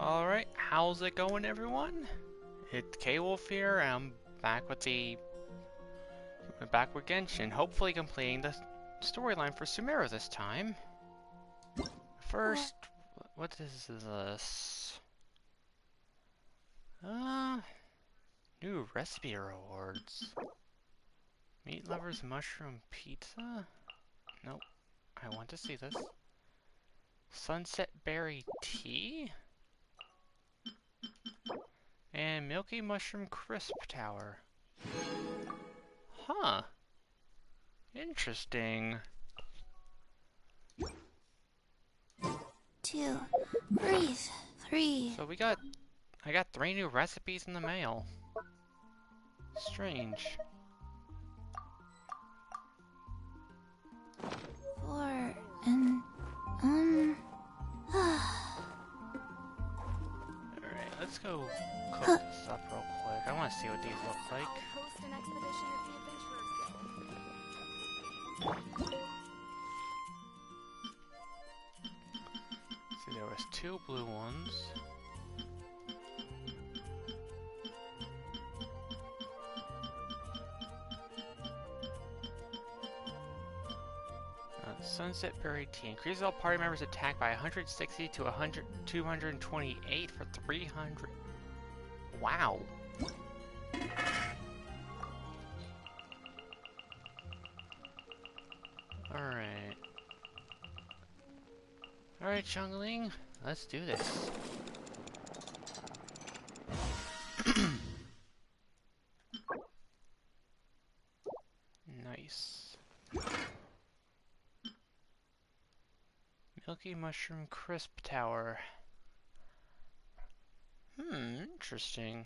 Alright, how's it going, everyone? It's K-Wolf here, and I'm back with Genshin, hopefully completing the storyline for Sumeru this time. First, what is this? New recipe rewards. Meat lovers mushroom pizza? Nope, I want to see this. Sunset berry tea? And milky mushroom crisp tower. Huh. Interesting. 2, breathe, 3. So I got 3 new recipes in the mail. Strange. 4, and, Alright, let's go cook this up real quick. I want to see what these look like. I'll host an expedition at the Adventurers Guild. See, there was 2 blue ones. Sunset berry tea increases all party members' attack by 160 to 228 for 300. Wow. Alright. Alright, HOOOWWLING, let's do this. Nice. Milky mushroom crisp tower. Interesting.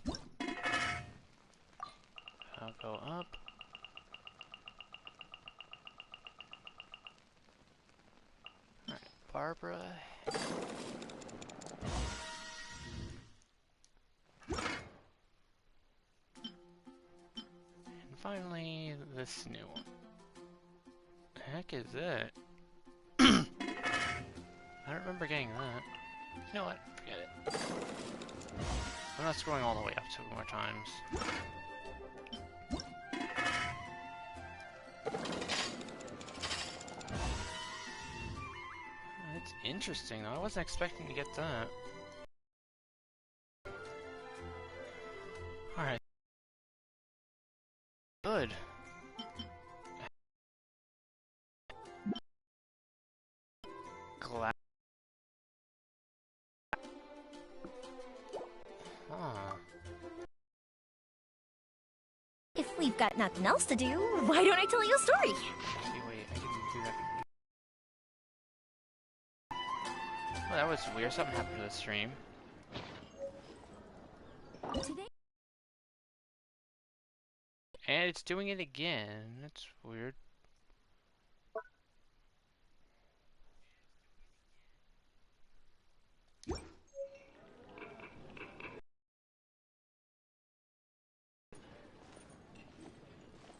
I'll go up. Alright, Barbara. And finally, this new one. The heck is that? I don't remember getting that. You know what? Forget it. I'm not scrolling all the way up 2 more times. That's interesting though. I wasn't expecting to get that. Alright. Good. Glad. If we've got nothing else to do, why don't I tell you a story? Actually, wait, I can do that. Oh, that was weird. Something happened to the stream. Today, And it's doing it again. That's weird.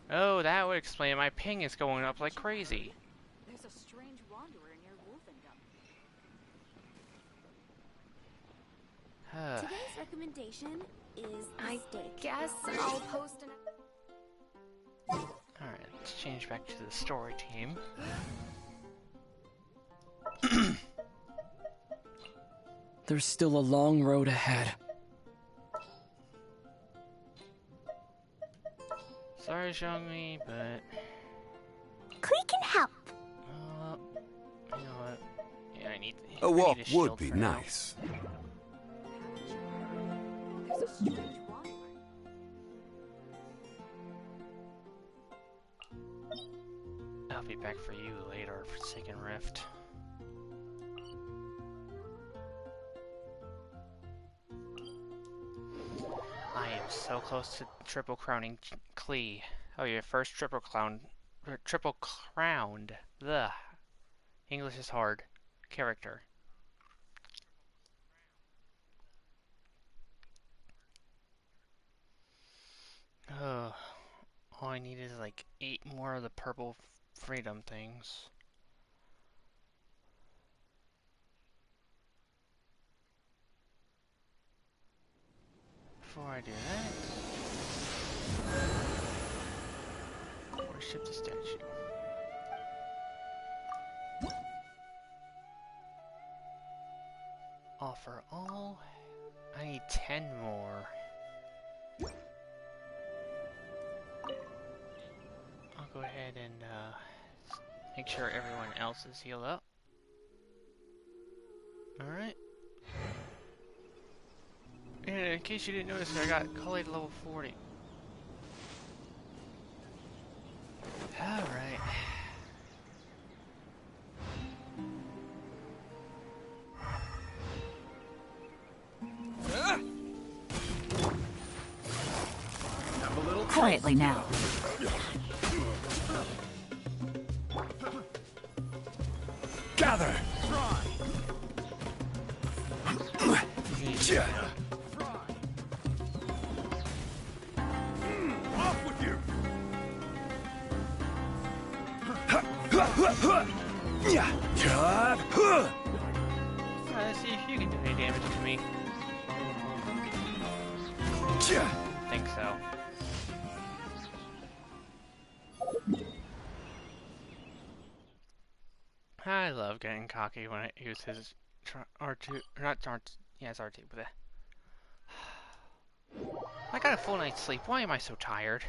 Oh, that would explain it. My ping is going up like crazy. there's a strange wanderer near Wolfendom. Today's recommendation is I guess I'll post an... Alright, let's change back to the story team. There's still a long road ahead. Sorry, Xiangmi, but... We can help. You know what? Yeah, I need A walk shield would be for now. nice. There's a strange wanderer. I'll be back for you later, Forsaken Rift. I am so close to triple crowning Klee. Oh, your first triple crowned. The English is hard. Character. Oh, all I need is like 8 more of the purple freedom things. before I do that, worship the statue. Offer all. I need 10 more. I'll go ahead and make sure everyone else is healed up. Alright. And in case you didn't notice, I got Kool-Aid level 40. Alright. Quietly now. Gather! Off with you! Let's see if you can do any damage to me. I think so. I love getting cocky when I use his R2, or not R2, yeah, it's R2, but I got a full night's sleep. Why am I so tired?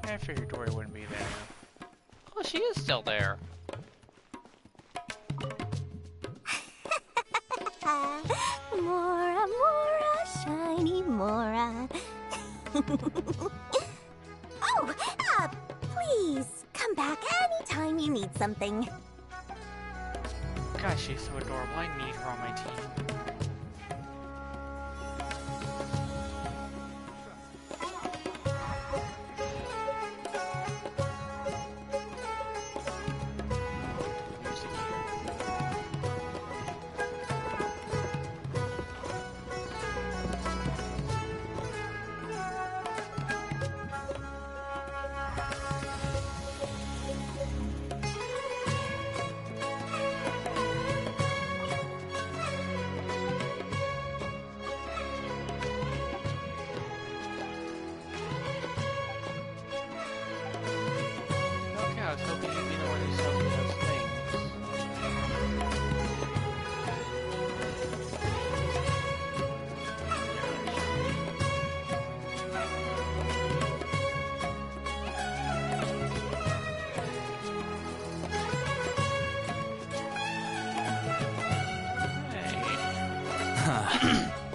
I figured Dory wouldn't be there now. Oh, she is still there. Mora, Mora, shiny Mora. Oh, please come back anytime you need something. Gosh, she's so adorable. I need her on my team.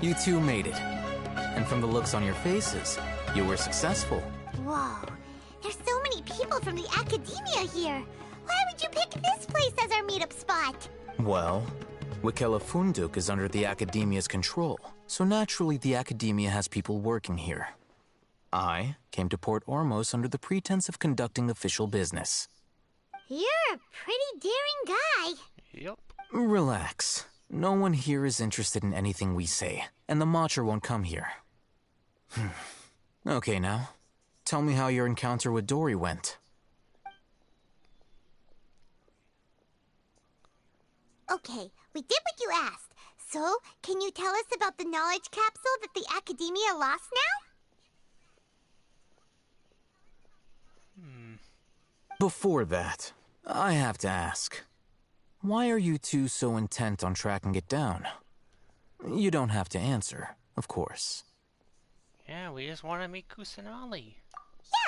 You two made it. And from the looks on your faces, you were successful. Whoa, there's so many people from the academia here. Why would you pick this place as our meetup spot? Well, HOOOWWLING is under the academia's control, so naturally the academia has people working here. I came to Port Ormos under the pretense of conducting official business. You're a pretty daring guy. Yep. Relax. No one here is interested in anything we say, and the Matcher won't come here. Okay, now, tell me how your encounter with Dory went. Okay, we did what you asked. So, can you tell us about the knowledge capsule that the academia lost now? Before that, I have to ask. Why are you two so intent on tracking it down? You don't have to answer, of course. Yeah, we just want to meet Kusanali.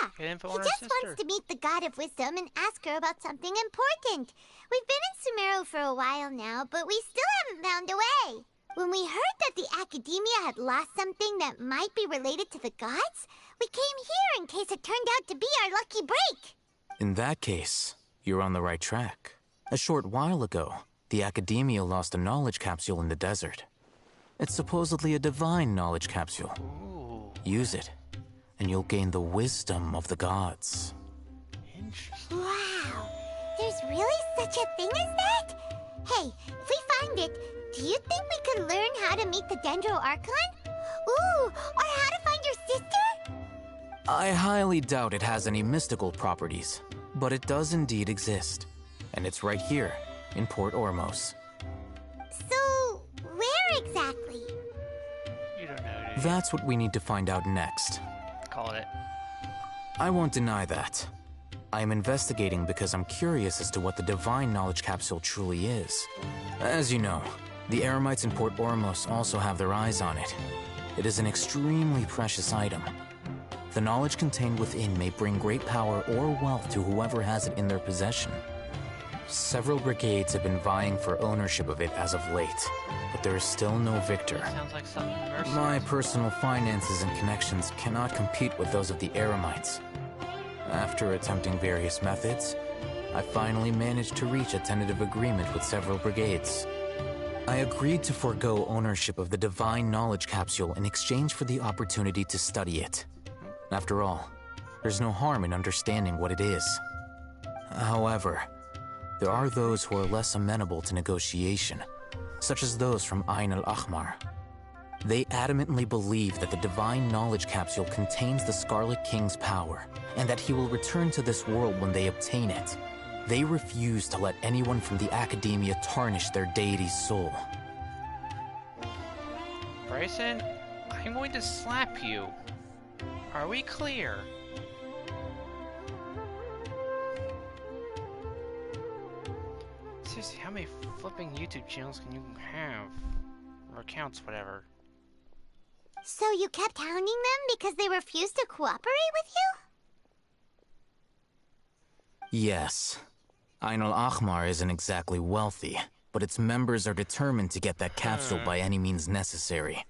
Yeah, Get info he on her just sister. wants to meet the God of Wisdom and ask her about something important. We've been in Sumeru for a while now, but we still haven't found a way. When we heard that the academia had lost something that might be related to the gods, we came here in case it turned out to be our lucky break. In that case, you're on the right track. A short while ago, the academia lost a knowledge capsule in the desert. It's supposedly a divine knowledge capsule. Ooh, Use it, and you'll gain the wisdom of the gods. interesting. Wow, there's really such a thing as that? Hey, if we find it, Do you think we could learn how to meet the Dendro Archon? Ooh, or how to find your sister? I highly doubt it has any mystical properties, but it does indeed exist. And it's right here, in Port Ormos. So, where exactly? You don't know, do you? That's what we need to find out next. Call it. I won't deny that. I am investigating because I'm curious as to what the Divine Knowledge Capsule truly is. As you know, the Eremites in Port Ormos also have their eyes on it. It is an extremely precious item. The knowledge contained within may bring great power or wealth to whoever has it in their possession. Several brigades have been vying for ownership of it as of late, but there is still no victor. Sounds like something mercenary. My personal finances and connections cannot compete with those of the Eremites. After attempting various methods, I finally managed to reach a tentative agreement with several brigades. I agreed to forego ownership of the Divine Knowledge Capsule in exchange for the opportunity to study it. After all, there's no harm in understanding what it is. However, there are those who are less amenable to negotiation, such as those from Ain al-Ahmar. They adamantly believe that the Divine Knowledge Capsule contains the Scarlet King's power, and that he will return to this world when they obtain it. They refuse to let anyone from the Academia tarnish their deity's soul. Bryson, I'm going to slap you. Are we clear? Seriously, how many flipping YouTube channels can you have? Or accounts, whatever. So you kept hounding them because they refused to cooperate with you? Yes. Ain al-Ahmar isn't exactly wealthy, but its members are determined to get that capsule by any means necessary.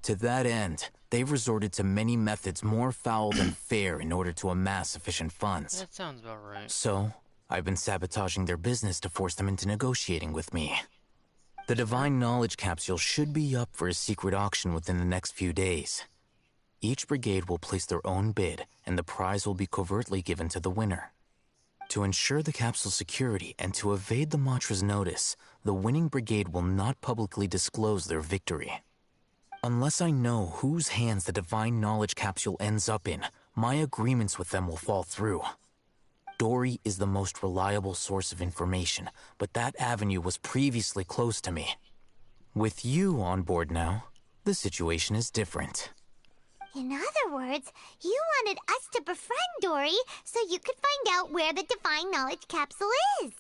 To that end, they've resorted to many methods more foul than fair in order to amass sufficient funds. That sounds about right. So, I've been sabotaging their business to force them into negotiating with me. The Divine Knowledge Capsule should be up for a secret auction within the next few days. Each brigade will place their own bid, and the prize will be covertly given to the winner. To ensure the capsule's security and to evade the Matra's notice, the winning brigade will not publicly disclose their victory. Unless I know whose hands the Divine Knowledge Capsule ends up in, my agreements with them will fall through. Dory is the most reliable source of information, but that avenue was previously closed to me. With you on board now, the situation is different. In other words, you wanted us to befriend Dory so you could find out where the Divine Knowledge Capsule is.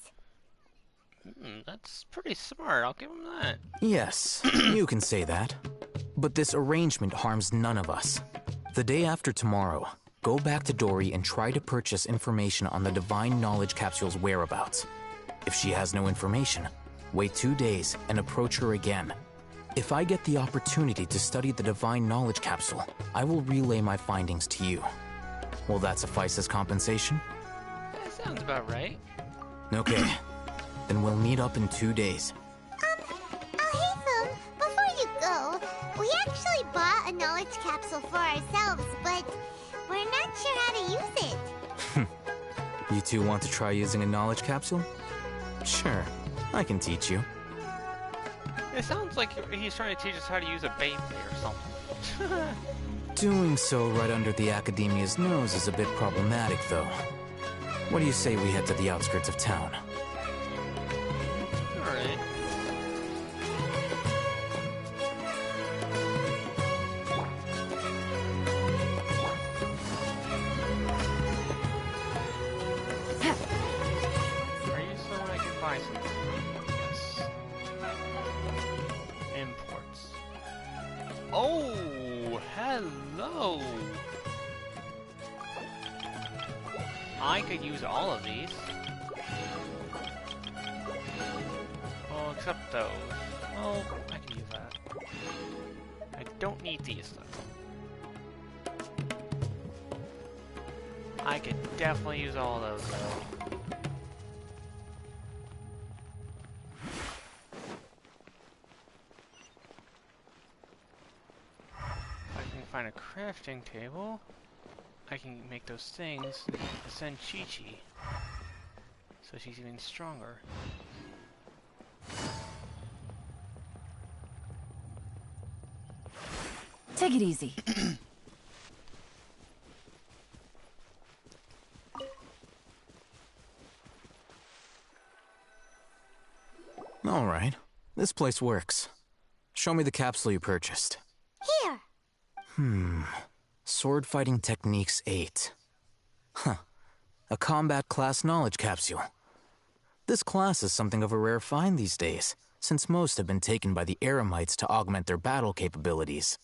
That's pretty smart, I'll give him that. Yes, you can say that. But this arrangement harms none of us. The day after tomorrow, go back to Dory and try to purchase information on the Divine Knowledge Capsule's whereabouts. If she has no information, wait 2 days and approach her again. If I get the opportunity to study the Divine Knowledge Capsule, I will relay my findings to you. Will that suffice as compensation? That sounds about right. Okay, then we'll meet up in 2 days. Hatham, before you go, we actually bought a knowledge capsule for ourselves, but we're not sure how to use it. You two want to try using a knowledge capsule? Sure, I can teach you. It sounds like he's trying to teach us how to use a Beyblade or something. Doing so right under the Academia's nose is a bit problematic, though. What do you say we head to the outskirts of town? Alright. Are you so I can buy something? Yes. Imports. Oh, hello! I could use all of these. Oh, except those. Oh, I can use that. I don't need these though. I could definitely use all those though. I can find a crafting table. I can make those things and send Chi-Chi, so she's even stronger. Take it easy. All right. This place works. Show me the capsule you purchased. Here. Sword Fighting Techniques 8. Huh. A combat class knowledge capsule. This class is something of a rare find these days, since most have been taken by the Eremites to augment their battle capabilities.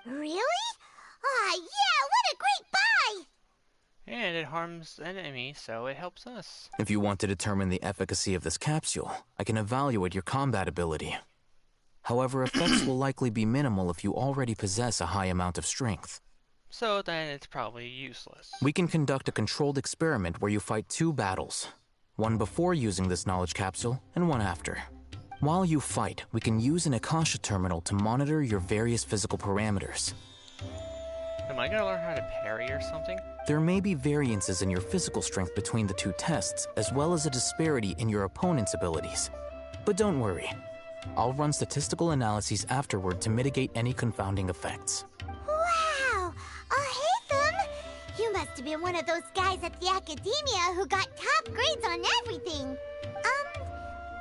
Really? Ah, yeah, what a great buy! And it harms the enemy, so it helps us. If you want to determine the efficacy of this capsule, I can evaluate your combat ability. However, effects will likely be minimal if you already possess a high amount of strength. So then it's probably useless. We can conduct a controlled experiment where you fight 2 battles. One before using this knowledge capsule, and one after. While you fight, we can use an Akasha terminal to monitor your various physical parameters. Am I gonna learn how to parry or something? There may be variances in your physical strength between the 2 tests, as well as a disparity in your opponent's abilities. But don't worry. I'll run statistical analyses afterward to mitigate any confounding effects. Wow! Haytham! You must have been one of those guys at the Academia who got top grades on everything.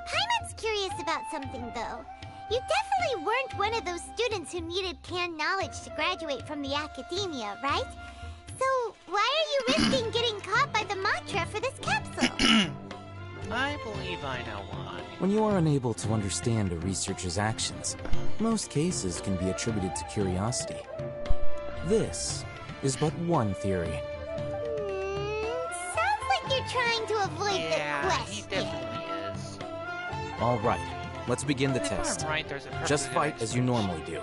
Paimon's curious about something, though. You definitely weren't one of those students who needed canned knowledge to graduate from the Academia, right? So, why are you risking getting caught by the mantra for this capsule? I believe I know why. When you are unable to understand a researcher's actions, most cases can be attributed to curiosity. This is but one theory. Sounds like you're trying to avoid the Yeah, he question. definitely is. All right, let's begin the If test. I'm right, there's a perfectly Just good fight as you explanation. normally do.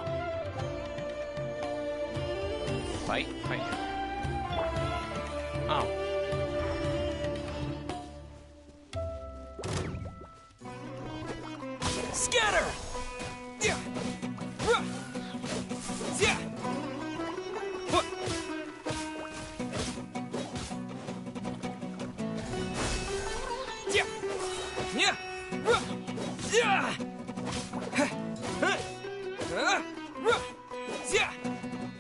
Fight? Fight. Oh. Scatter! Yeah! Ruh! Yeah! Huh! Yeah! Yeah! Ruh! Yeah! Huh! Huh! Ruh! Yeah!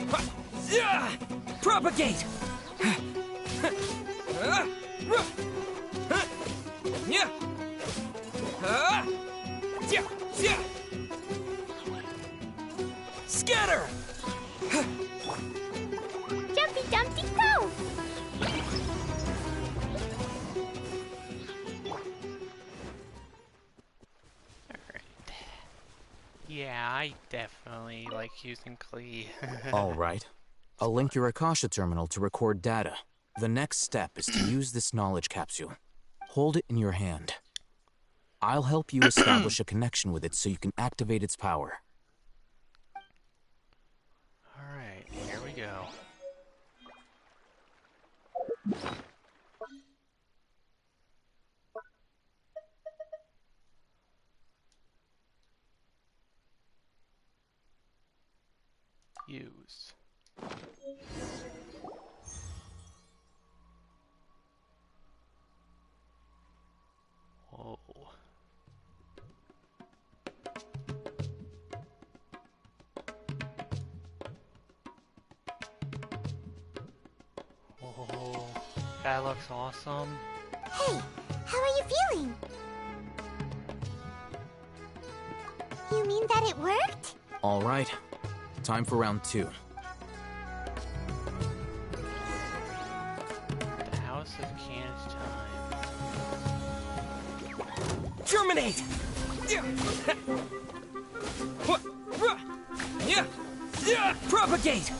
Huh! Yeah! Propagate! Ruh! Huh! Yeah! Yeah! Yeah! Scatter! Jumpy Dumpty go! Alright. Yeah, I definitely like using Klee. All right. I'll link your Akasha terminal to record data. The next step is to use this knowledge capsule. Hold it in your hand. I'll help you establish a connection with it so you can activate its power. Alright, here we go. Use. Whoa. Oh, that looks awesome. Hey, how are you feeling? You mean that it worked? All right. Time for round 2. The House of Can's time. Terminate! Yeah! What? Ruh! Yeah! Yeah! Propagate!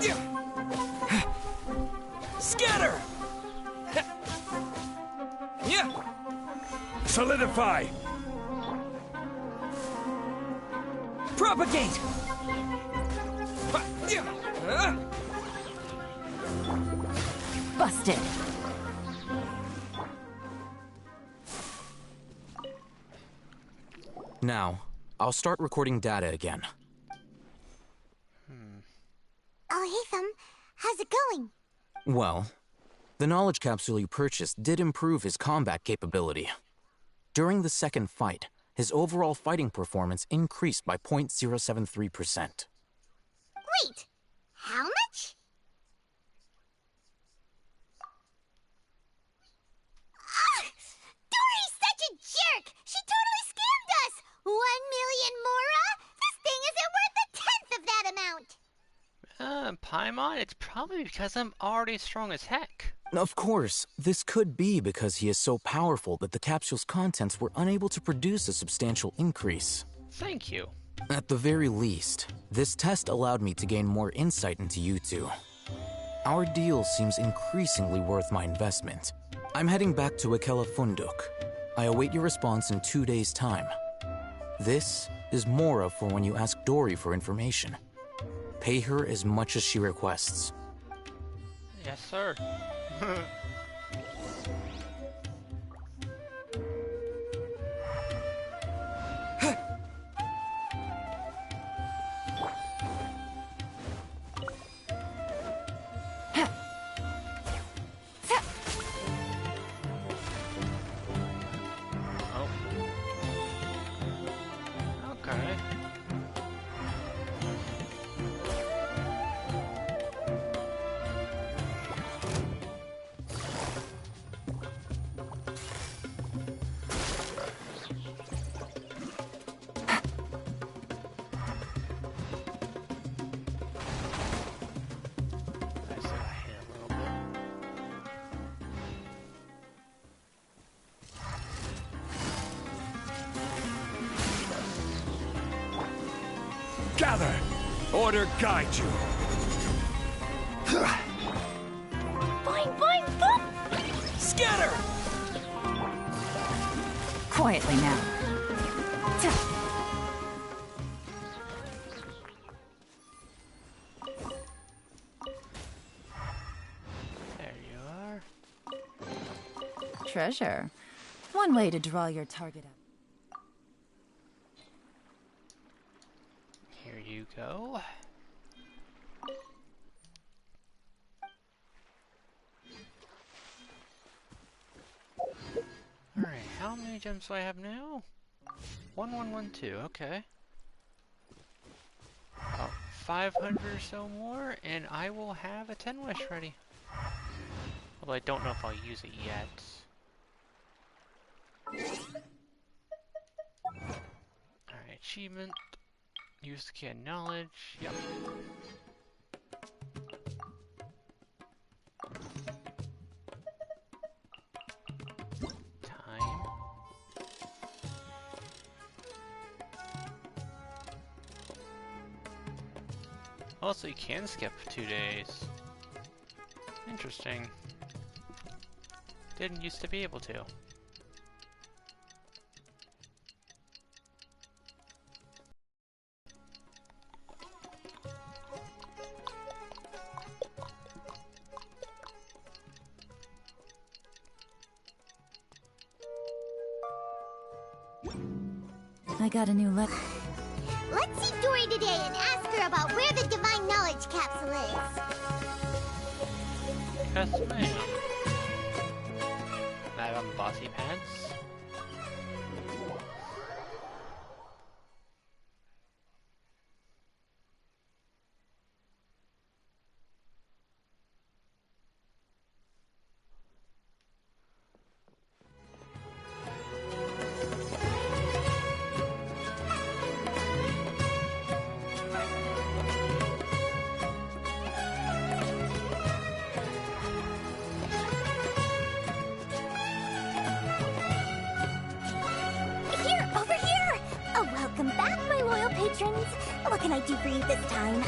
Yeah! Scatter! Yeah! Solidify! Propagate! Busted. Now, I'll start recording data again. Haytham, how's it going? Well, the knowledge capsule you purchased did improve his combat capability. During the second fight, his overall fighting performance increased by 0.073%. Wait, how much? Dory's such a jerk! She totally scammed us! 1,000,000 mora? This thing isn't worth a tenth of that amount! Paimon, it's probably because I'm already strong as heck. Of course, this could be because he is so powerful that the capsule's contents were unable to produce a substantial increase. Thank you. At the very least, this test allowed me to gain more insight into you two. Our deal seems increasingly worth my investment. I'm heading back to HOOOWWLING. I await your response in 2 days' time. This is Mora for when you ask Dory for information. Pay her as much as she requests. Yes, sir. Okay. I said I hit a little bit. Gather! Order guide you! Boing, boing, boop! Scatter! Quietly now. There you are. Treasure. One way to draw your target up. Here you go. Alright, how many gems do I have now? 1112, okay. About 500 or so more, and I will have a 10 wish ready. Although I don't know if I'll use it yet. Alright, achievement. Use the key of knowledge. Yep. Time. Also, you can skip 2 days. Interesting. Didn't used to be able to. I got a new letter. Let's see Dory today and ask her about where the Divine Knowledge capsule is. Yes, ma'am. Madam Bossy Pants. Here, over here! Oh, welcome back, my loyal patrons. What can I do for you this time?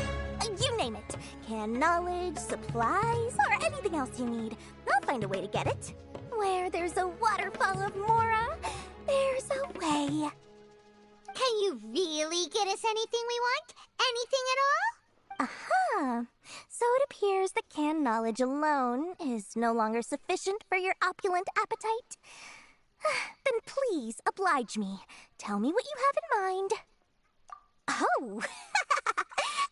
You name it. Canned knowledge, supplies, or anything else you need. I'll find a way to get it. Where there's a waterfall of Mora, there's a way. Can you really get us anything we want? Anything at all? Aha! So it appears that canned knowledge alone is no longer sufficient for your opulent appetite. Then please oblige me. Tell me what you have in mind. Oh!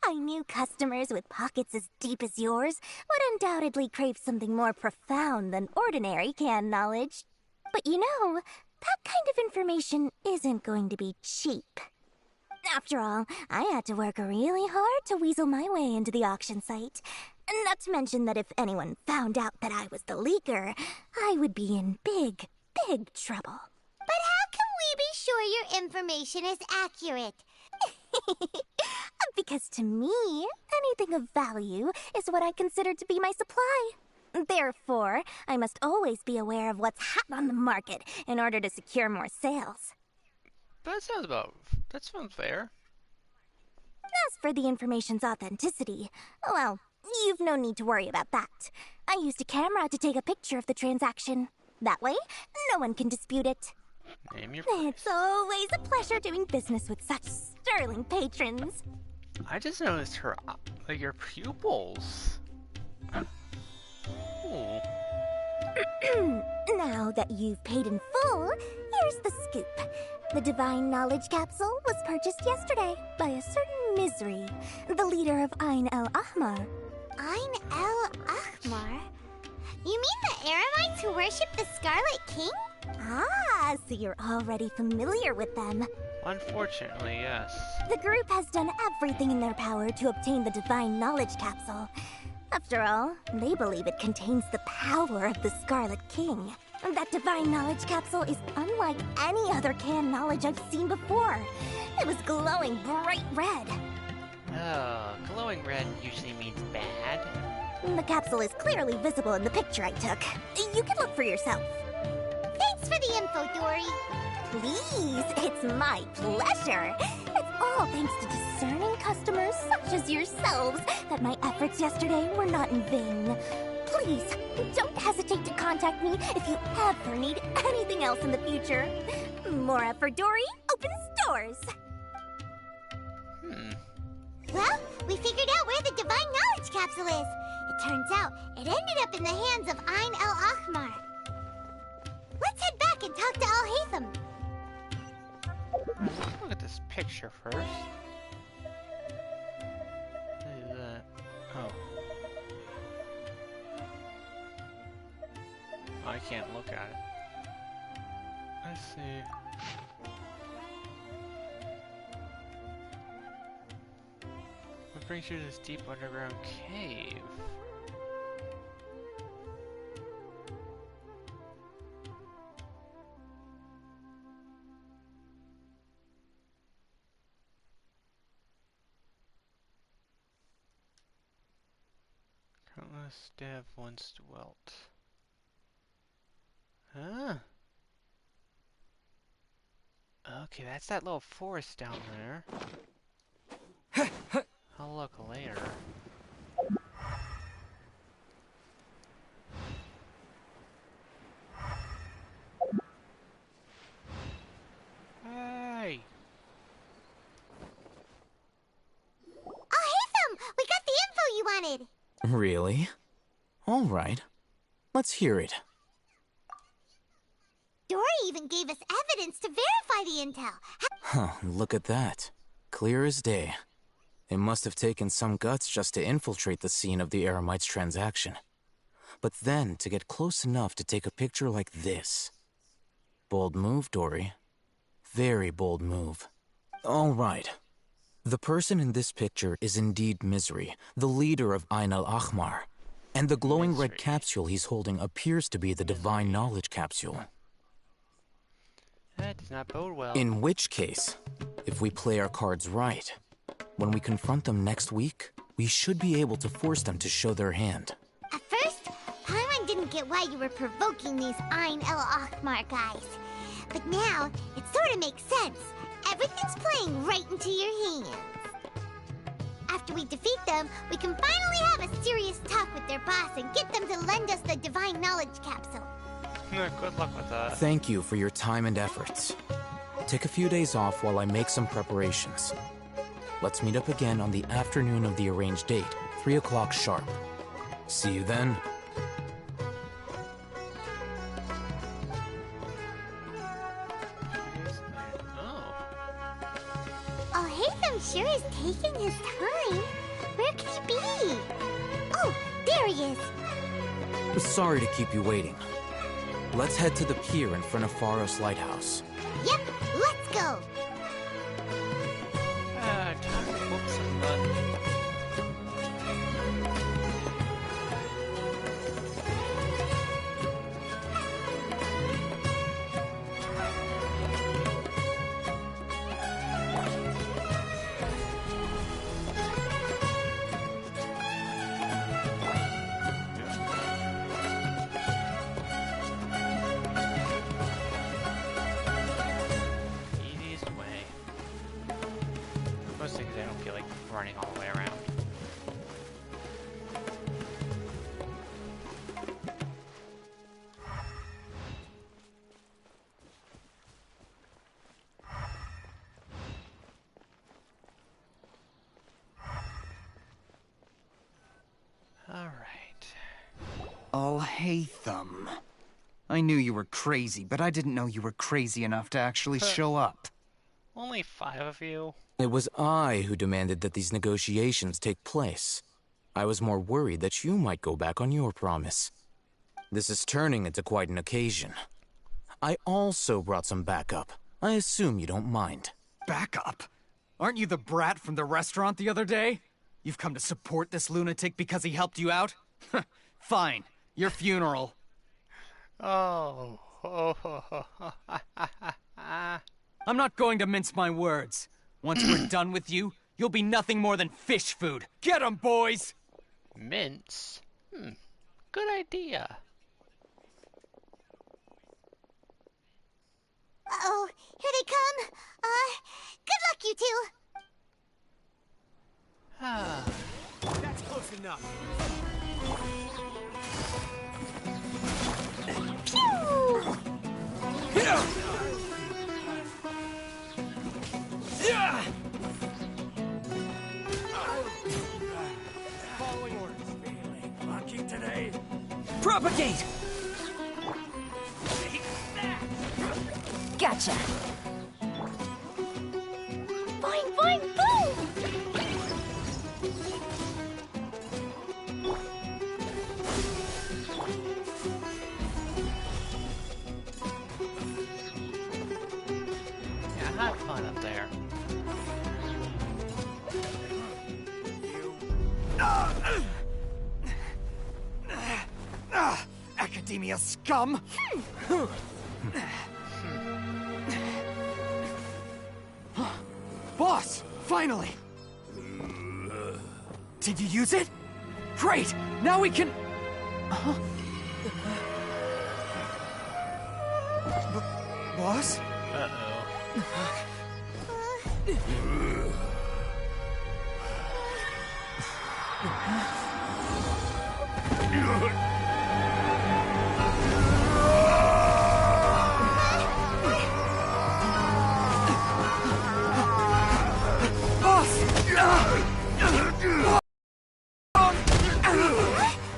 I knew customers with pockets as deep as yours would undoubtedly crave something more profound than ordinary canned knowledge. But you know, that kind of information isn't going to be cheap. After all, I had to work really hard to weasel my way into the auction site. Not to mention that if anyone found out that I was the leaker, I would be in big, big trouble. But how can we be sure your information is accurate? Because to me, anything of value is what I consider to be my supply. Therefore, I must always be aware of what's hot on the market in order to secure more sales. That sounds fair. As for the information's authenticity, well, you've no need to worry about that. I used a camera to take a picture of the transaction. That way, no one can dispute it. Name your price. It's always a pleasure doing business with such sterling patrons. I just noticed your pupils. Ooh. Now that you've paid in full, here's the scoop. The Divine Knowledge Capsule was purchased yesterday by a certain Misery, the leader of Ain el-Ahmar. Ain el-Ahmar? You mean the Eremites who worship the Scarlet King? Ah, so you're already familiar with them. Unfortunately, yes. The group has done everything in their power to obtain the Divine Knowledge Capsule. After all, they believe it contains the power of the Scarlet King. That Divine Knowledge Capsule is unlike any other canned knowledge I've seen before. It was glowing bright red. Oh, glowing red usually means bad. The capsule is clearly visible in the picture I took. You can look for yourself. Thanks for the info, Dory. Please, it's my pleasure. It's all thanks to discerning customers such as yourselves that my efforts yesterday were not in vain. Please, don't hesitate to contact me if you ever need anything else in the future. More effort, Dory, opens doors. Well, we figured out where the Divine Knowledge Capsule is. It turns out it ended up in the hands of Ain el-Ahmar. Let's head back and talk to Al-Haytham. Look at this picture first. Look at that. Oh. I can't look at it. Let's see. What brings you to this deep underground cave? Countless dev once dwelt. Huh? Okay, that's that little forest down there. I'll look later. Hey! Al-Haytham! We got the info you wanted! Really? All right. Let's hear it. Dory even gave us evidence to verify the intel. Huh, look at that. Clear as day. It must have taken some guts just to infiltrate the scene of the Eremites' transaction. But then to get close enough to take a picture like this. Bold move, Dory. Very bold move. All right. The person in this picture is indeed Misery, the leader of Ain el-Ahmar. And the glowing red capsule he's holding appears to be the Divine Knowledge Capsule. That does not bode well. In which case, if we play our cards right, when we confront them next week, we should be able to force them to show their hand. At first, Paimon didn't get why you were provoking these Ain el-Ahmar guys. But now, it sort of makes sense. Everything's playing right into your hands. After we defeat them, we can finally have a serious talk with their boss and get them to lend us the Divine Knowledge Capsule. Good luck with that. Thank you for your time and efforts. Take a few days off while I make some preparations. Let's meet up again on the afternoon of the arranged date, 3 o'clock sharp. See you then. Al-Haytham sure is taking his time. Where could he be? Oh, there he is. Sorry to keep you waiting. Let's head to the pier in front of Faros Lighthouse. Yep, let's go. Time to whoop some butt. Easiest way. Mostly because I don't feel like running all the way around. Alright. I'll hate them. I knew you were crazy, but I didn't know you were crazy enough to actually show up. Only 5 of you? It was I who demanded that these negotiations take place. I was more worried that you might go back on your promise. This is turning into quite an occasion. I also brought some backup. I assume you don't mind. Backup? Aren't you the brat from the restaurant the other day? You've come to support this lunatic because he helped you out? Fine. Your funeral. Oh. I'm not going to mince my words. Once we're done with you, you'll be nothing more than fish food. Get 'em, boys! Mince? Good idea. Uh-oh, here they come. Good luck, you two. That's close enough. Phew! Following orders. Lucky today. Propagate! Gotcha. Boing, boing, boom! Yeah, have fun up there. Academia scum! Boss! Finally! Did you use it? Great! Now we can... Boss? Uh-oh.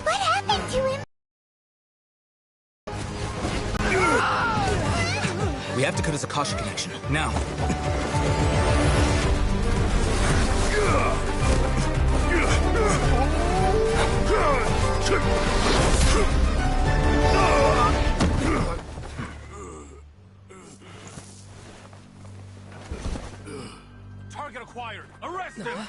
What happened to him? We have to cut his Akasha connection, now. Target acquired. Arrest him.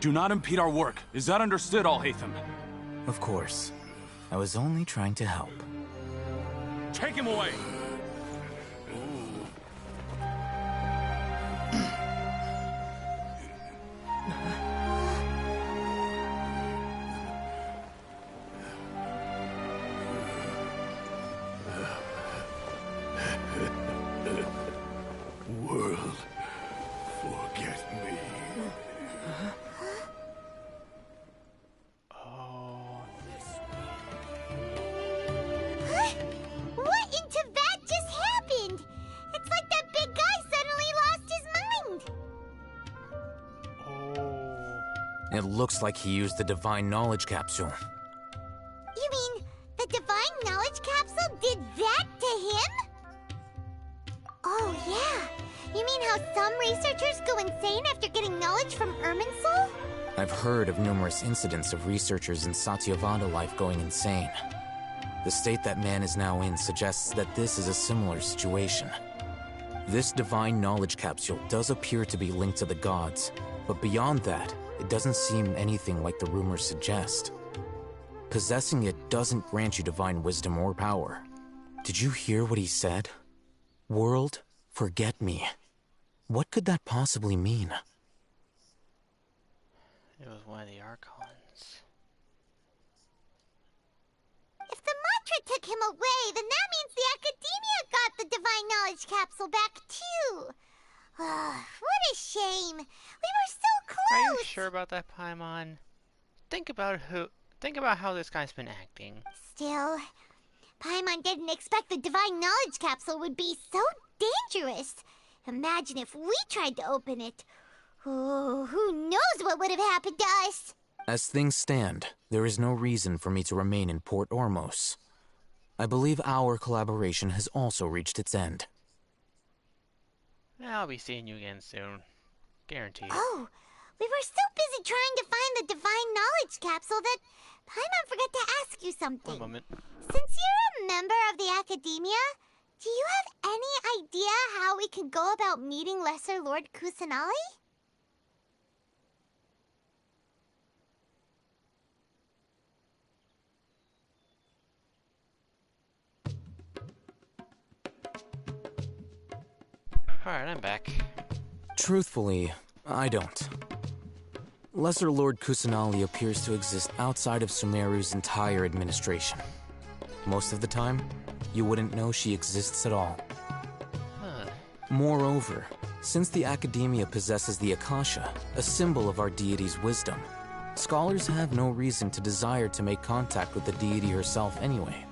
Do not impede our work. Is that understood, Al-Haytham? Of course. I was only trying to help. Take him away! World, forget me. What in Tibet just happened? It's like that big guy suddenly lost his mind. It looks like he used the Divine Knowledge Capsule. You mean the Divine Knowledge Capsule did that to him? Oh, yeah. You mean how some researchers go insane after getting knowledge from Irminsul? I've heard of numerous incidents of researchers in Satyavada life going insane. The state that man is now in suggests that this is a similar situation. This divine knowledge capsule does appear to be linked to the gods, but beyond that, it doesn't seem anything like the rumors suggest. Possessing it doesn't grant you divine wisdom or power. Did you hear what he said? World, forget me. What could that possibly mean? It was one of the Archons. If the mantra took him away, then that means the Academia got the divine knowledge capsule back too. What a shame. We were so close. Are you sure about that, Paimon? Think about how this guy's been acting. Still, Paimon didn't expect the divine knowledge capsule would be so dangerous. Imagine if we tried to open it. Oh, who knows what would have happened to us? As things stand, there is no reason for me to remain in Port Ormos. I believe our collaboration has also reached its end. I'll be seeing you again soon. Guaranteed. Oh, we were so busy trying to find the divine knowledge capsule that Paimon forgot to ask you something. One moment. Since you're a member of the Academia, do you have any idea how we can go about meeting Lesser Lord Kusanali? Alright, I'm back. Truthfully, I don't. Lesser Lord Kusanali appears to exist outside of Sumeru's entire administration. Most of the time, you wouldn't know she exists at all. Huh. Moreover, since the Academia possesses the Akasha, a symbol of our deity's wisdom, scholars have no reason to desire to make contact with the deity herself anyway.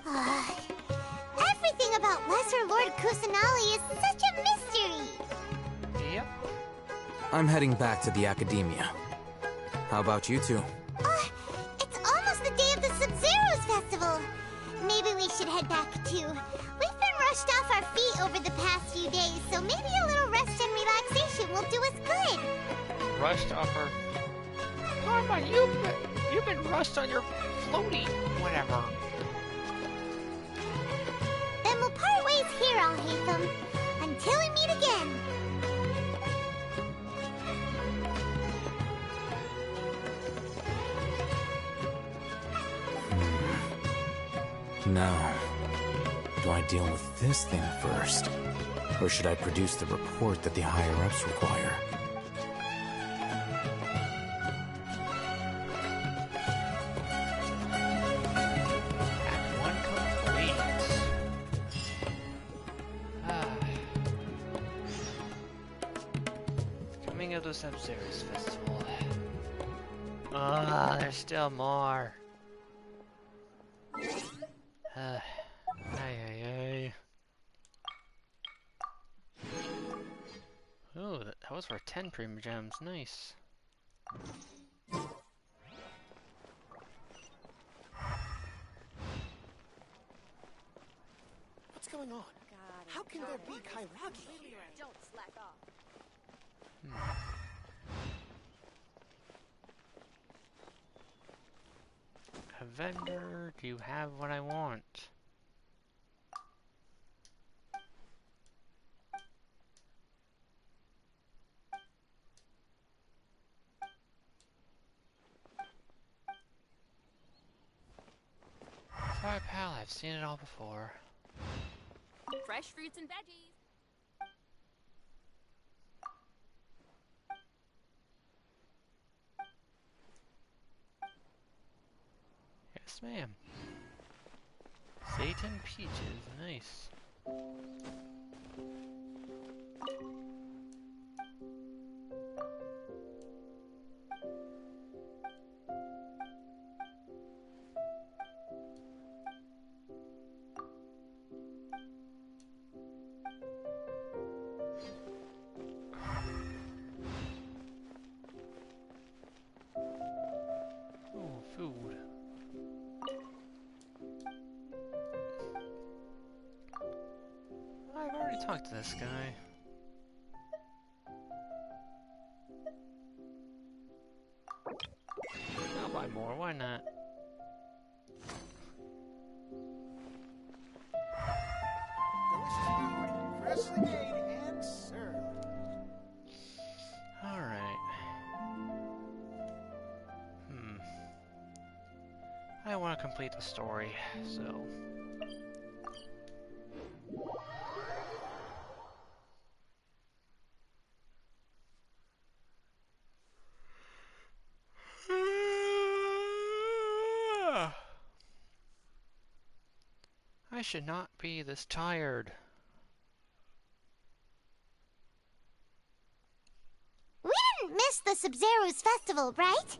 Everything about Lesser Lord Kusanali is such a mystery! Yep. I'm heading back to the Academia. How about you two? It's almost the day of the Sub-Zero's festival. Maybe we should head back too. We've been rushed off our feet over the past few days, so maybe a little rest and relaxation will do us good. Rushed off her. Karma, you've been rushed on your floaty, whatever. Then we'll part ways here, Alhaitham. Until we meet again. Now, do I deal with this thing first? Or should I produce the report that the higher-ups require? Act 1 complete. Coming of the Sub-Zero's festival. There's still more. Ay, ay, ay. Oh, that was worth 10 Prima Gems. Nice. What's going on? How can there be Kairagi? Don't slack off. A vendor, do you have what I want? Sorry, pal, I've seen it all before. Fresh fruits and veggies. Yes, ma'am. Satan Peaches, nice. Ooh, food. I've already talked to this guy. why not? Freshly made and served. Alright. I want to complete the story, so... I should not be this tired. We didn't miss the Sub-Zero's festival, right?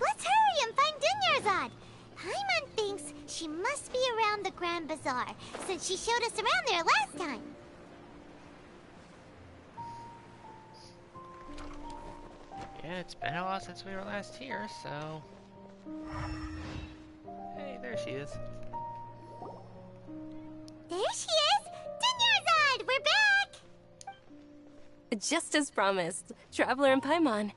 Let's hurry and find Dunyarzad. Paimon thinks she must be around the Grand Bazaar, since she showed us around there last time. Yeah, it's been a while since we were last here, so... Hey, there she is. There she is! Dunyarzad, we're back! Just as promised, Traveler and Paimon.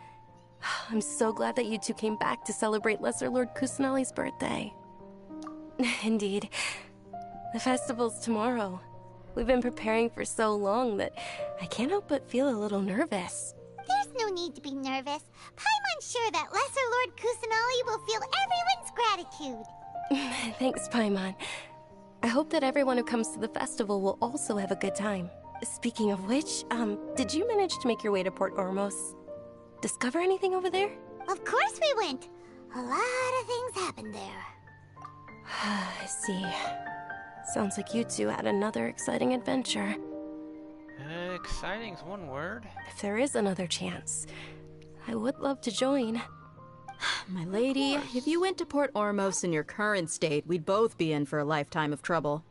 I'm so glad that you two came back to celebrate Lesser Lord Kusanali's birthday. Indeed. The festival's tomorrow. We've been preparing for so long that I can't help but feel a little nervous. There's no need to be nervous. Paimon's sure that Lesser Lord Kusanali will feel everyone's gratitude. Thanks, Paimon. I hope that everyone who comes to the festival will also have a good time. Speaking of which, did you manage to make your way to Port Ormos? Discover anything over there? Of course we went. A lot of things happened there. I see. Sounds like you two had another exciting adventure. Exciting's one word. If there is another chance, I would love to join. My lady, if you went to Port Ormos in your current state, we'd both be in for a lifetime of trouble.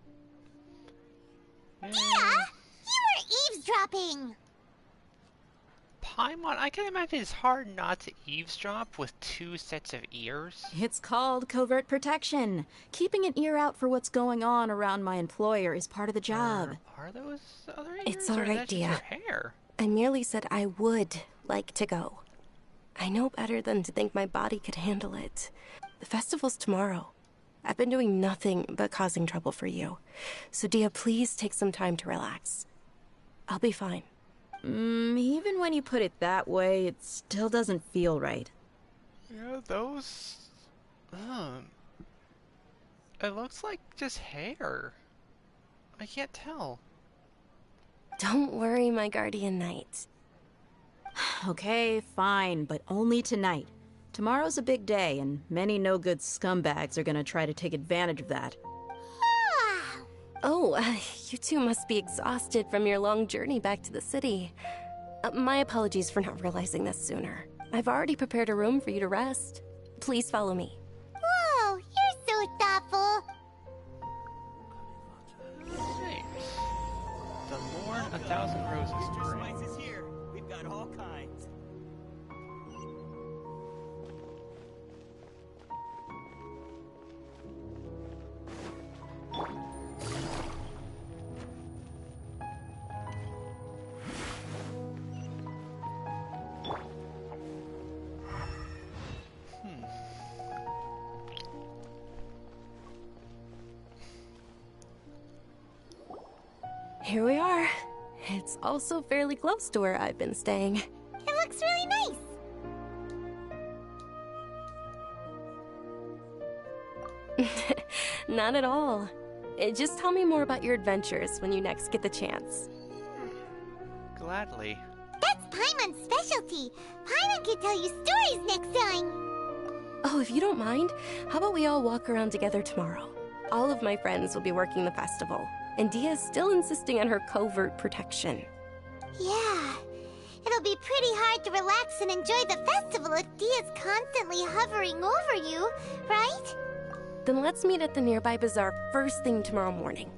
Dia! You were eavesdropping! Paimon, I can imagine it's hard not to eavesdrop with two sets of ears. It's called covert protection. Keeping an ear out for what's going on around my employer is part of the job. Are those other ears? It's alright, Dia. Hair? I merely said I would like to go. I know better than to think my body could handle it. The festival's tomorrow. I've been doing nothing but causing trouble for you. So Dia, please take some time to relax. I'll be fine. Even when you put it that way, it still doesn't feel right. Yeah, those... It looks like just hair. I can't tell. Don't worry, my guardian knight. Okay, fine, but only tonight. Tomorrow's a big day, and many no-good scumbags are gonna try to take advantage of that. Oh, you two must be exhausted from your long journey back to the city. My apologies for not realizing this sooner. I've already prepared a room for you to rest. Please follow me. Whoa, you're so thoughtful. Right. The Morn 1,000 Roses Parade. Spice is here. We've got all kinds. Here we are. It's also fairly close to where I've been staying. It looks really nice. Not at all. Just tell me more about your adventures when you next get the chance. Gladly. That's Paimon's specialty. Paimon can tell you stories next time. Oh, if you don't mind, how about we all walk around together tomorrow? All of my friends will be working the festival, and Dia's still insisting on her covert protection. Yeah. It'll be pretty hard to relax and enjoy the festival if Dia's constantly hovering over you, right? Then let's meet at the nearby bazaar first thing tomorrow morning.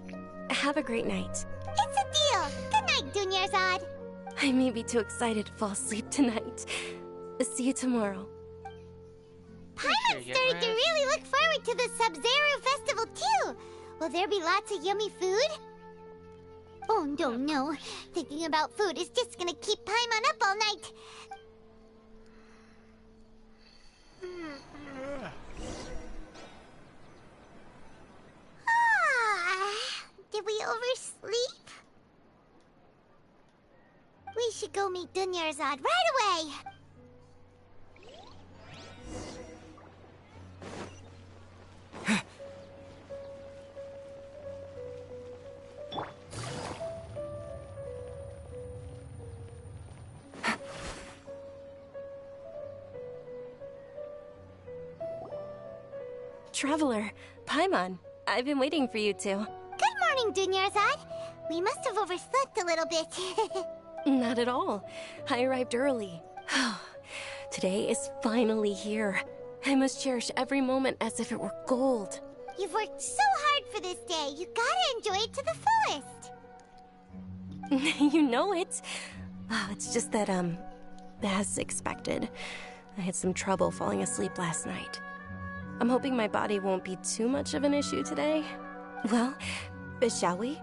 Have a great night. It's a deal. Good night, Dunyarzad. I may be too excited to fall asleep tonight. See you tomorrow. Paimon's starting to really look forward to the Sub-Zero festival too. Will there be lots of yummy food? Oh, no. Thinking about food is just gonna keep Paimon up all night. Did we oversleep? We should go meet Dunyarzad right away! Traveler, Paimon, I've been waiting for you two. Good morning, Dunyarzad. We must have overslept a little bit. Not at all. I arrived early. Today is finally here. I must cherish every moment as if it were gold. You've worked so hard for this day. You gotta enjoy it to the fullest. You know it. It's just that, as expected, I had some trouble falling asleep last night. I'm hoping my body won't be too much of an issue today. Well, shall we?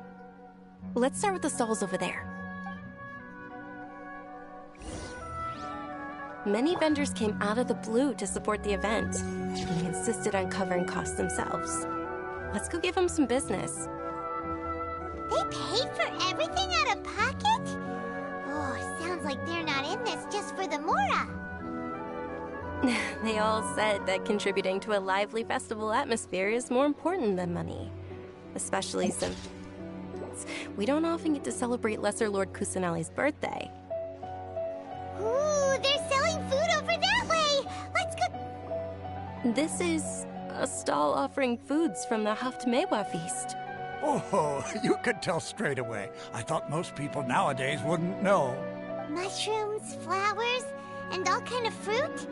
Let's start with the stalls over there. Many vendors came out of the blue to support the event. They insisted on covering costs themselves. Let's go give them some business. They paid for everything out of pocket? Oh, sounds like they're not in this just for the Mora. They all said that contributing to a lively festival atmosphere is more important than money. Especially since we don't often get to celebrate Lesser Lord Kusanali's birthday. Ooh, they're selling food over that way! Let's go... This is a stall offering foods from the HOOOWWLING feast. Oh, you could tell straight away. I thought most people nowadays wouldn't know. Mushrooms, flowers, and all kind of fruit?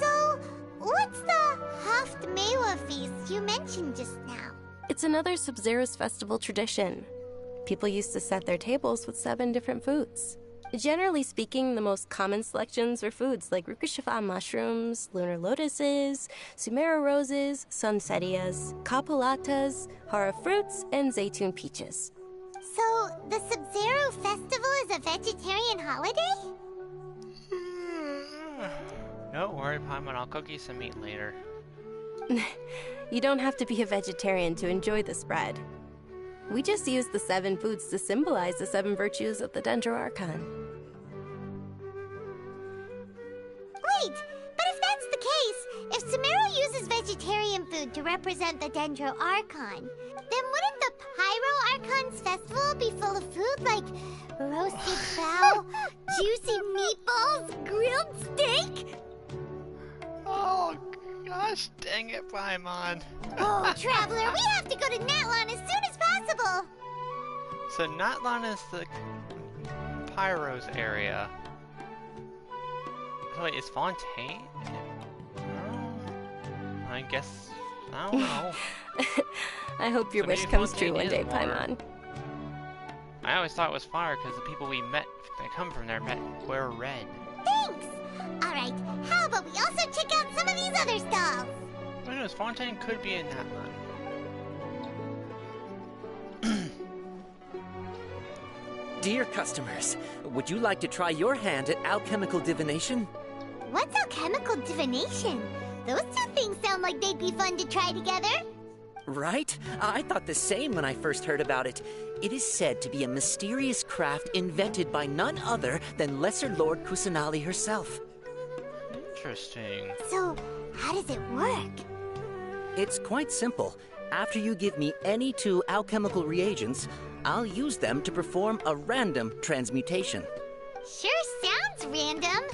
So, what's the HOOOWWLING feast you mentioned just now? It's another Sub-Zero's festival tradition. People used to set their tables with 7 different foods. Generally speaking, the most common selections were foods like Rukushifa mushrooms, lunar lotuses, Sumeru roses, sunsetias, kapulatas, hara fruits, and zaytun peaches. So, the Sub-Zero festival is a vegetarian holiday? Don't worry, Paimon, I'll cook you some meat later. You don't have to be a vegetarian to enjoy the spread. We just use the 7 foods to symbolize the 7 virtues of the Dendro Archon. Wait, but if that's the case, if Sumeru uses vegetarian food to represent the Dendro Archon, then wouldn't the Pyro Archon's festival be full of food like roasted fowl, juicy meatballs, grilled steak? Oh, gosh dang it, Paimon. Oh, Traveler, we have to go to Natlon as soon as possible. So Natlon is the Pyro's area. So wait, is Fontaine? I guess, I don't know. I hope your So wish maybe comes Fontaine true one is day, water. Paimon. I always thought it was fire because the people we met that come from there were red. Thanks. All right, how about we also check out some of these other stalls? Who knows, Fontaine could be in that line. Dear customers, would you like to try your hand at alchemical divination? What's alchemical divination? Those two things sound like they'd be fun to try together. Right? I thought the same when I first heard about it. It is said to be a mysterious craft invented by none other than Lesser Lord Kusanali herself. Interesting. So, how does it work? It's quite simple. After you give me any 2 alchemical reagents, I'll use them to perform a random transmutation. Sure sounds random.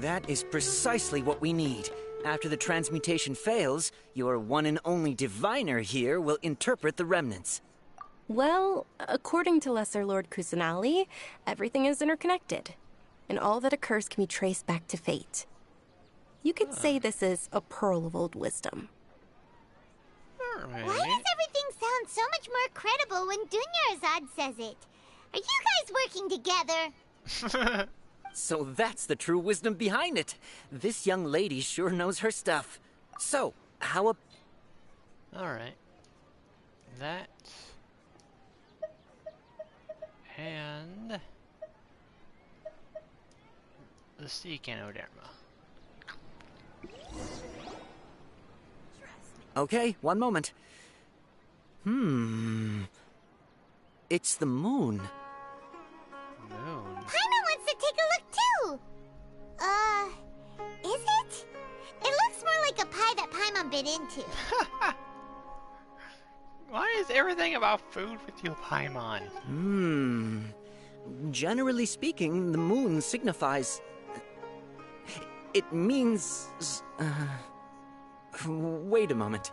That is precisely what we need. After the transmutation fails, your one and only diviner here will interpret the remnants. Well, according to Lesser Lord Kusanali, everything is interconnected, and all that occurs can be traced back to fate. You could say this is a pearl of old wisdom. Why does everything sound so much more credible when Dunyarzad says it? Are you guys working together? So that's the true wisdom behind it. This young lady sure knows her stuff. So, how Alright. That. And. The sea canoderma. Okay, one moment. It's the moon. Moon? Paimon wants to take a look too! Is it? It looks more like a pie that Paimon bit into. Why is everything about food with you, Paimon? Generally speaking, the moon signifies... It means... Wait a moment.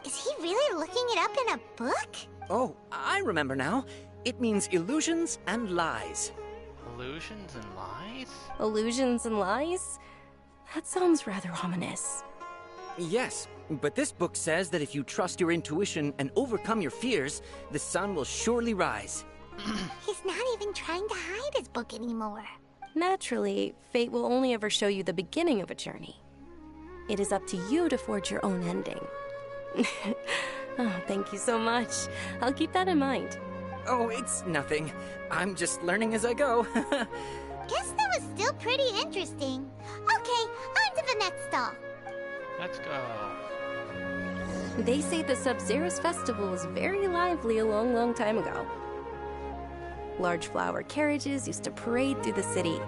Is he really looking it up in a book? Oh, I remember now. It means illusions and lies. Illusions and lies? Illusions and lies? That sounds rather ominous. Yes, but this book says that if you trust your intuition and overcome your fears, the sun will surely rise. He's not even trying to hide his book anymore. Naturally, fate will only ever show you the beginning of a journey. It is up to you to forge your own ending. Oh, thank you so much. I'll keep that in mind. Oh, it's nothing. I'm just learning as I go. Guess that was still pretty interesting. Okay, on to the next stall. Let's go. They say the Sub-Zero's festival was very lively a long, long time ago. Large flower carriages used to parade through the city.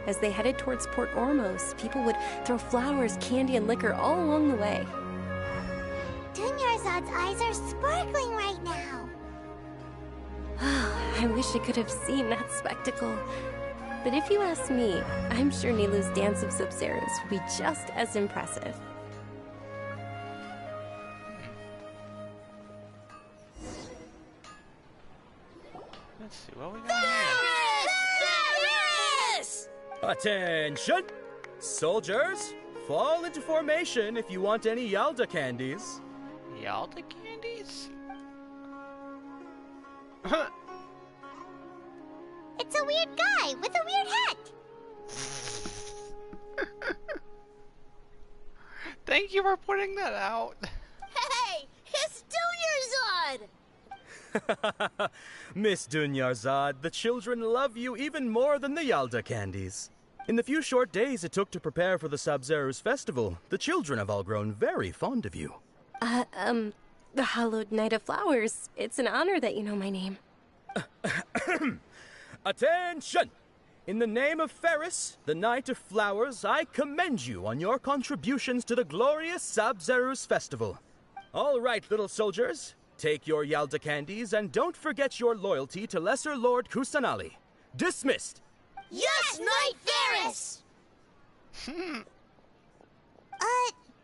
As they headed towards Port Ormos, people would throw flowers, candy, and liquor all along the way. Dunyarzad's eyes are sparkling right now. I wish I could have seen that spectacle. But if you ask me, I'm sure Nilou's dance of Sub-Zeros would be just as impressive. Let's see what we got here. Attention! Soldiers, fall into formation if you want any Yalda candies. Yalda candies? It's a weird guy with a weird hat. Thank you for putting that out. Hey, it's Dunyarzad! Miss Dunyarzad, the children love you even more than the Yalda candies. In the few short days it took to prepare for the Sub-Zero's festival, the children have all grown very fond of you. The Hallowed Knight of Flowers. It's an honor that you know my name. Attention! In the name of Ferris, the Knight of Flowers, I commend you on your contributions to the glorious Sub-Zero's festival. All right, little soldiers, take your Yalda candies and don't forget your loyalty to Lesser Lord Kusanali. Dismissed! Yes, Knight Ferris!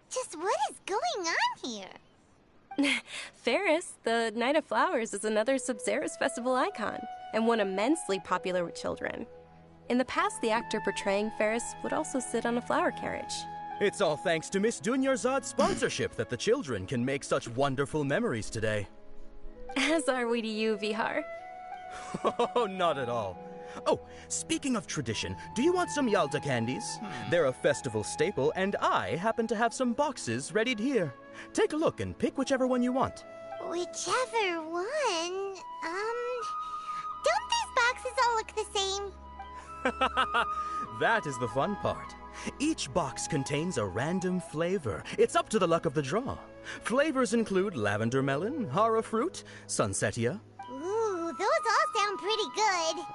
Just what is going on here? Ferris, the Knight of Flowers, is another Sub-Zero's festival icon, and one immensely popular with children. In the past, the actor portraying Ferris would also sit on a flower carriage. It's all thanks to Miss Dunyarzad's sponsorship that the children can make such wonderful memories today. As are we to you, Vihar. Oh, not at all. Oh, speaking of tradition, do you want some Yalda candies? They're a festival staple, and I happen to have some boxes readied here. Take a look and pick whichever one you want. Whichever one? Don't these boxes all look the same? That is the fun part. Each box contains a random flavor. It's up to the luck of the draw. Flavors include lavender melon, hara fruit, sunsetia. Ooh, those all sound pretty good.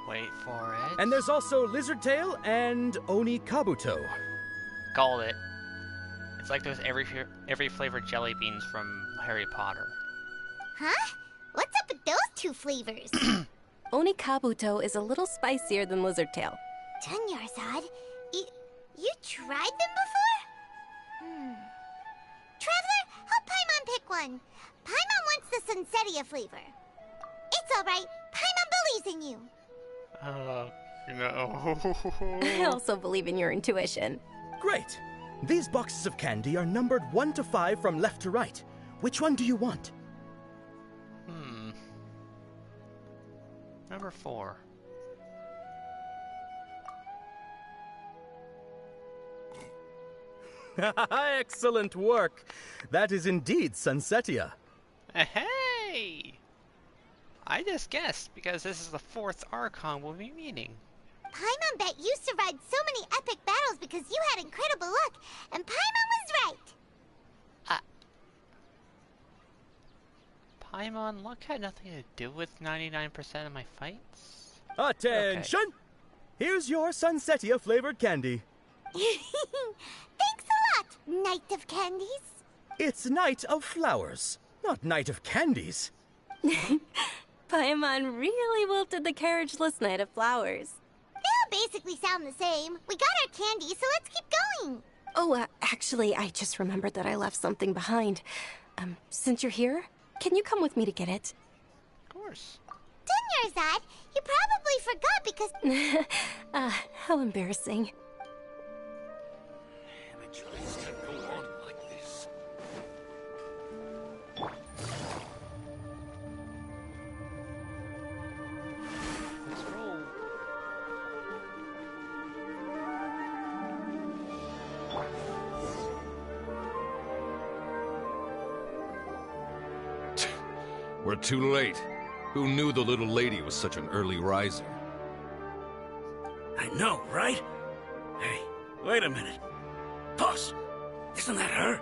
Wait for it. And there's also lizard tail and oni kabuto. Called it. It's like those every flavored jelly beans from Harry Potter. Huh? What's up with those two flavors? Oni kabuto is a little spicier than lizard tail. Dunyarzad, you tried them before? Traveler, help Paimon pick one. Paimon wants the sunsetia flavor. It's alright. Paimon believes in you. No. I also believe in your intuition. Great. These boxes of candy are numbered 1 to 5 from left to right. Which one do you want? Number 4. Excellent work. That is indeed sunsetia. Hey! I just guessed because this is the 4th Archon we'll be meeting. Paimon bet you survived so many epic battles because you had incredible luck, and Paimon was right. Paimon luck had nothing to do with 99% of my fights? Attention! Okay. Here's your Sunsetia flavored candy. Thanks a lot, Knight of Candies. It's Night of Flowers, not Night of Candies. Paimon really wilted the carriageless Knight of Flowers. They all basically sound the same. We got our candy, so let's keep going. Oh, actually, I just remembered that I left something behind. Since you're here, can you come with me to get it? Of course. Dunyarzad, you probably forgot because... How embarrassing. Amateurs can't go on like this. Let's roll. We're too late. Who knew the little lady was such an early riser? I know, right? Hey, wait a minute. Boss, isn't that her?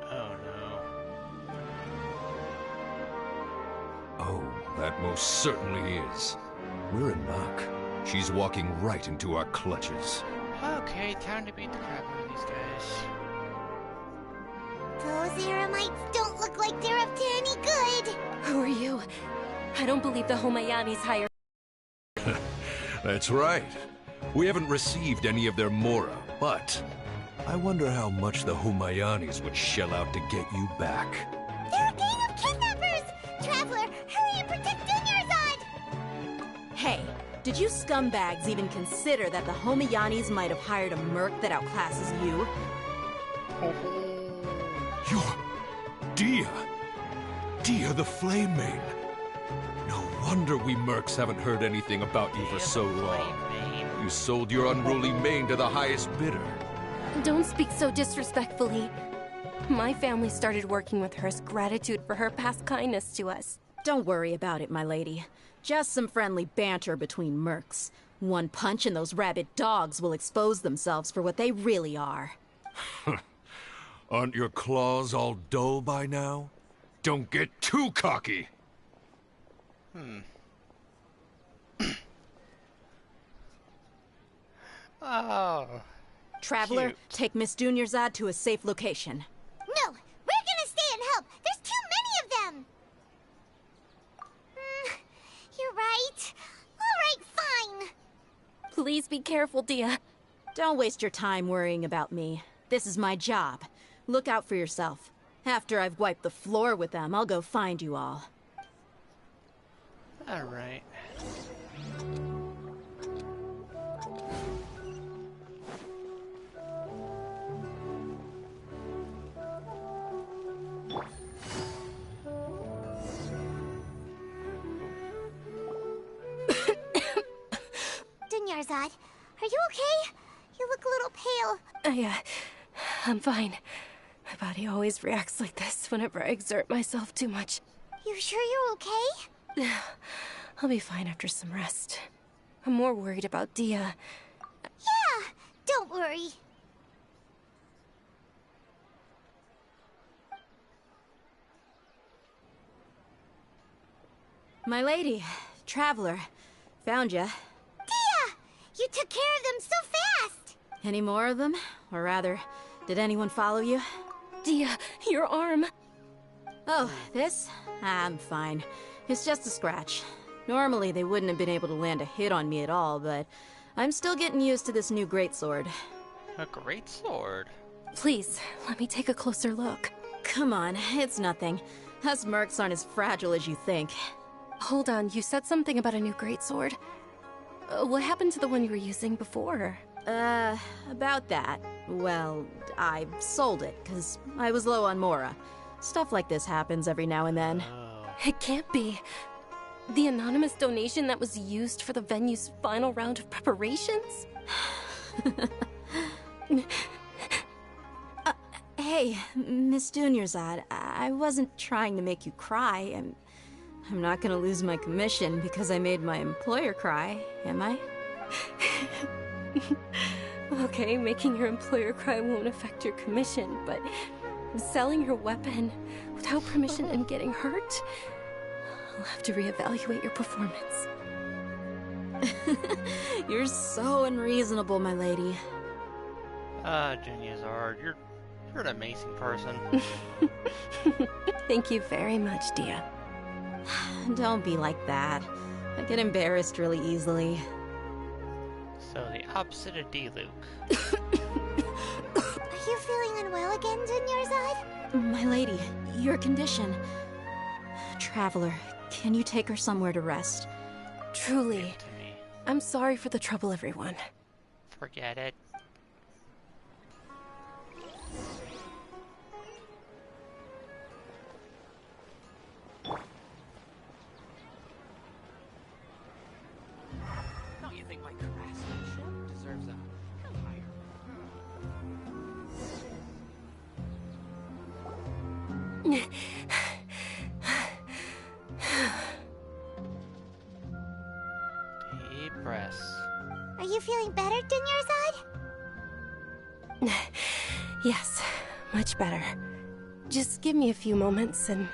Oh no. Oh, that most certainly is. We're in luck. She's walking right into our clutches. Okay, time to beat the crap out of these guys. Those Eremites don't look like they're up to any good. Who are you? I don't believe the Homayanis hired. That's right. We haven't received any of their Mora, but I wonder how much the Humayanis would shell out to get you back. They're a gang of kidnappers! Traveler, hurry and protect Dunyarzad! Hey, did you scumbags even consider that the Homayanis might have hired a merc that outclasses you? You're... Dia! Dia the Flame Main! No wonder we mercs haven't heard anything about you for so long. You sold your unruly mane to the highest bidder. Don't speak so disrespectfully. My family started working with her as gratitude for her past kindness to us. Don't worry about it, my lady. Just some friendly banter between mercs. One punch and those rabid dogs will expose themselves for what they really are. Aren't your claws all dull by now? Don't get too cocky! Oh. Traveler, Cute. take Miss Dunyarzad to a safe location. No, we're gonna stay and help. There's too many of them. You're right. All right, fine. Please be careful, Dia. Don't waste your time worrying about me. This is my job. Look out for yourself. After I've wiped the floor with them, I'll go find you all. Alright. Dunyarzad, are you okay? You look a little pale. I'm fine. My body always reacts like this whenever I exert myself too much. You sure you're okay? I'll be fine after some rest. I'm more worried about Dia. Yeah, don't worry. My lady, Traveler, found ya. Dia! You took care of them so fast! Any more of them? Or rather, did anyone follow you? Dia, your arm. Oh, this? I'm fine. It's just a scratch. Normally, they wouldn't have been able to land a hit on me at all, but I'm still getting used to this new greatsword. A greatsword? Please, let me take a closer look. Come on, it's nothing. Us mercs aren't as fragile as you think. Hold on, you said something about a new greatsword. What happened to the one you were using before? About that. Well, I sold it, because I was low on Mora. Stuff like this happens every now and then. It can't be. The anonymous donation that was used for the venue's final round of preparations? Hey, Miss Dunyarzad, I wasn't trying to make you cry. I'm not gonna lose my commission because I made my employer cry, am I? Okay, making your employer cry won't affect your commission, but selling your weapon without permission and getting hurt? You'll have to reevaluate your performance. You're so unreasonable, my lady. Geniazard, you're an amazing person. Thank you very much, Dia. Don't be like that. I get embarrassed really easily. So the opposite of D, Luke. Are you feeling unwell again, Genshin? My lady, your condition. Traveler, can you take her somewhere to rest? Truly. I'm sorry for the trouble, everyone. Forget it. Don't you think my craftsmanship deserves a higher? Deep breaths. Are you feeling better, Genshin? Yes, much better. Just give me a few moments and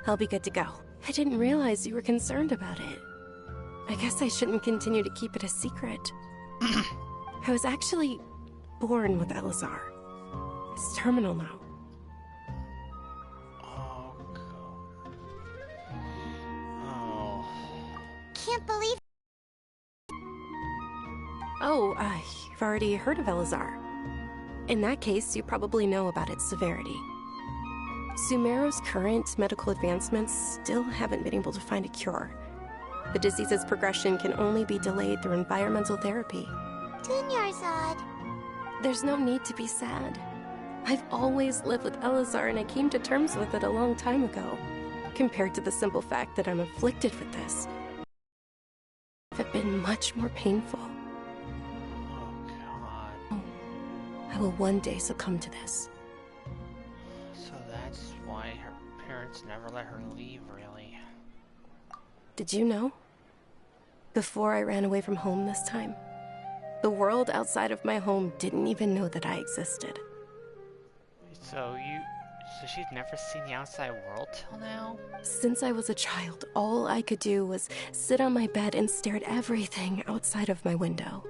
I'll be good to go. I didn't realize you were concerned about it. I guess I shouldn't continue to keep it a secret. I was actually born with Elazar. It's terminal now. Oh, God. Oh. Can't believe. Oh, you've already heard of Elazar. In that case, you probably know about its severity. Sumeru's current medical advancements still haven't been able to find a cure. The disease's progression can only be delayed through environmental therapy. Genshin. There's no need to be sad. I've always lived with Elazar and I came to terms with it a long time ago. Compared to the simple fact that I'm afflicted with this, it have been much more painful. Oh, God. I will one day succumb to this. So that's why her parents never let her leave, really. Did you know? Before I ran away from home this time, the world outside of my home didn't even know that I existed. So she's never seen the outside world till now? Since I was a child, all I could do was sit on my bed and stare at everything outside of my window.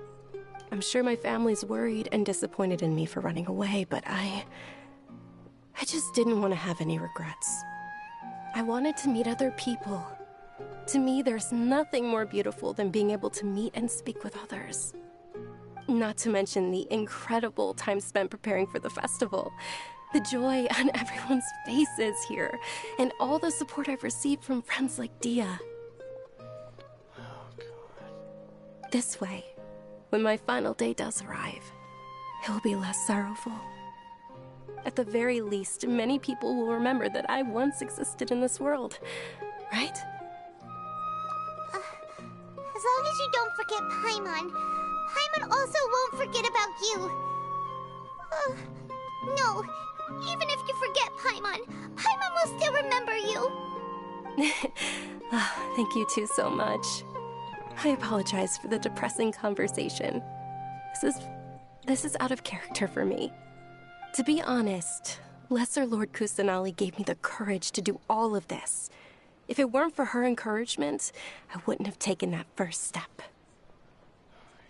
I'm sure my family's worried and disappointed in me for running away, but I just didn't want to have any regrets. I wanted to meet other people. To me, there's nothing more beautiful than being able to meet and speak with others. Not to mention the incredible time spent preparing for the festival. The joy on everyone's faces here, and all the support I've received from friends like Dia. Oh, God. This way, when my final day does arrive, it will be less sorrowful. At the very least, many people will remember that I once existed in this world, right? As long as you don't forget Paimon, Paimon also won't forget about you. No, even if you forget Paimon, Paimon will still remember you. Thank you two so much. I apologize for the depressing conversation. This is out of character for me. To be honest, Lesser Lord Kusanali gave me the courage to do all of this. If it weren't for her encouragement, I wouldn't have taken that first step.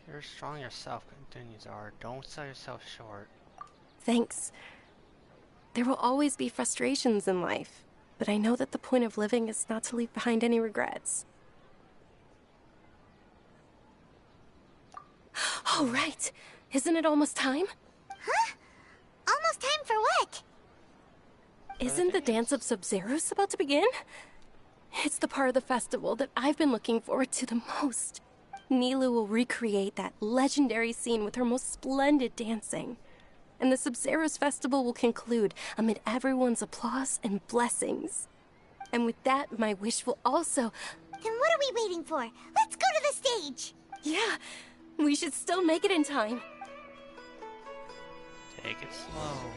You're strong yourself, Genshin. Don't sell yourself short. Thanks. There will always be frustrations in life, but I know that the point of living is not to leave behind any regrets. Oh, right. Isn't it almost time? Huh? Almost time for what? Isn't the Dance of Sub-Zeros about to begin? It's the part of the festival that I've been looking forward to the most. Nilu will recreate that legendary scene with her most splendid dancing. And the Sub-Zeros festival will conclude amid everyone's applause and blessings. And with that, my wish will also... Then what are we waiting for? Let's go to the stage! Yeah, we should still make it in time. Take it slow.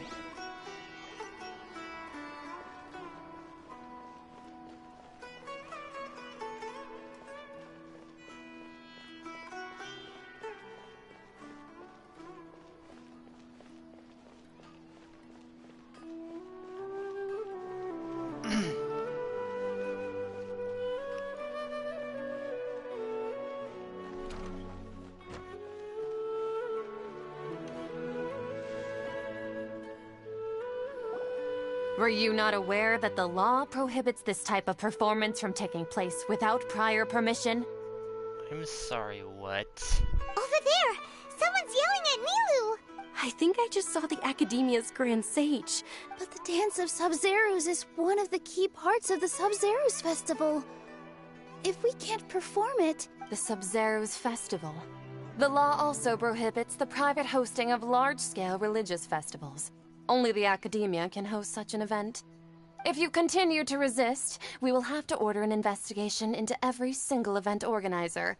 Were you not aware that the law prohibits this type of performance from taking place without prior permission? I'm sorry, what? Over there! Someone's yelling at Nilu! I think I just saw the Academia's Grand Sage. But the Dance of Sub-Zerus is one of the key parts of the Sub-Zerus Festival. If we can't perform it... The Sub-Zerus Festival. The law also prohibits the private hosting of large-scale religious festivals. Only the Academia can host such an event. If you continue to resist, we will have to order an investigation into every single event organizer.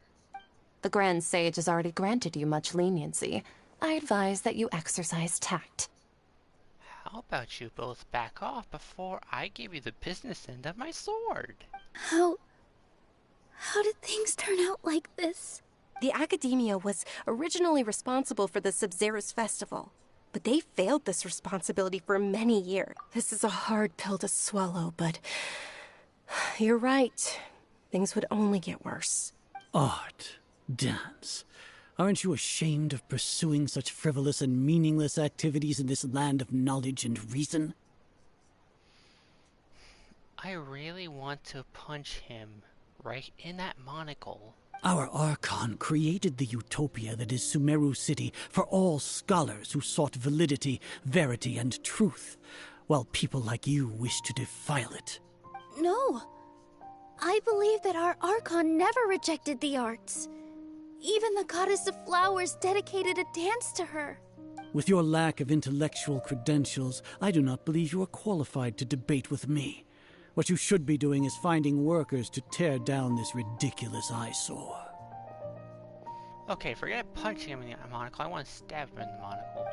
The Grand Sage has already granted you much leniency. I advise that you exercise tact. How about you both back off before I give you the business end of my sword? How did things turn out like this? The Academia was originally responsible for the Sub-Zerus Festival, but they failed this responsibility for many years. This is a hard pill to swallow, but you're right. Things would only get worse. Art, dance. Aren't you ashamed of pursuing such frivolous and meaningless activities in this land of knowledge and reason? I really want to punch him right in that monocle. Our Archon created the utopia that is Sumeru City for all scholars who sought validity, verity, and truth, while people like you wish to defile it. No. I believe that our Archon never rejected the arts. Even the goddess of flowers dedicated a dance to her. With your lack of intellectual credentials, I do not believe you are qualified to debate with me. What you should be doing is finding workers to tear down this ridiculous eyesore. Okay, forget punching him in the monocle. I want to stab him in the monocle.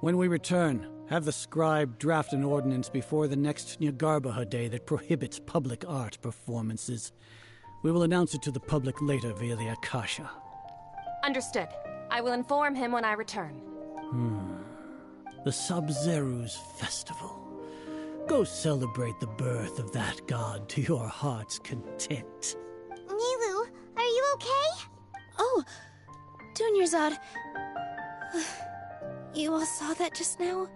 When we return, have the scribe draft an ordinance before the next Nyargarbaha Day that prohibits public art performances. We will announce it to the public later via the Akasha. Understood. I will inform him when I return. The Sub-Zerus Festival. Go celebrate the birth of that god to your heart's content. Nilu, are you okay? Oh, Dunyarzad. You all saw that just now?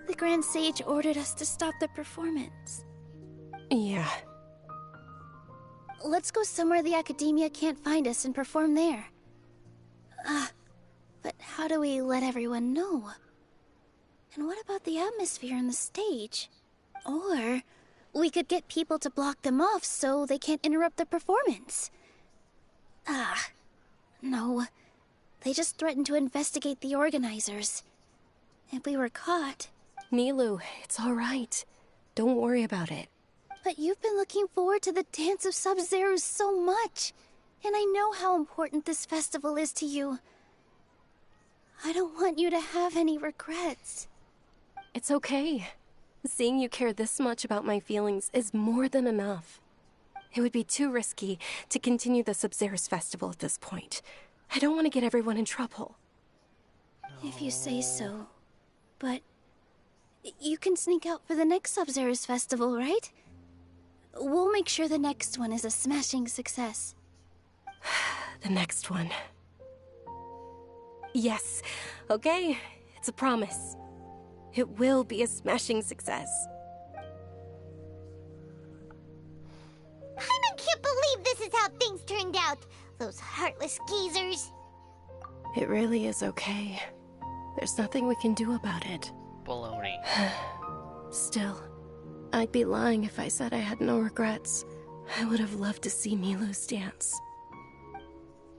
The Grand Sage ordered us to stop the performance. Yeah. Let's go somewhere the Academia can't find us and perform there. But how do we let everyone know? And what about the atmosphere and the stage? Or we could get people to block them off so they can't interrupt the performance. No. They just threatened to investigate the organizers. If we were caught... Nilu, it's all right. Don't worry about it. But you've been looking forward to the Dance of Sub-Zerus so much. And I know how important this festival is to you. I don't want you to have any regrets. It's okay. Seeing you care this much about my feelings is more than enough. It would be too risky to continue the Sub-Zerus Festival at this point. I don't want to get everyone in trouble. If you say so. But you can sneak out for the next Sub-Zerus Festival, right? We'll make sure the next one is a smashing success. The next one. Yes. Okay. It's a promise. It will be a smashing success. I can't believe this is how things turned out. Those heartless geezers. It really is okay. There's nothing we can do about it. Baloney. Still, I'd be lying if I said I had no regrets. I would have loved to see Nilu's dance.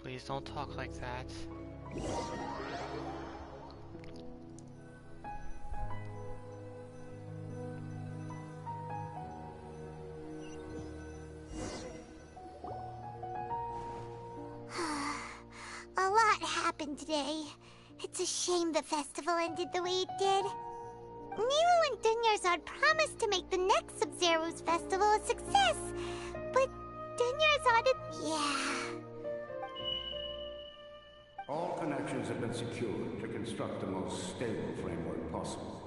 Please don't talk like that. A lot happened today. It's a shame the festival ended the way it did. Nilu and Dunyarzad promised to make the next Sub-Zerus festival a success, but Dunyarzad... yeah... All connections have been secured to construct the most stable framework possible.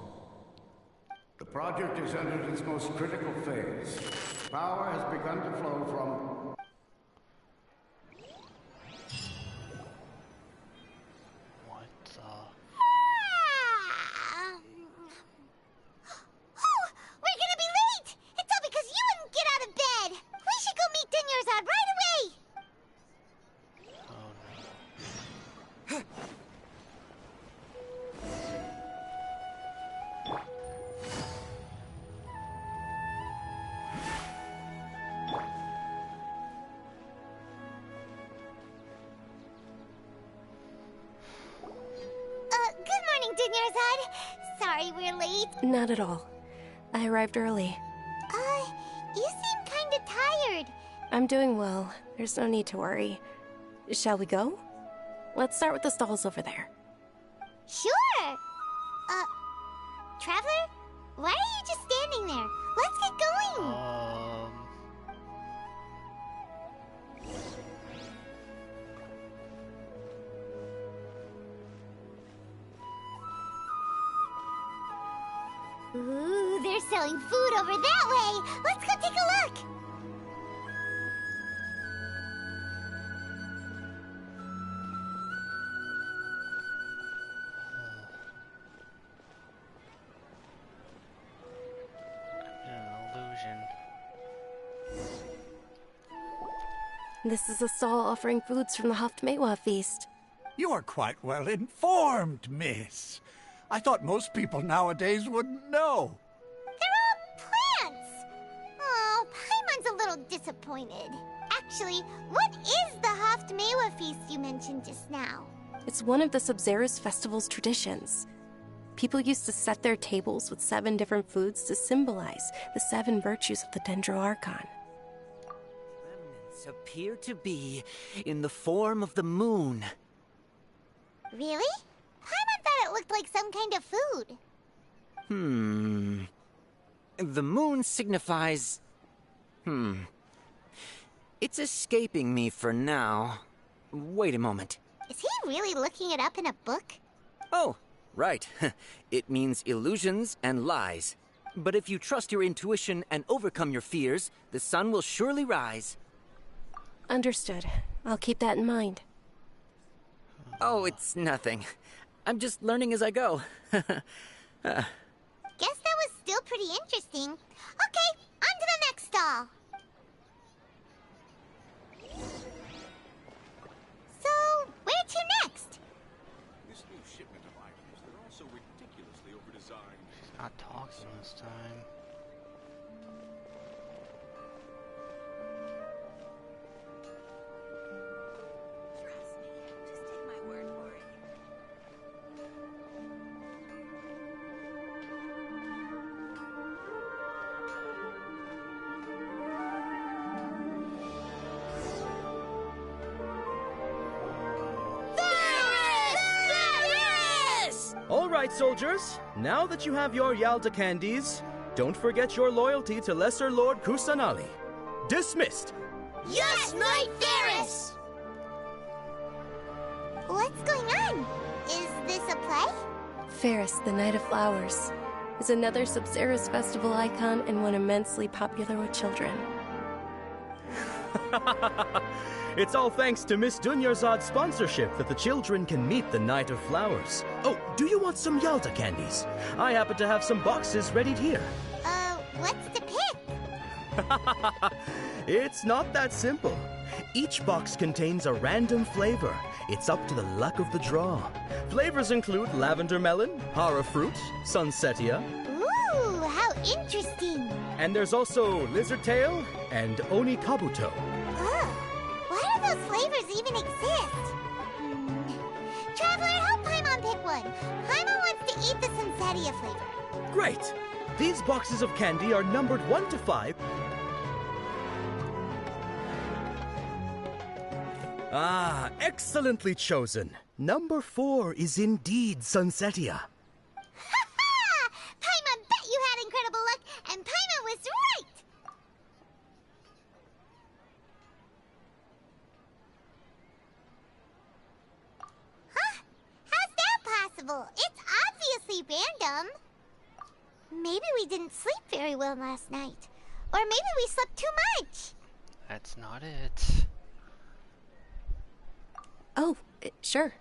The project has entered its most critical phase. Power has begun to flow from... Dunyarzad. Sorry we're late. Not at all. I arrived early. You seem kinda tired. I'm doing well. There's no need to worry. Shall we go? Let's start with the stalls over there. Sure! Traveler? Why are you just standing there? Let's get going! Ooh, they're selling food over that way! Let's go take a look! This is a stall offering foods from the Haftmewa feast. You are quite well informed, miss. I thought most people nowadays wouldn't know. They're all plants! Oh, Paimon's a little disappointed. Actually, what is the Haftmewa feast you mentioned just now? It's one of the Sub-Zerus festival's traditions. People used to set their tables with 7 different foods to symbolize the 7 virtues of the Dendro Archon. Remnants appear to be in the form of the moon. Really? Paimon thought it looked like some kind of food. The moon signifies... It's escaping me for now. Wait a moment. Is he really looking it up in a book? Oh, right. It means illusions and lies. But if you trust your intuition and overcome your fears, the sun will surely rise. Understood. I'll keep that in mind. Oh, it's nothing. I'm just learning as I go. Guess that was still pretty interesting. Okay, on to the next stall. So, where to next? This new shipment of items, they're also ridiculously overdesigned. She's not talking this time. All right, soldiers. Now that you have your Yalda candies, don't forget your loyalty to Lesser Lord Kusanali. Dismissed. Yes, Knight Ferris! What's going on? Is this a play? Ferris, the Knight of Flowers, is another Sub-Zerus festival icon and one immensely popular with children. It's all thanks to Miss Dunyarzad's sponsorship that the children can meet the Knight of Flowers. Oh, do you want some Yalda candies? I happen to have some boxes ready here. What's to pick? It's not that simple. Each box contains a random flavor. It's up to the luck of the draw. Flavors include lavender melon, hara fruit, sunsetia. Ooh, how interesting. And there's also lizard tail and oni kabuto. Why do those flavors even exist? Traveler, help Paimon pick one. Paimon wants to eat the sunsetia flavor. Great! These boxes of candy are numbered 1 to 5. Ah, excellently chosen. Number 4 is indeed sunsetia. Ha-ha! Paimon bet you had incredible luck, and Paimon was right! Huh? How's that possible? It's obviously random. Maybe we didn't sleep very well last night. Or maybe we slept too much. That's not it. Oh, sure.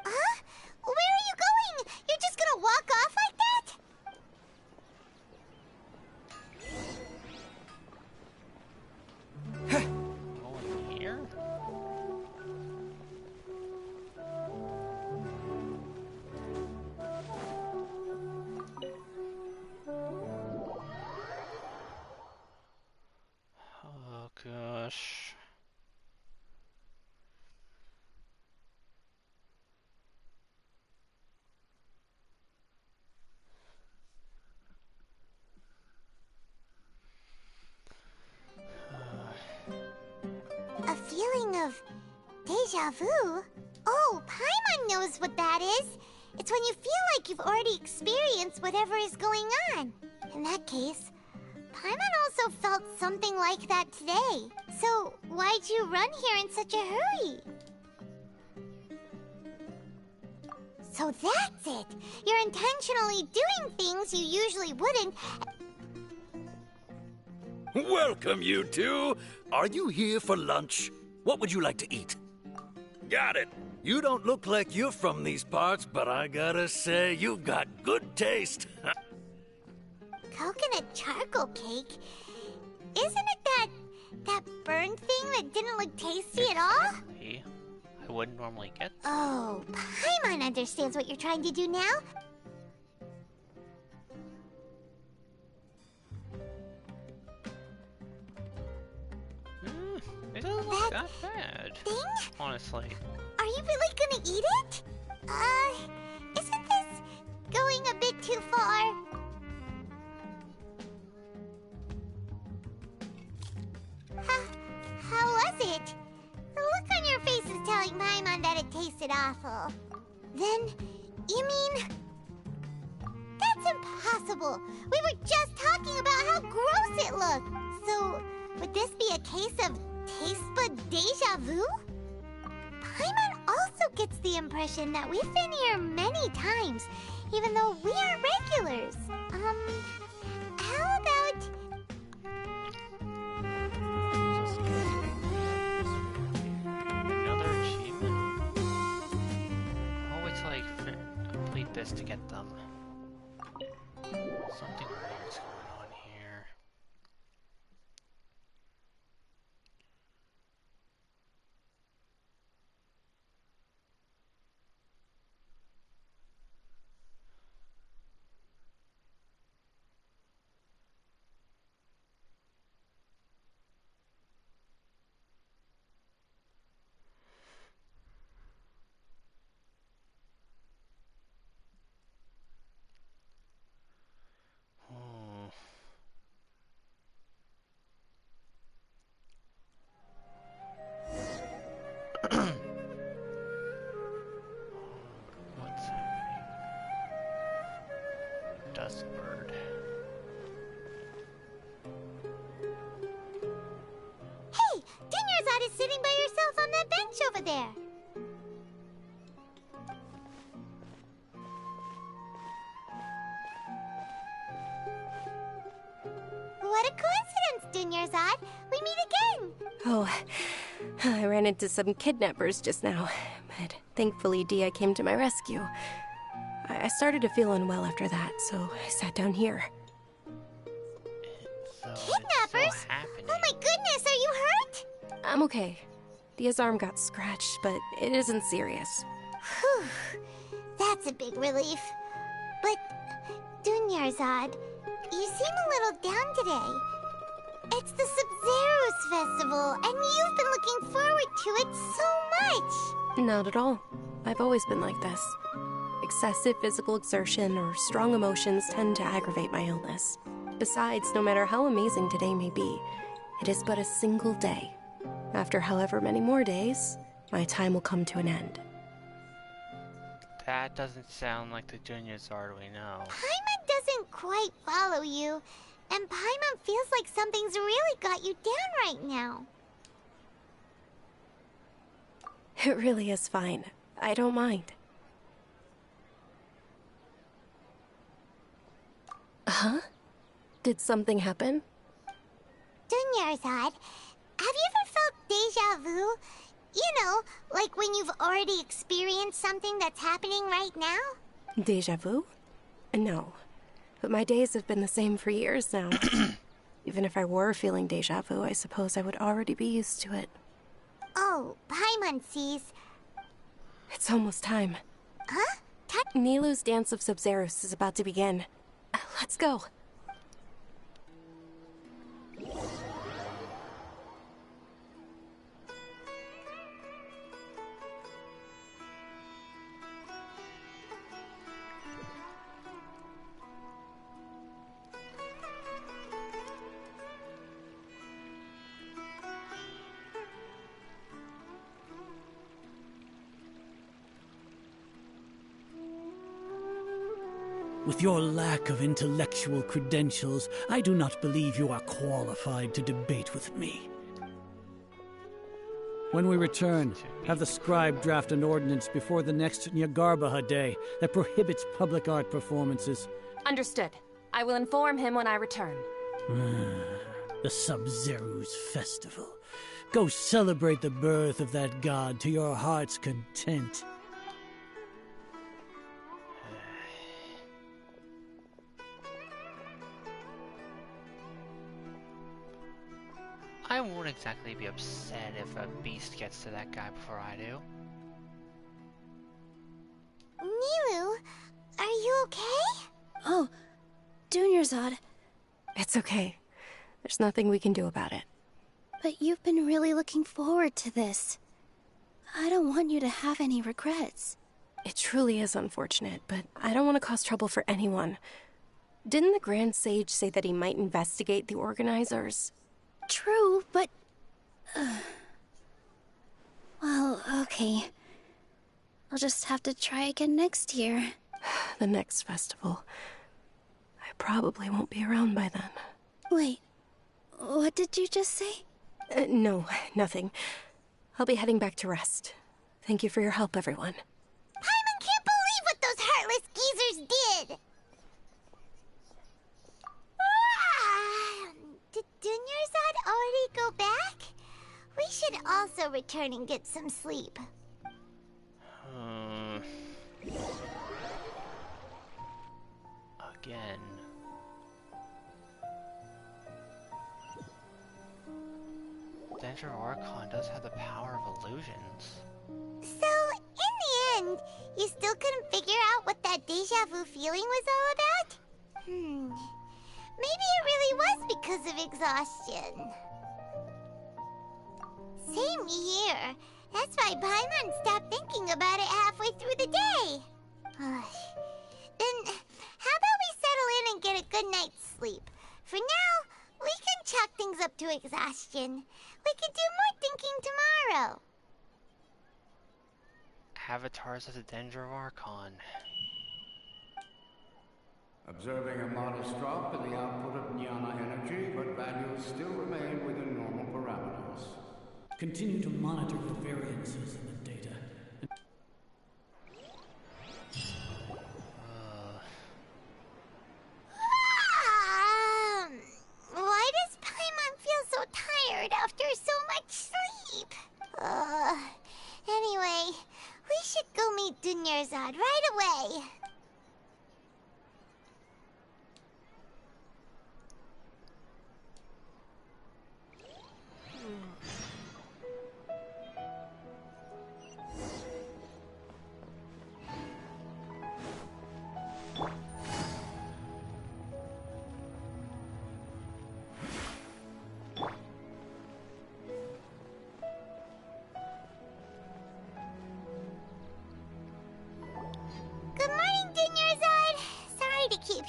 Huh? Where are you going? You're just gonna walk off like that? Going here? Oh gosh. feeling of deja vu? Oh, Paimon knows what that is. It's when you feel like you've already experienced whatever is going on. In that case, Paimon also felt something like that today. So, why'd you run here in such a hurry? So that's it! You're intentionally doing things you usually wouldn't. Welcome, you two. Are you here for lunch? What would you like to eat? Got it. You don't look like you're from these parts, but I gotta say, you've got good taste. Coconut charcoal cake? Isn't it that burned thing that didn't look tasty at all? I wouldn't normally get that. Oh, Paimon understands what you're trying to do now. It doesn't look that bad. Thing? Honestly. Are you really gonna eat it? Isn't this going a bit too far? How was it? The look on your face is telling Paimon that it tasted awful. Then, you mean... That's impossible! We were just talking about how gross it looked! So, would this be a case of taste bud deja vu? Paimon also gets the impression that we've been here many times, even though we aren't regulars. How about... Another achievement? I'll wait till I complete this to get them. Something weird's going on here. What's happening? Dust bird. Hey! Dinyarzad is sitting by yourself on that bench over there! What a coincidence, Dinyarzad! We meet again! Oh, I ran into some kidnappers just now, but thankfully Dia came to my rescue. I started to feel unwell after that, so I sat down here. Kidnappers? Oh my goodness, are you hurt? I'm okay. Dia's arm got scratched, but it isn't serious. Whew. That's a big relief. But, Dunyarzad, you seem a little down today. It's the Sub-Zero's festival, and you've been looking forward to it so much! Not at all. I've always been like this. Excessive physical exertion or strong emotions tend to aggravate my illness. Besides, no matter how amazing today may be, it is but a single day. After however many more days, my time will come to an end. That doesn't sound like the Dunyarzad we know. Paimon doesn't quite follow you, and Paimon feels like something's really got you down right now. It really is fine. I don't mind. Huh? Did something happen? Dunyarzad, have you ever felt deja vu? You know, like when you've already experienced something that's happening right now? Deja vu? No. But my days have been the same for years now. Even if I were feeling deja vu, I suppose I would already be used to it. Oh, Paimon sees. It's almost time. Huh? Nilou's Dance of Sub-Zeros is about to begin. Let's go. With your lack of intellectual credentials, I do not believe you are qualified to debate with me. When we return, have the scribe draft an ordinance before the next Nyagarbha Day that prohibits public art performances. Understood. I will inform him when I return. The Sub-Zeru's festival. Go celebrate the birth of that god to your heart's content. I won't exactly be upset if a beast gets to that guy before I do. Milu, are you okay? Oh, Dunyarzad. It's okay. There's nothing we can do about it. But you've been really looking forward to this. I don't want you to have any regrets. It truly is unfortunate, but I don't want to cause trouble for anyone. Didn't the Grand Sage say that he might investigate the organizers? True, but... well, okay. I'll just have to try again next year. The next festival. I probably won't be around by then. Wait, what did you just say? No, nothing. I'll be heading back to rest. Thank you for your help, everyone. Paimon can't believe what those heartless geezers did! Did Dunyarzad already go back? We should also return and get some sleep. Again. Danger Archon does have the power of illusions. So, in the end, you still couldn't figure out what that deja vu feeling was all about? Maybe it really was because of exhaustion. Same here. That's why Paimon stopped thinking about it halfway through the day. Then, how about we settle in and get a good night's sleep? For now, we can chalk things up to exhaustion. We can do more thinking tomorrow. Avatars of the Danger Archon. Observing a modest drop in the output of Jnana energy, but values still remain within normal parameters. Continue to monitor for variances in the data. Why does Paimon feel so tired after so much sleep? Anyway, we should go meet Dunyarzad right away.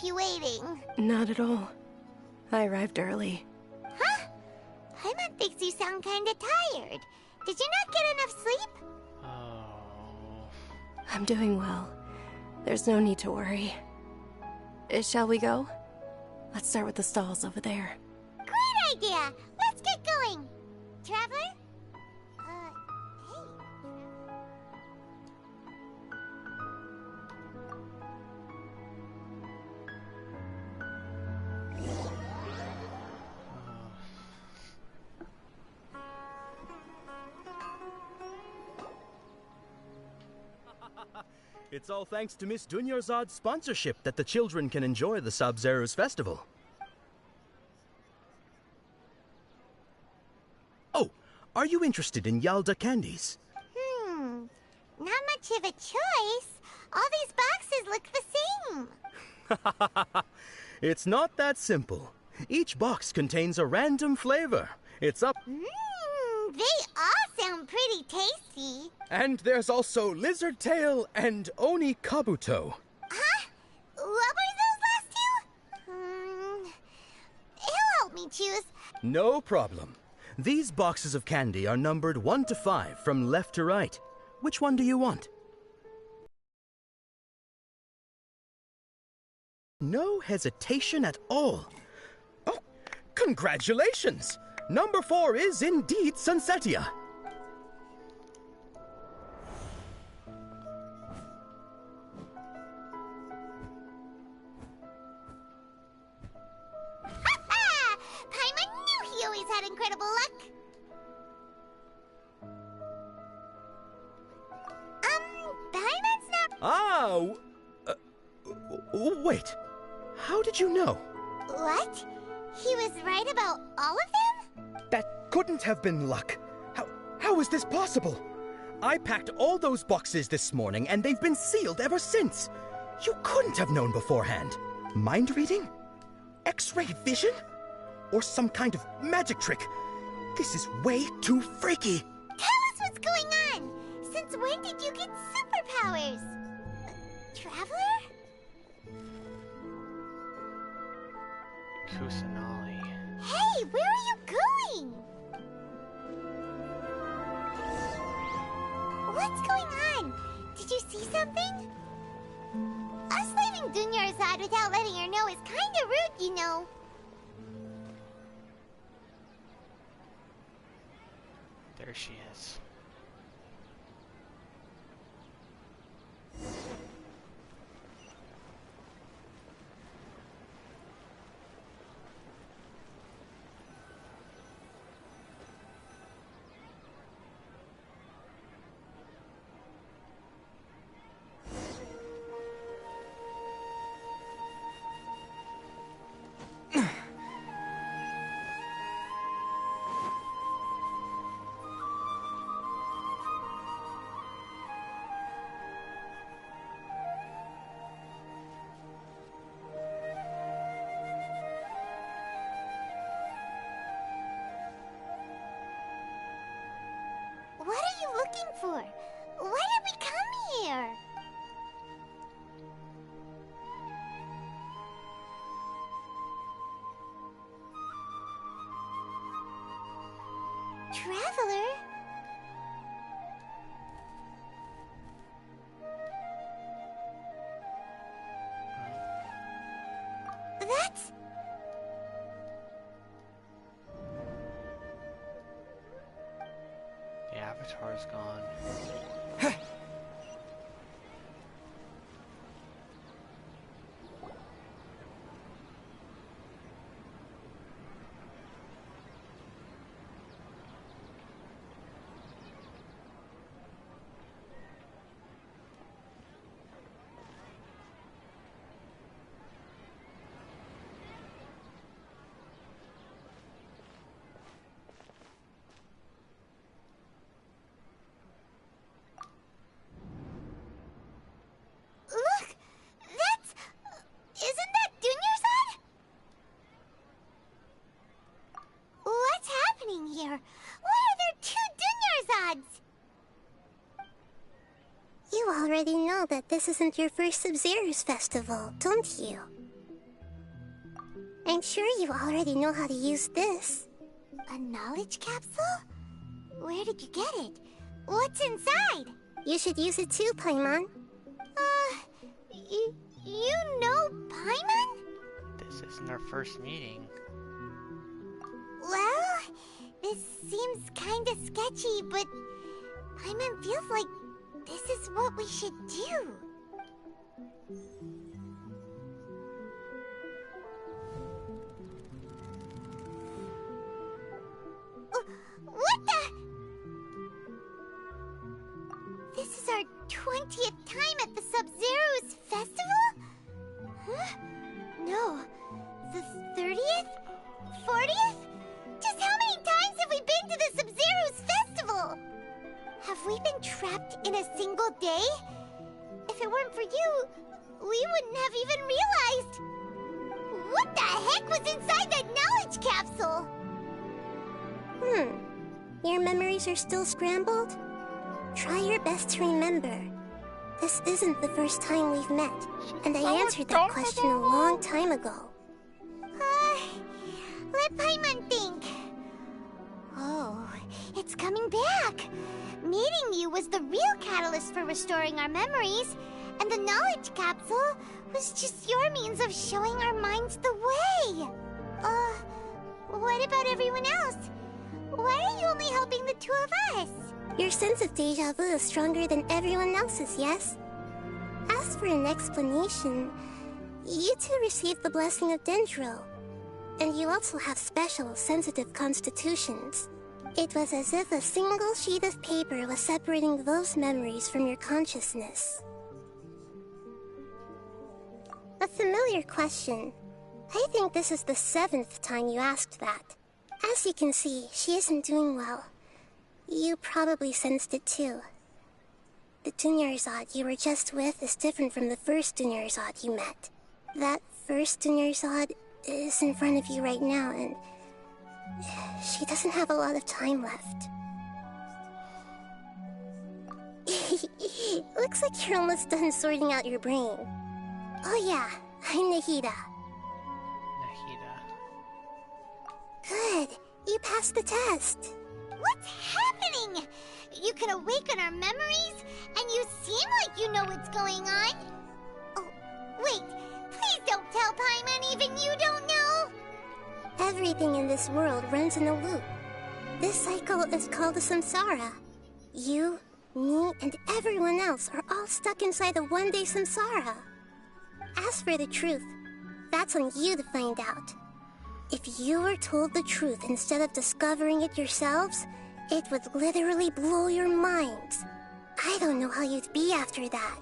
You waiting? Not at all. I arrived early. Huh? Paimon thinks you sound kinda tired. Did you not get enough sleep? I'm doing well. There's no need to worry. Shall we go? Let's start with the stalls over there. Great idea! Let's get going! Traveler? It's all thanks to Miss Dunyarzad's sponsorship that the children can enjoy the Sub-Zeru's festival. Oh, are you interested in Yalda candies? Not much of a choice. All these boxes look the same. It's not that simple. Each box contains a random flavor. It's up... They all sound pretty tasty. And there's also Lizard Tail and Oni Kabuto. Huh? What were those last two? He'll help me choose. No problem. These boxes of candy are numbered 1 to 5 from left to right. Which one do you want? No hesitation at all. Oh, congratulations! Number 4 is indeed Sunsetia. Paimon knew he always had incredible luck. Paimon's not... Wait. How did you know? What? He was right about all of them? That couldn't have been luck. How is this possible? I packed all those boxes this morning, and they've been sealed ever since. You couldn't have known beforehand. Mind reading? X-ray vision? Or some kind of magic trick? This is way too freaky. Tell us what's going on. Since when did you get superpowers? Traveler? Kusanali. Hey, where are you going? What's going on? Did you see something? Us leaving Dunya aside without letting her know is kinda rude, you know. There she is. What are you looking for? Why did we come here? Traveler? That's... The avatar's gone. Look! That's... Isn't that Dunyarzad? What's happening here? Why are there 2 Dunyarzads? You already know that this isn't your first Sub-Zero's festival, don't you? I'm sure you already know how to use this. A knowledge capsule? Where did you get it? What's inside? You should use it too, Paimon. You know Paimon? This isn't our first meeting. Well, this seems kinda sketchy, but Paimon feels like this is what we should do. What the? This is our 20th time at the Sub-Zero's festival? Huh? No. The 30th? 40th? Just how many times have we been to the Sub-Zero's festival? Have we been trapped in a single day? If it weren't for you, we wouldn't have even realized. What the heck was inside that knowledge capsule? Your memories are still scrambled? Try your best to remember. This isn't the first time we've met, and I answered that question a long time ago. Let Paimon think. Oh, it's coming back. Meeting you was the real catalyst for restoring our memories, and the knowledge capsule was just your means of showing our minds the way. What about everyone else? Why are you only helping the two of us? Your sense of deja vu is stronger than everyone else's, yes? As for an explanation, you two received the blessing of Dendro. And you also have special, sensitive constitutions. It was as if a single sheet of paper was separating those memories from your consciousness. A familiar question. I think this is the 7th time you asked that. As you can see, she isn't doing well. You probably sensed it too. The Dunyarzad you were just with is different from the first Dunyarzad you met. That first Dunyarzad is in front of you right now, and she doesn't have a lot of time left. Looks like you're almost done sorting out your brain. Oh yeah, I'm Nahida. Good, you passed the test. What's happening? You can awaken our memories, and you seem like you know what's going on. Oh, wait, please don't tell Paimon even you don't know. Everything in this world runs in a loop. This cycle is called a samsara. You, me, and everyone else are all stuck inside a one-day samsara. As for the truth, that's on you to find out. If you were told the truth instead of discovering it yourselves, it would literally blow your minds. I don't know how you'd be after that.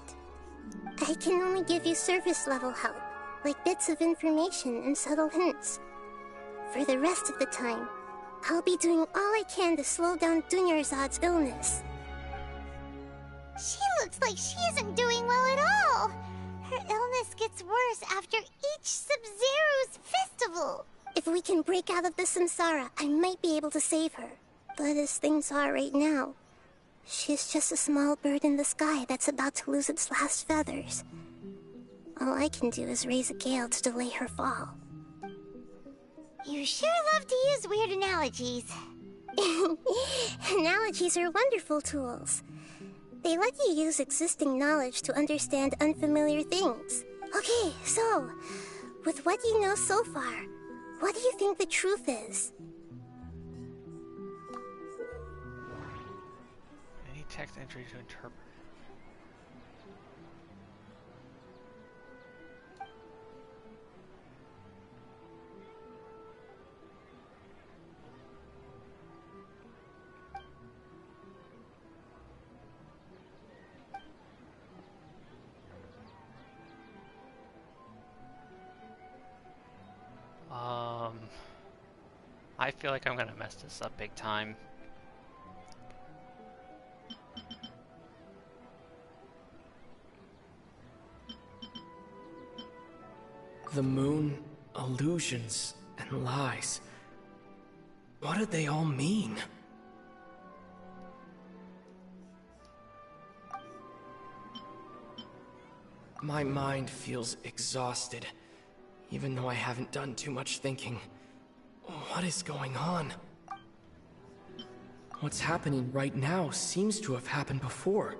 I can only give you surface-level help, like bits of information and subtle hints. For the rest of the time, I'll be doing all I can to slow down Dunyarzad's illness. She looks like she isn't doing well at all. Her illness gets worse after each Sub-Zero's festival. If we can break out of the samsara, I might be able to save her. But as things are right now, she's just a small bird in the sky that's about to lose its last feathers. All I can do is raise a gale to delay her fall. You sure love to use weird analogies. Analogies are wonderful tools. They let you use existing knowledge to understand unfamiliar things. Okay, so, with what you know so far, what do you think the truth is? Any text entry to interpret. I feel like I'm gonna mess this up big time. The moon, illusions, and lies. What do they all mean? My mind feels exhausted, even though I haven't done too much thinking. What is going on? What's happening right now seems to have happened before.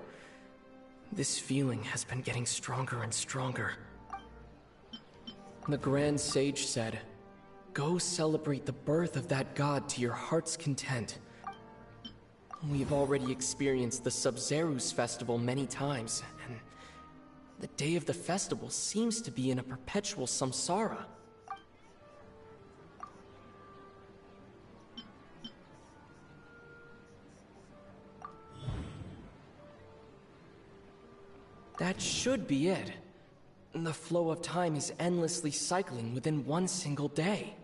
This feeling has been getting stronger and stronger. The Grand Sage said, "Go celebrate the birth of that god to your heart's content." We've already experienced the Sub-Zeru's festival many times, and the day of the festival seems to be in a perpetual samsara. That should be it. The flow of time is endlessly cycling within one single day.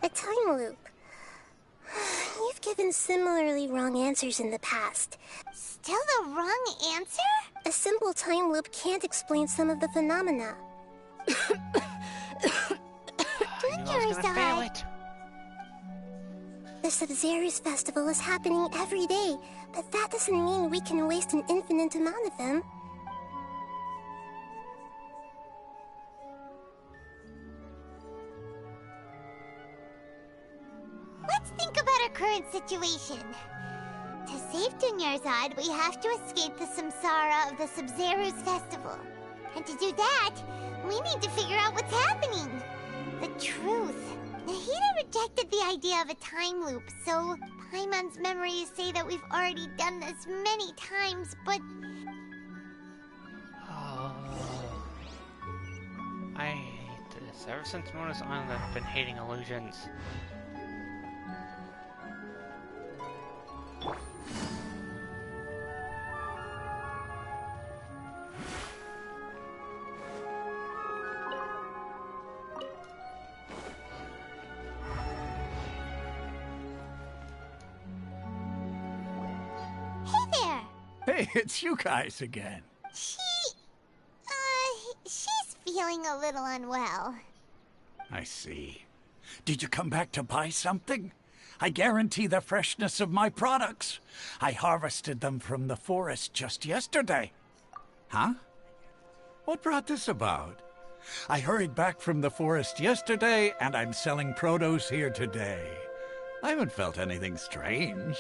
A time loop. You've given similarly wrong answers in the past. Still the wrong answer? A simple time loop can't explain some of the phenomena. Dunyarzad. The Sub-Zeru's festival is happening every day, but that doesn't mean we can waste an infinite amount of them. Let's think about our current situation. To save Dunyarzad, we have to escape the samsara of the Sub-Zeru's festival. And to do that, we need to figure out what's happening. The truth. Nahida rejected the idea of a time loop, so Paimon's memories say that we've already done this many times, but... Oh. I hate this. Ever since Mona's Island, I've been hating illusions. Hey, it's you guys again. She's feeling a little unwell. I see. Did you come back to buy something? I guarantee the freshness of my products. I harvested them from the forest just yesterday. Huh? What brought this about? I hurried back from the forest yesterday, and I'm selling produce here today. I haven't felt anything strange.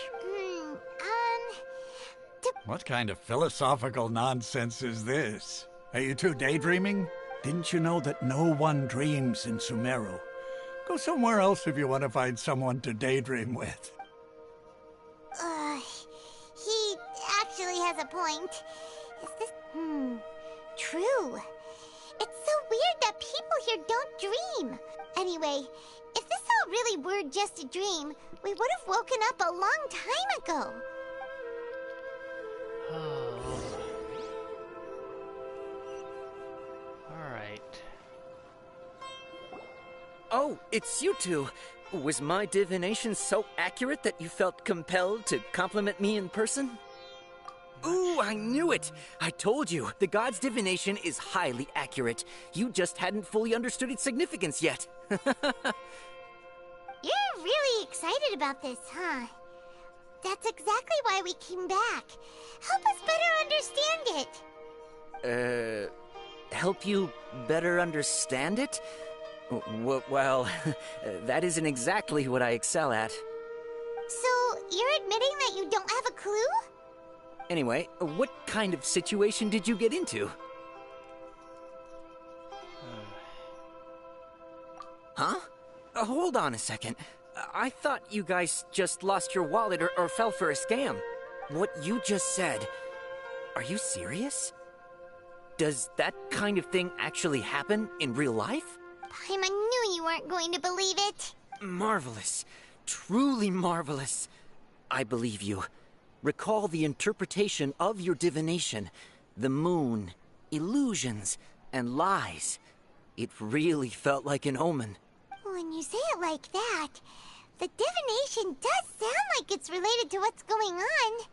What kind of philosophical nonsense is this? Are you two daydreaming? Didn't you know that no one dreams in Sumeru? Go somewhere else if you want to find someone to daydream with. He actually has a point. Is this... true. It's so weird that people here don't dream. Anyway, if this all really were just a dream, we would have woken up a long time ago. Alright. Oh, it's you two. Was my divination so accurate that you felt compelled to compliment me in person? Ooh, I knew it! I told you, the god's divination is highly accurate. You just hadn't fully understood its significance yet. You're really excited about this, huh? That's exactly why we came back. Help us better understand it. Help you better understand it? Well, that isn't exactly what I excel at. So, you're admitting that you don't have a clue? Anyway, what kind of situation did you get into? Huh? Hold on a second. I thought you guys just lost your wallet or fell for a scam. What you just said, are you serious? Does that kind of thing actually happen in real life? Paimon knew you weren't going to believe it. Marvelous. Truly marvelous. I believe you. Recall the interpretation of your divination. The moon, illusions, and lies. It really felt like an omen. When you say it like that, the divination does sound like it's related to what's going on.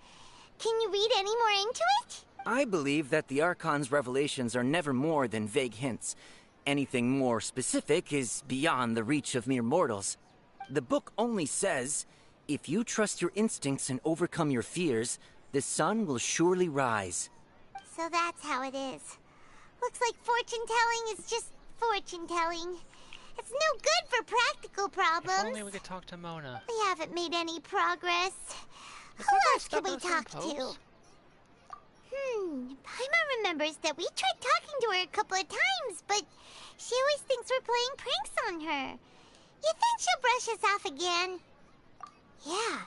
Can you read any more into it? I believe that the Archon's revelations are never more than vague hints. Anything more specific is beyond the reach of mere mortals. The book only says, if you trust your instincts and overcome your fears, the sun will surely rise. So that's how it is. Looks like fortune-telling is just fortune-telling. It's no good for practical problems. If only we could talk to Mona. We haven't made any progress. Who else can we talk to? Paimon remembers that we tried talking to her a couple of times, but she always thinks we're playing pranks on her. You think she'll brush us off again? Yeah,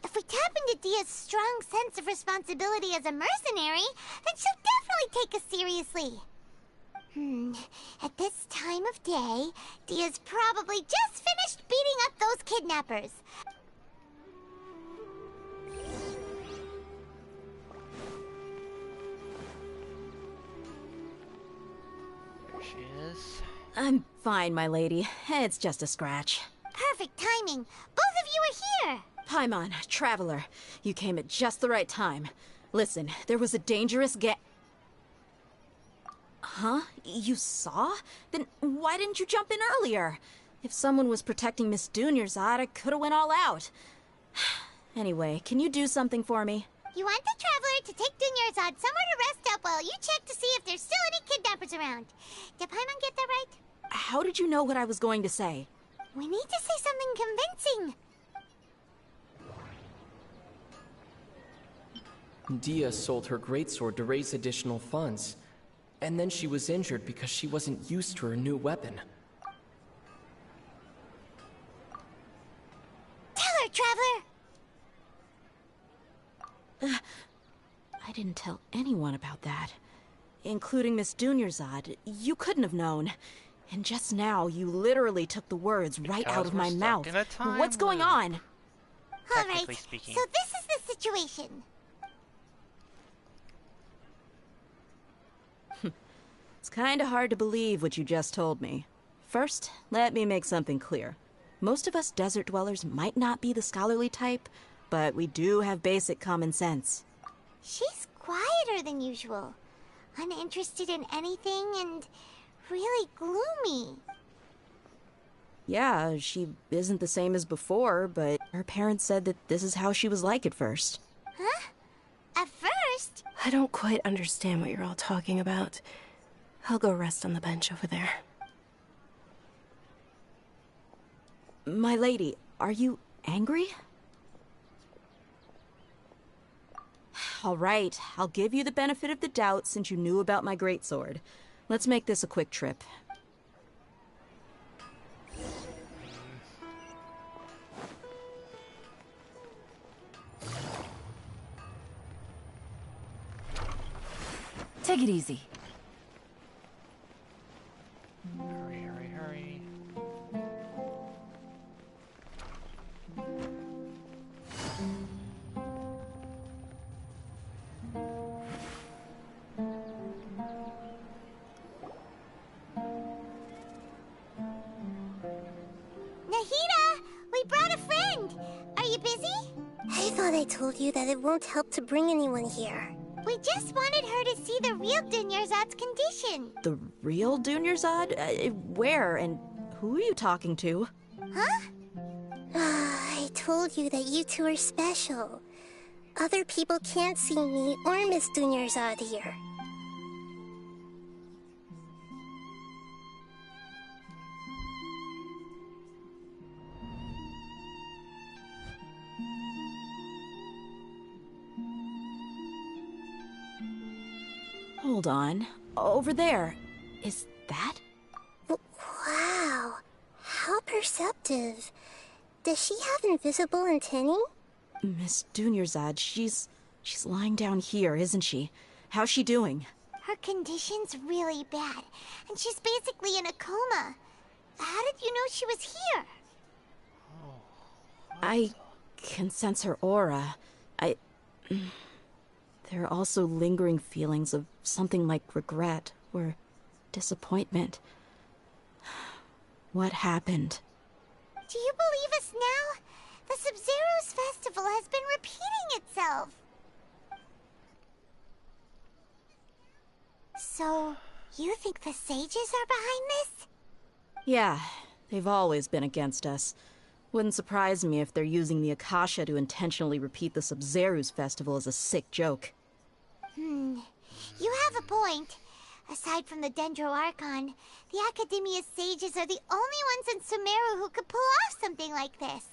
if we tap into Dia's strong sense of responsibility as a mercenary, then she'll definitely take us seriously. At this time of day, Dia's probably just finished beating up those kidnappers. There she is. I'm fine, my lady. It's just a scratch. Perfect timing. Both of you are here. Paimon, Traveler, you came at just the right time. Listen, there was a dangerous Huh? You saw? Then why didn't you jump in earlier? If someone was protecting Miss Dunyarzad, I could have went all out. Anyway, can you do something for me? You want the Traveler to take Dunyarzad somewhere to rest up while you check to see if there's still any kidnappers around. Did Paimon get that right? How did you know what I was going to say? We need to say something convincing. Dia sold her greatsword to raise additional funds. And then she was injured because she wasn't used to her new weapon. Tell her, Traveler! I didn't tell anyone about that. Including Miss Dunyarzad. You couldn't have known. And just now, you literally took the words right out of my mouth. What's going on? Alright, so this is the situation. It's kinda hard to believe what you just told me. First, let me make something clear. Most of us desert dwellers might not be the scholarly type, but we do have basic common sense. She's quieter than usual. Uninterested in anything and really gloomy. Yeah, she isn't the same as before, but her parents said that this is how she was like at first. Huh? At first? I don't quite understand what you're all talking about. I'll go rest on the bench over there. My lady, are you angry? All right, I'll give you the benefit of the doubt since you knew about my greatsword. Let's make this a quick trip. Take it easy. Hurry, hurry, hurry. Nahida! We brought a friend! Are you busy? I thought I told you that it won't help to bring anyone here. We just wanted her to see the real Dunyarzad's condition. The real Dunyarzad? Where and who are you talking to? Huh? I told you that you two are special. Other people can't see me or Miss Dunyarzad here. Hold on. Over there. Is that? Wow. How perceptive. Does she have invisible antennae? Miss Dunyarzad, she's lying down here, isn't she? How's she doing? Her condition's really bad, and she's basically in a coma. How did you know she was here? I can sense her aura. There are also lingering feelings of something like regret or disappointment. What happened? Do you believe us now? The Sub-Zero's festival has been repeating itself. So, you think the sages are behind this? Yeah, they've always been against us. Wouldn't surprise me if they're using the Akasha to intentionally repeat the Sub-Zero's festival as a sick joke. You have a point. Aside from the Dendro Archon, the Academia's sages are the only ones in Sumeru who could pull off something like this.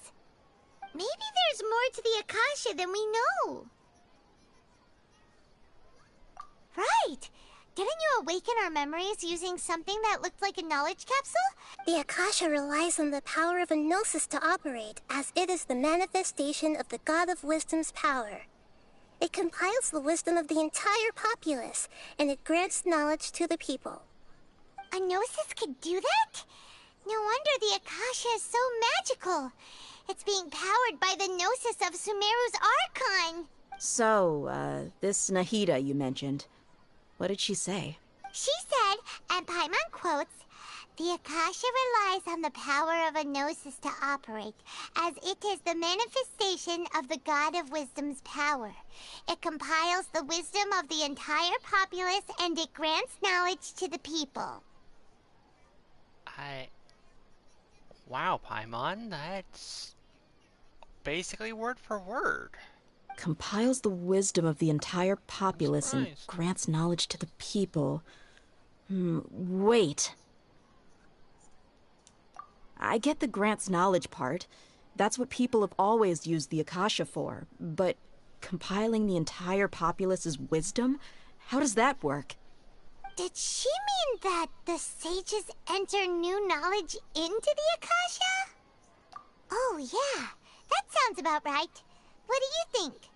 Maybe there's more to the Akasha than we know. Right! Didn't you awaken our memories using something that looked like a knowledge capsule? The Akasha relies on the power of a gnosis to operate, as it is the manifestation of the God of Wisdom's power. It compiles the wisdom of the entire populace, and it grants knowledge to the people. A gnosis could do that? No wonder the Akasha is so magical. It's being powered by the gnosis of Sumeru's Archon. So, this Nahida you mentioned, what did she say? She said, and Paimon quotes, "The Akasha relies on the power of a gnosis to operate, as it is the manifestation of the God of Wisdom's power. It compiles the wisdom of the entire populace, and it grants knowledge to the people." Wow, Paimon, that's basically word for word. Compiles the wisdom of the entire populace and grants knowledge to the people. Wait. I get the grants knowledge part. That's what people have always used the Akasha for. But compiling the entire populace's wisdom? How does that work? Did she mean that the sages enter new knowledge into the Akasha? Oh, yeah. That sounds about right. What do you think?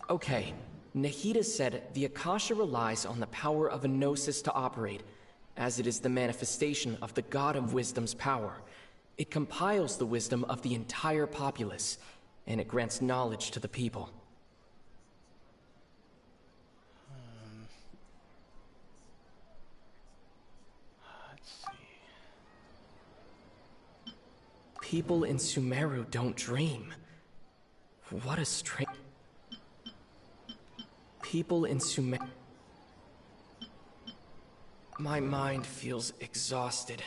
Okay, Nahida said the Akasha relies on the power of a gnosis to operate, as it is the manifestation of the God of Wisdom's power. It compiles the wisdom of the entire populace, and it grants knowledge to the people. Let's see. People in Sumeru don't dream. What a strange... People in Sumeru... My mind feels exhausted.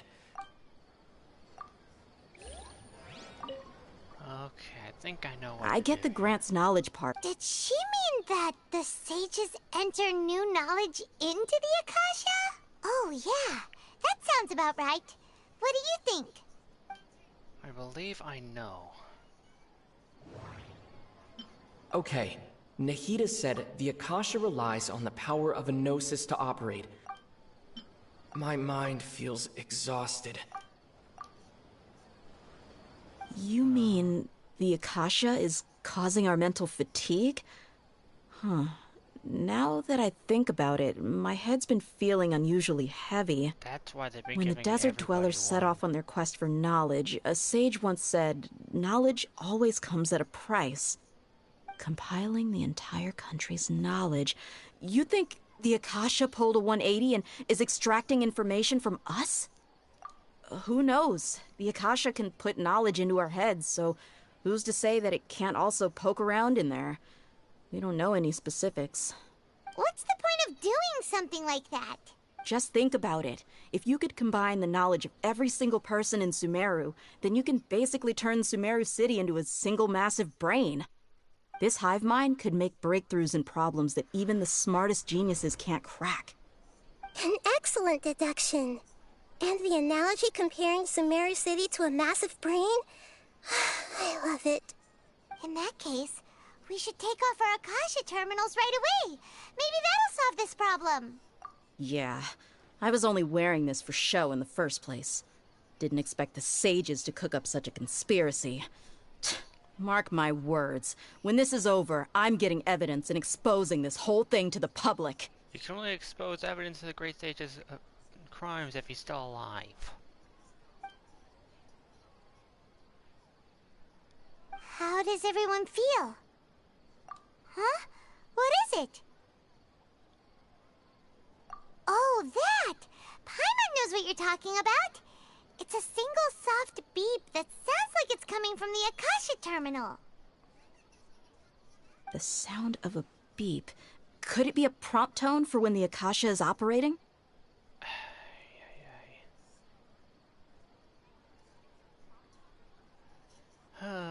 Okay, I think I know what I get the grants knowledge part. Did she mean that the sages enter new knowledge into the Akasha? Oh, yeah. That sounds about right. What do you think? I believe I know. Okay, Nahida said the Akasha relies on the power of a gnosis to operate. My mind feels exhausted. You mean the Akasha is causing our mental fatigue? Huh. Now that I think about it, my head's been feeling unusually heavy. That's why they've been When the giving desert everybody dwellers set off on their quest for knowledge, a sage once said, knowledge always comes at a price. Compiling the entire country's knowledge. You think the Akasha pulled a 180 and is extracting information from us? Who knows? The Akasha can put knowledge into our heads, so who's to say that it can't also poke around in there? We don't know any specifics. What's the point of doing something like that? Just think about it. If you could combine the knowledge of every single person in Sumeru, then you can basically turn Sumeru City into a single massive brain. This hive mind could make breakthroughs in problems that even the smartest geniuses can't crack. An excellent deduction. And the analogy comparing Sumeru City to a massive brain? I love it. In that case, we should take off our Akasha terminals right away. Maybe that'll solve this problem. Yeah, I was only wearing this for show in the first place. Didn't expect the sages to cook up such a conspiracy. Mark my words, when this is over, I'm getting evidence and exposing this whole thing to the public. You can only expose evidence of the Great Sage's crimes if he's still alive. How does everyone feel? Huh? What is it? Oh, that! Paimon knows what you're talking about. It's a single soft beep that sounds like it's coming from the Akasha terminal. The sound of a beep. Could it be a prompt tone for when the Akasha is operating?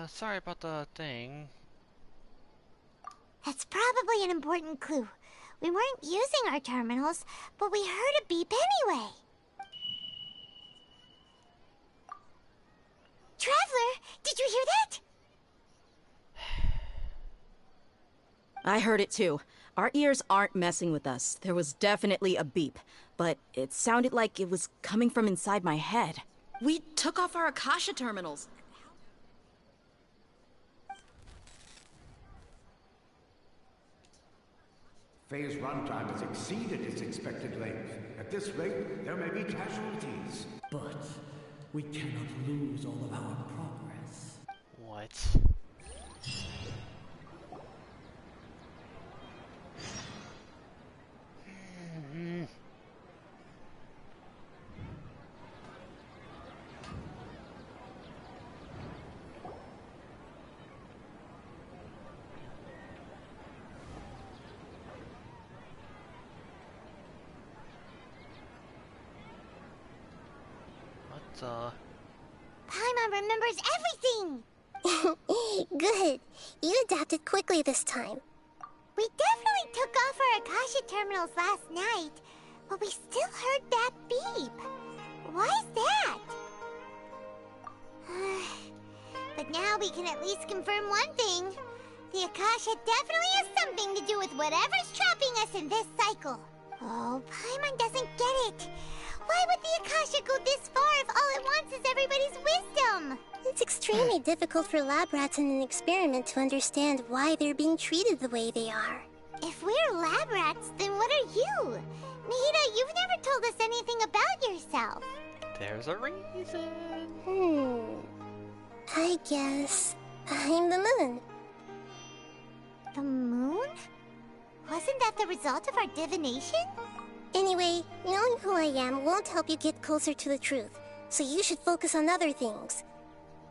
Sorry about the thing. That's probably an important clue. We weren't using our terminals, but we heard a beep anyway. Traveler, did you hear that? I heard it too. Our ears aren't messing with us. There was definitely a beep, but it sounded like it was coming from inside my head. We took off our Akasha terminals. Phase runtime has exceeded its expected length. At this rate, there may be casualties. But we cannot lose all of our progress. What? Paimon remembers everything! Good. You adapted quickly this time. We definitely took off our Akasha terminals last night, But we still heard that beep. Why is that? But now we can at least confirm one thing. The Akasha definitely has something to do with whatever's trapping us in this cycle. Oh, Paimon doesn't get it. Why would the Akasha go this far if all it wants is everybody's wisdom? It's extremely difficult for lab rats in an experiment to understand why they're being treated the way they are. If we're lab rats, then what are you? Nahida, you've never told us anything about yourself. There's a reason. I guess I'm the moon. The moon? Wasn't that the result of our divination? Anyway, knowing who I am won't help you get closer to the truth, so you should focus on other things.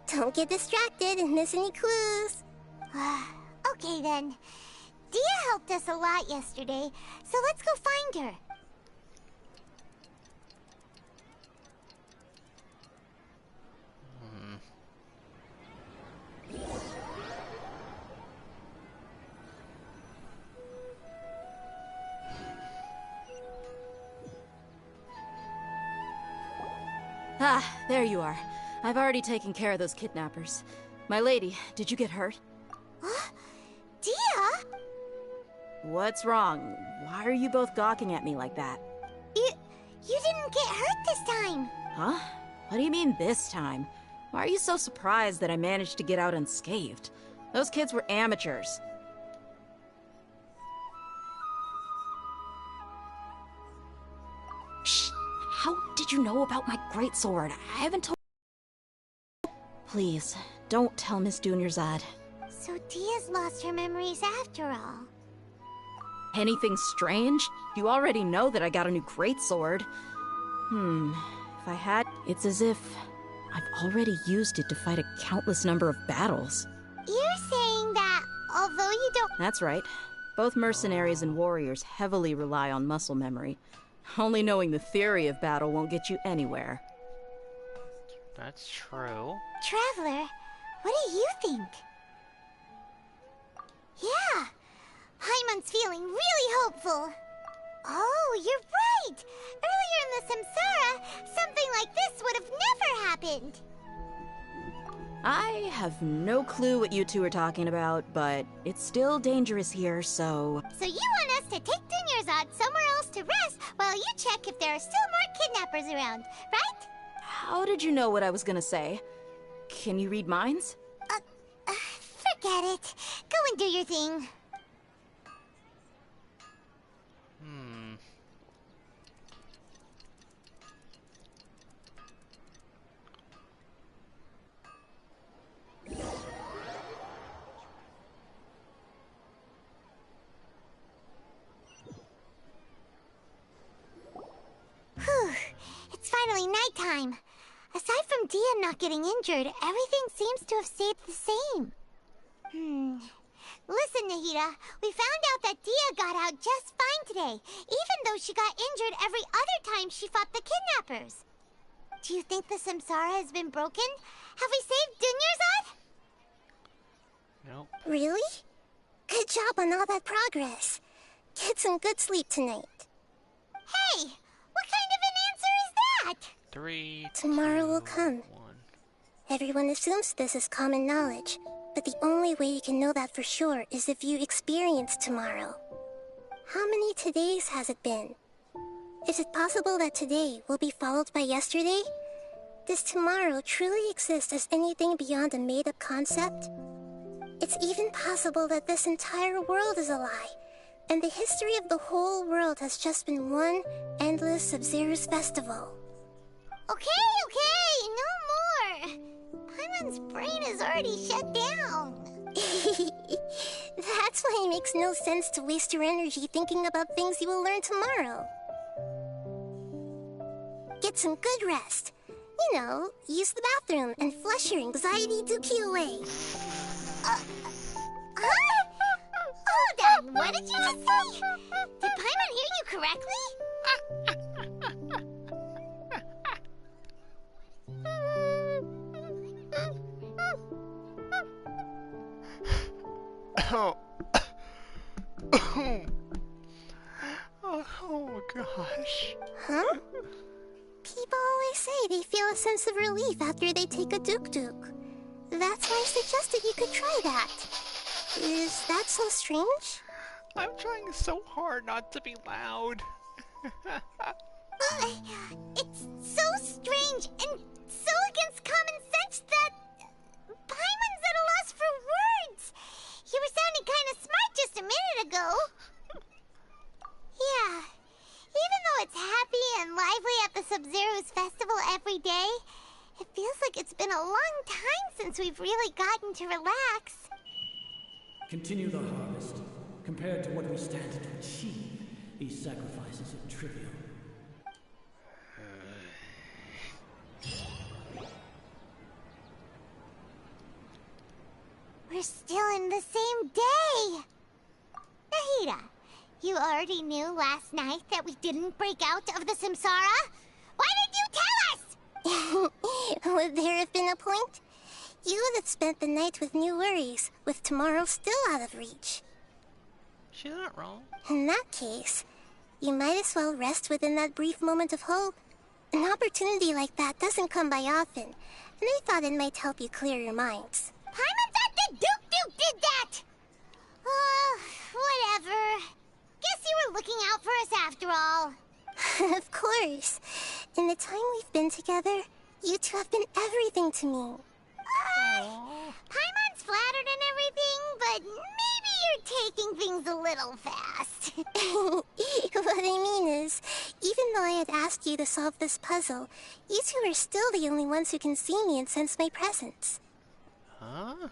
Don't get distracted and miss any clues. Okay then. Dia helped us a lot yesterday, so let's go find her. Ah, there you are. I've already taken care of those kidnappers. My lady, did you get hurt? Dia? What's wrong? Why are you both gawking at me like that? You didn't get hurt this time. Huh? What do you mean this time? Why are you so surprised that I managed to get out unscathed? Those kids were amateurs. Shh! How did you know about my greatsword? I haven't told... Please, don't tell Miss Dunyarzad. So Dia's lost her memories after all. Anything strange? You already know that I got a new greatsword. If I had, it's as if I've already used it to fight a countless number of battles. You're saying that although you don't... That's right. Both mercenaries and warriors heavily rely on muscle memory. Only knowing the theory of battle won't get you anywhere. That's true. Traveler, what do you think? Yeah, Paimon's feeling really hopeful. Oh, you're right! Earlier in the Samsara, something like this would have never happened. I have no clue what you two are talking about, but it's still dangerous here, so... So you want us to take Dunyarzad somewhere else to rest while you check if there are still more kidnappers around, right? How did you know what I was gonna say? Can you read minds? Forget it. Go and do your thing. Whew. It's finally nighttime. Aside from Dia not getting injured, everything seems to have stayed the same. Listen, Nahida, we found out that Dia got out just fine today, even though she got injured every other time she fought the kidnappers. Do you think the Samsara has been broken? Have we saved Dunyarzad? Nope. Really? Good job on all that progress. Get some good sleep tonight. Hey, what kind of an answer is that? 3, Tomorrow 2, will come. 1. Everyone assumes this is common knowledge, but the only way you can know that for sure is if you experience tomorrow. How many todays has it been? Is it possible that today will be followed by yesterday? Does tomorrow truly exist as anything beyond a made-up concept? It's even possible that this entire world is a lie, and the history of the whole world has just been one endless Sub-Zero's festival. Okay, no more! Paimon's brain is already shut down. That's why it makes no sense to waste your energy thinking about things you will learn tomorrow. Get some good rest. You know, use the bathroom and flush your anxiety dookie away. Hold on, what did you just say? Did Paimon hear you correctly? Oh gosh. Huh? People always say they feel a sense of relief after they take a duk-duk. That's why I suggested you could try that. Is that so strange? I'm trying so hard not to be loud. It's so strange and so against common sense that Paimon's at a loss for words. You were sounding kind of smart just a minute ago. Yeah, even though it's happy and lively at the Sub-Zero's festival every day, it feels like it's been a long time since we've really gotten to relax. Continue the harvest. Compared to what we stand to achieve, these sacrifices are trivial. We're still in the same day! Nahida, you already knew last night that we didn't break out of the Samsara? Why did you tell us? Would there have been a point? You would have spent the night with new worries, with tomorrow still out of reach. She's not wrong. In that case, you might as well rest within that brief moment of hope. An opportunity like that doesn't come by often, and I thought it might help you clear your minds. Paimon thought that Duke did that! Whatever. Guess you were looking out for us after all. Of course. In the time we've been together, you two have been everything to me. Paimon's flattered and everything, but maybe you're taking things a little fast. What I mean is, even though I had asked you to solve this puzzle, you two are still the only ones who can see me and sense my presence. Huh?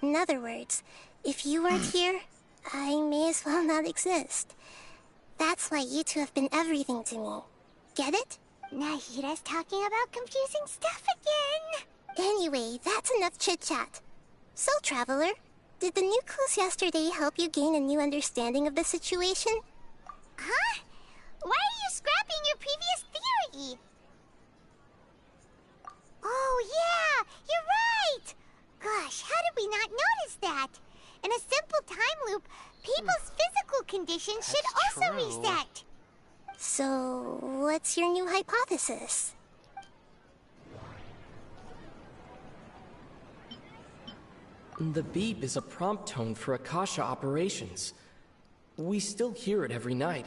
In other words, if you weren't here, I may as well not exist. That's why you two have been everything to me. Get it? Nahida's talking about confusing stuff again. Anyway, that's enough chit-chat. So, Traveler, did the new clues yesterday help you gain a new understanding of the situation? Huh? Why are you scrapping your previous theory? Oh, yeah, you're right! Gosh, how did we not notice that? In a simple time loop, people's physical conditions should also reset. So, what's your new hypothesis? The beep is a prompt tone for Akasha operations. We still hear it every night,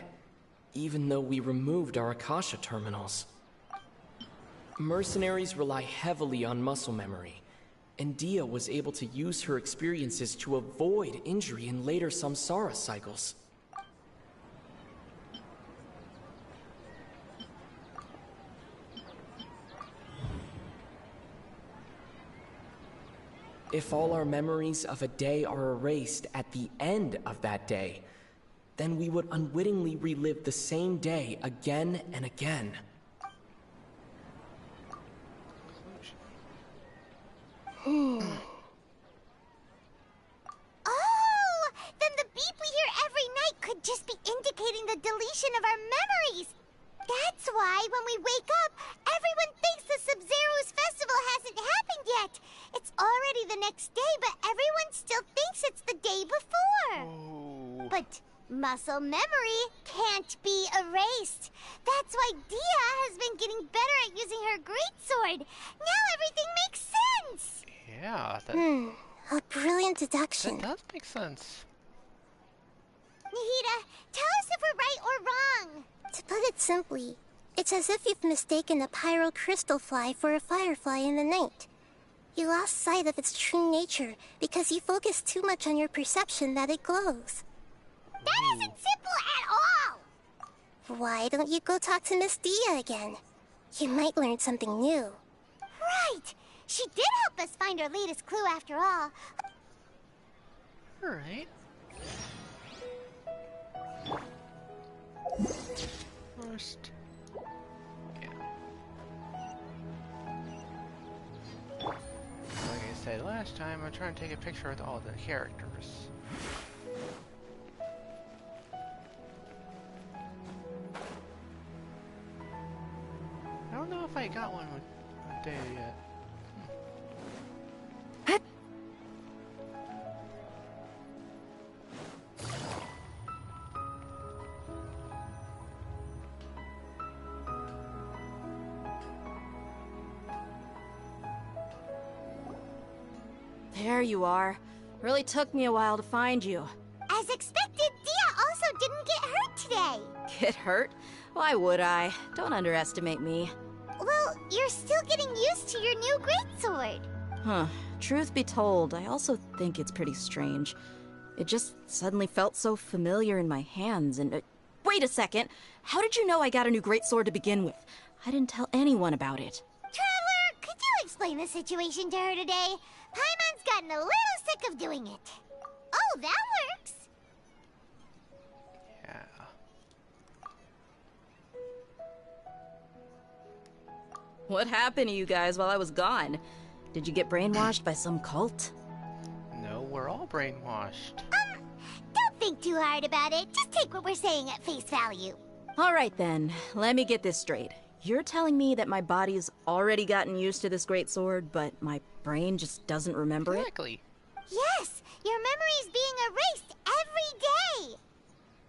even though we removed our Akasha terminals. Mercenaries rely heavily on muscle memory, and Dia was able to use her experiences to avoid injury in later samsara cycles. If all our memories of a day are erased at the end of that day, then we would unwittingly relive the same day again and again. Oh! Then the beep we hear every night could just be indicating the deletion of our memories. That's why when we wake up, everyone thinks the Sub-Zero's festival hasn't happened yet. It's already the next day, but everyone still thinks it's the day before. Oh. But muscle memory can't be erased. That's why Dia has been getting better at using her greatsword. Now everything makes sense. Yeah, that... A brilliant deduction. That does make sense. Nahida, tell us if we're right or wrong. To put it simply, it's as if you've mistaken a pyro crystal fly for a firefly in the night. You lost sight of its true nature because you focused too much on your perception that it glows. That isn't simple at all! Why don't you go talk to Miss Dia again? You might learn something new. Right! She did help us find our latest clue after all. Alright. First... yeah. Like I said last time, I'm trying to take a picture with all the characters. I don't know if I got one with Daya yet. There you are. Really took me a while to find you. As expected, Dia also didn't get hurt today. Get hurt? Why would I? Don't underestimate me. Well, you're still getting used to your new greatsword. Huh. Truth be told, I also think it's pretty strange. It just suddenly felt so familiar in my hands and... wait a second! How did you know I got a new greatsword to begin with? I didn't tell anyone about it. Traveler, could you explain the situation to her today? Paimon's gotten a little sick of doing it. Oh, that works! Yeah. What happened to you guys while I was gone? Did you get brainwashed by some cult? No, we're all brainwashed. Don't think too hard about it. Just take what we're saying at face value. Alright then, let me get this straight. You're telling me that my body's already gotten used to this greatsword, but my brain just doesn't remember it? Exactly. Yes, your memory's being erased every day.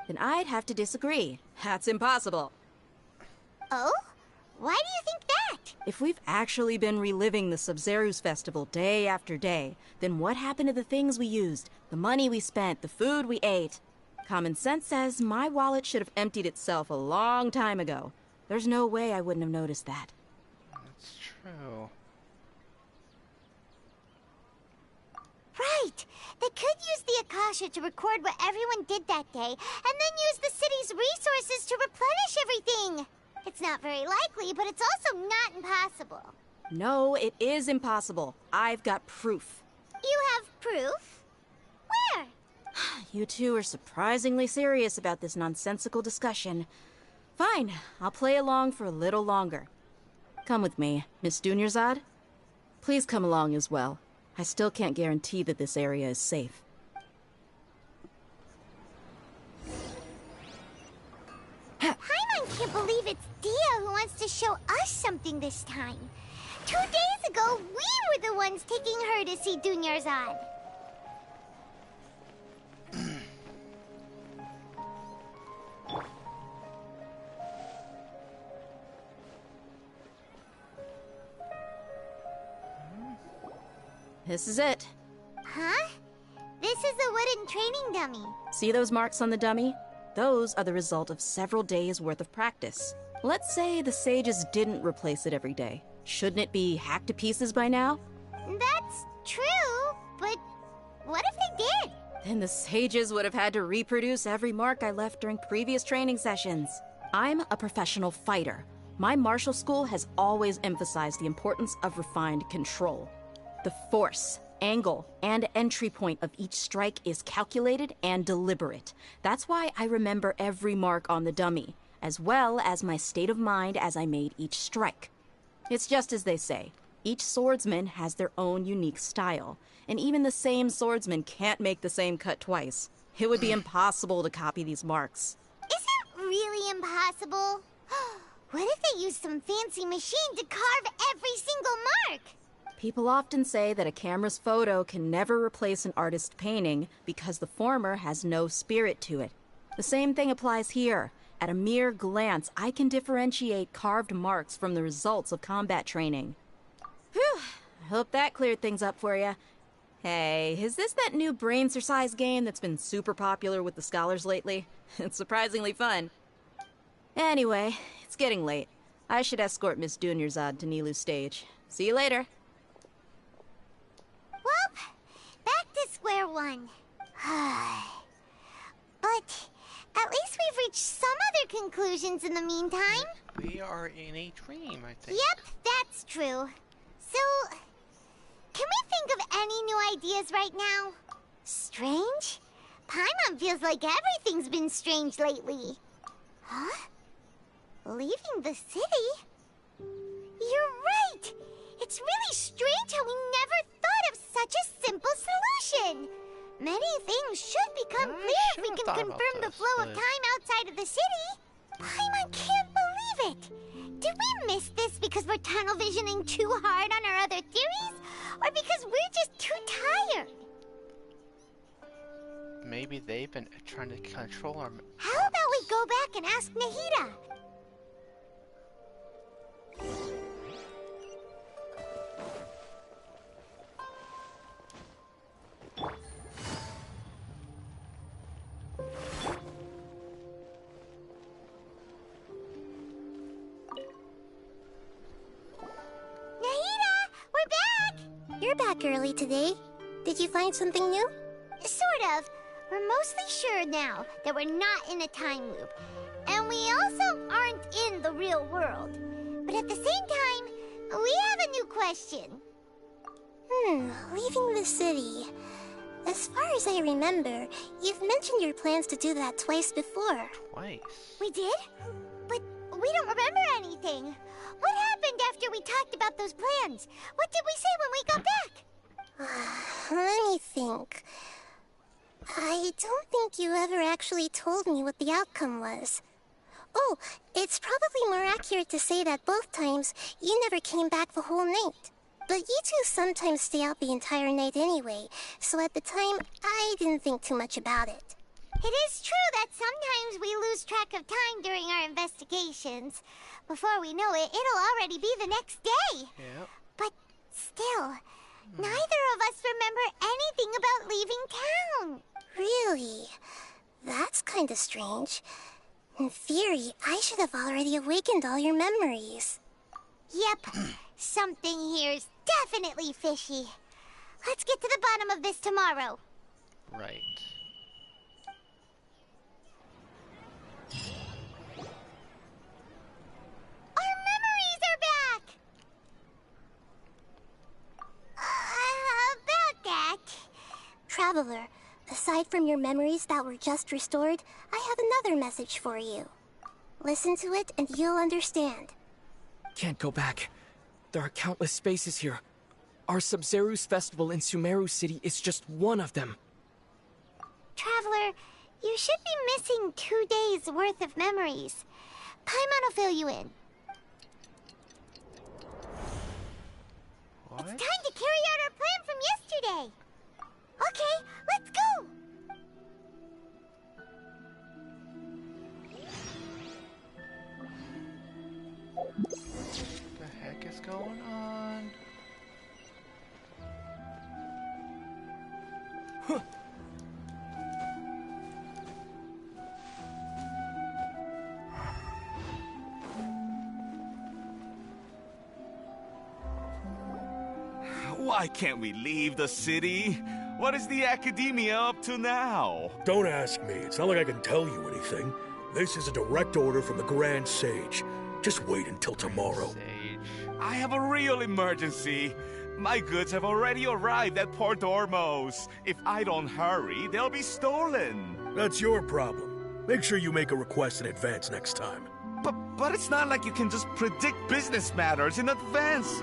Then I'd have to disagree. That's impossible. Oh? Why do you think that? If we've actually been reliving the Sub-Zeru's festival day after day, then what happened to the things we used, the money we spent, the food we ate? Common sense says my wallet should have emptied itself a long time ago. There's no way I wouldn't have noticed that. That's true. Right. They could use the Akasha to record what everyone did that day, and then use the city's resources to replenish everything. It's not very likely, but it's also not impossible. No, it is impossible. I've got proof. You have proof? Where? You two are surprisingly serious about this nonsensical discussion. Fine, I'll play along for a little longer. Come with me, Miss Dunyarzad. Please come along as well. I still can't guarantee that this area is safe. Paimon can't believe it's Dia who wants to show us something this time. 2 days ago, we were the ones taking her to see Dunyarzad. This is it. Huh? This is a wooden training dummy. See those marks on the dummy? Those are the result of several days' worth of practice. Let's say the sages didn't replace it every day. Shouldn't it be hacked to pieces by now? That's true, but what if they did? Then the sages would have had to reproduce every mark I left during previous training sessions. I'm a professional fighter. My martial school has always emphasized the importance of refined control. The force, angle, and entry point of each strike is calculated and deliberate. That's why I remember every mark on the dummy, as well as my state of mind as I made each strike. It's just as they say, each swordsman has their own unique style, and even the same swordsman can't make the same cut twice. It would be impossible to copy these marks. Is it really impossible? What if they used some fancy machine to carve every single mark? People often say that a camera's photo can never replace an artist's painting because the former has no spirit to it. The same thing applies here. At a mere glance, I can differentiate carved marks from the results of combat training. Whew, I hope that cleared things up for you. Hey, is this that new brain-exercise game that's been super popular with the scholars lately? It's surprisingly fun. Anyway, it's getting late. I should escort Miss Dunyarzad to Nilu's stage. See you later. Well, back to square one. But at least we've reached some other conclusions in the meantime. We are in a dream, I think. Yep, that's true. So, can we think of any new ideas right now? Strange? Paimon feels like everything's been strange lately. Huh? Leaving the city? You're right! It's really strange how we never thought of such a simple solution! Many things should become clear if we can confirm the flow of time outside of the city. Paimon can't believe it! Did we miss this because we're tunnel visioning too hard on our other theories? Or because we're just too tired? Maybe they've been trying to control our... How about we go back and ask Nahida? You're back early today. Did you find something new? Sort of. We're mostly sure now that we're not in a time loop. And we also aren't in the real world. But at the same time, we have a new question. Leaving the city. As far as I remember, you've mentioned your plans to do that twice before. Twice? We did? But we don't remember anything. What happened after we talked about those plans? What did we say when we got back? Let me think. I don't think you ever actually told me what the outcome was. Oh, it's probably more accurate to say that both times you never came back the whole night. But you two sometimes stay out the entire night anyway, so at the time, I didn't think too much about it. It is true that sometimes we lose track of time during our investigations. Before we know it, it'll already be the next day. Yep. But still, neither of us remember anything about leaving town. Really? That's kinda strange. In theory, I should have already awakened all your memories. Yep. Something here's definitely fishy. Let's get to the bottom of this tomorrow. Right. Our memories are back! About that... Traveler, aside from your memories that were just restored, I have another message for you. Listen to it and you'll understand. Can't go back. There are countless spaces here. Our Sub-Zeru's festival in Sumeru City is just one of them. Traveler, you should be missing 2 days worth of memories. Paimon will fill you in. What? It's time to carry out our plan from yesterday. Okay, let's go. What the heck is going on? Why can't we leave the city? What is the Academia up to now? Don't ask me. It's not like I can tell you anything. This is a direct order from the Grand Sage. Just wait until tomorrow. I have a real emergency. My goods have already arrived at Port Ormos. If I don't hurry, they'll be stolen. That's your problem. Make sure you make a request in advance next time. But it's not like you can just predict business matters in advance.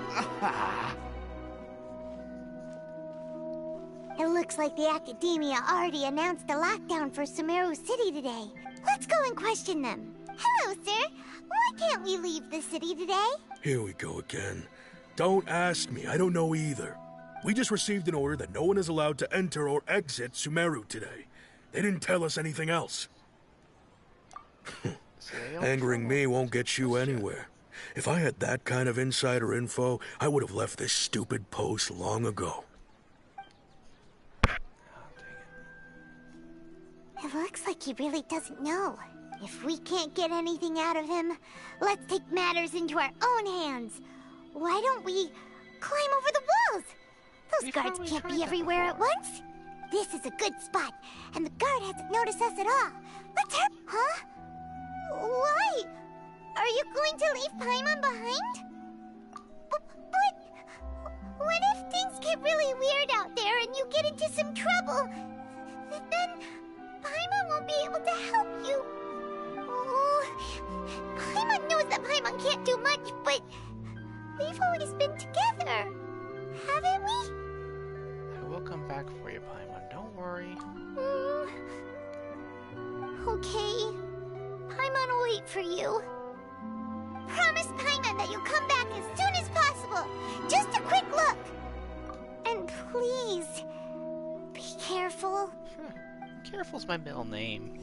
It looks like the Academia already announced a lockdown for Sumeru City today. Let's go and question them. Hello, sir. Why can't we leave the city today? Here we go again. Don't ask me. I don't know either. We just received an order that no one is allowed to enter or exit Sumeru today. They didn't tell us anything else. Angering me won't get you anywhere. If I had that kind of insider info, I would have left this stupid post long ago. It looks like he really doesn't know. If we can't get anything out of him, let's take matters into our own hands. Why don't we climb over the walls? Those guards can't be everywhere at once. This is a good spot, and the guard hasn't noticed us at all. Let's hurry. Huh? Why? Are you going to leave Paimon behind? But what if things get really weird out there and you get into some trouble? Then Paimon won't be able to help you. Oh, Paimon knows that Paimon can't do much, but we've always been together, haven't we? I will come back for you, Paimon. Don't worry. Okay. Paimon will wait for you. Promise Paimon that you'll come back as soon as possible. Just a quick look. And please, be careful. Careful's my middle name.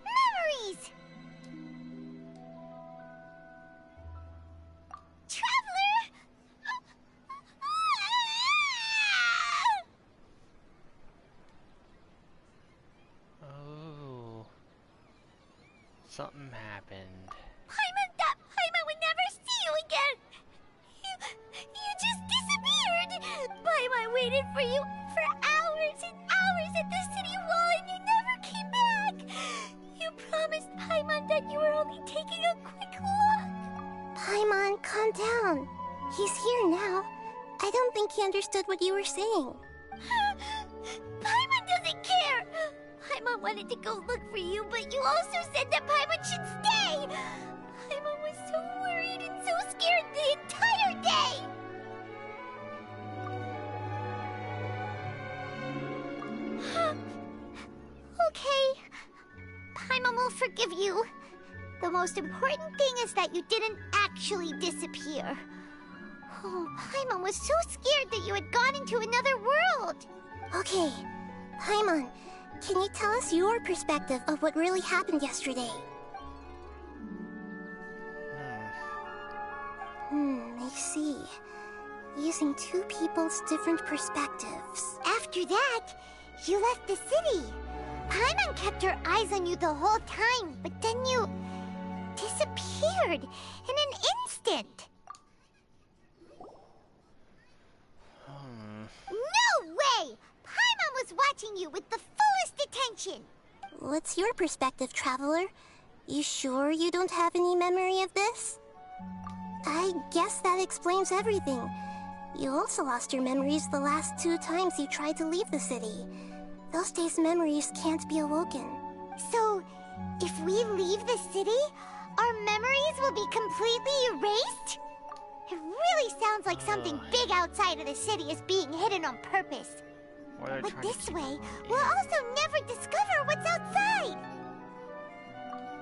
Memories! Traveler! Oh. Something happened. Paimon thought Paimon would never see you again. You just disappeared. Paimon waited for you for hours and hours at the city wall and you never came back. You promised Paimon that you were only taking a quick look. Paimon, calm down. He's here now. I don't think he understood what you were saying. Paimon doesn't care. Paimon wanted to go look for you, but you also said that Paimon should stay. Paimon was so worried and so scared the entire day. Okay. Paimon will forgive you. The most important thing is that you didn't actually disappear. Oh, Paimon was so scared that you had gone into another world. Okay, Paimon, can you tell us your perspective of what really happened yesterday? I see. Using two people's different perspectives. After that, you left the city. Paimon kept her eyes on you the whole time, but then you disappeared in an instant. No way! Paimon was watching you with the fullest attention. What's your perspective, Traveler? You sure you don't have any memory of this? I guess that explains everything. You also lost your memories the last 2 times you tried to leave the city. Those days' memories can't be awoken. So, if we leave the city, our memories will be completely erased? It really sounds like something big outside of the city is being hidden on purpose. But this way, we'll also never discover what's outside.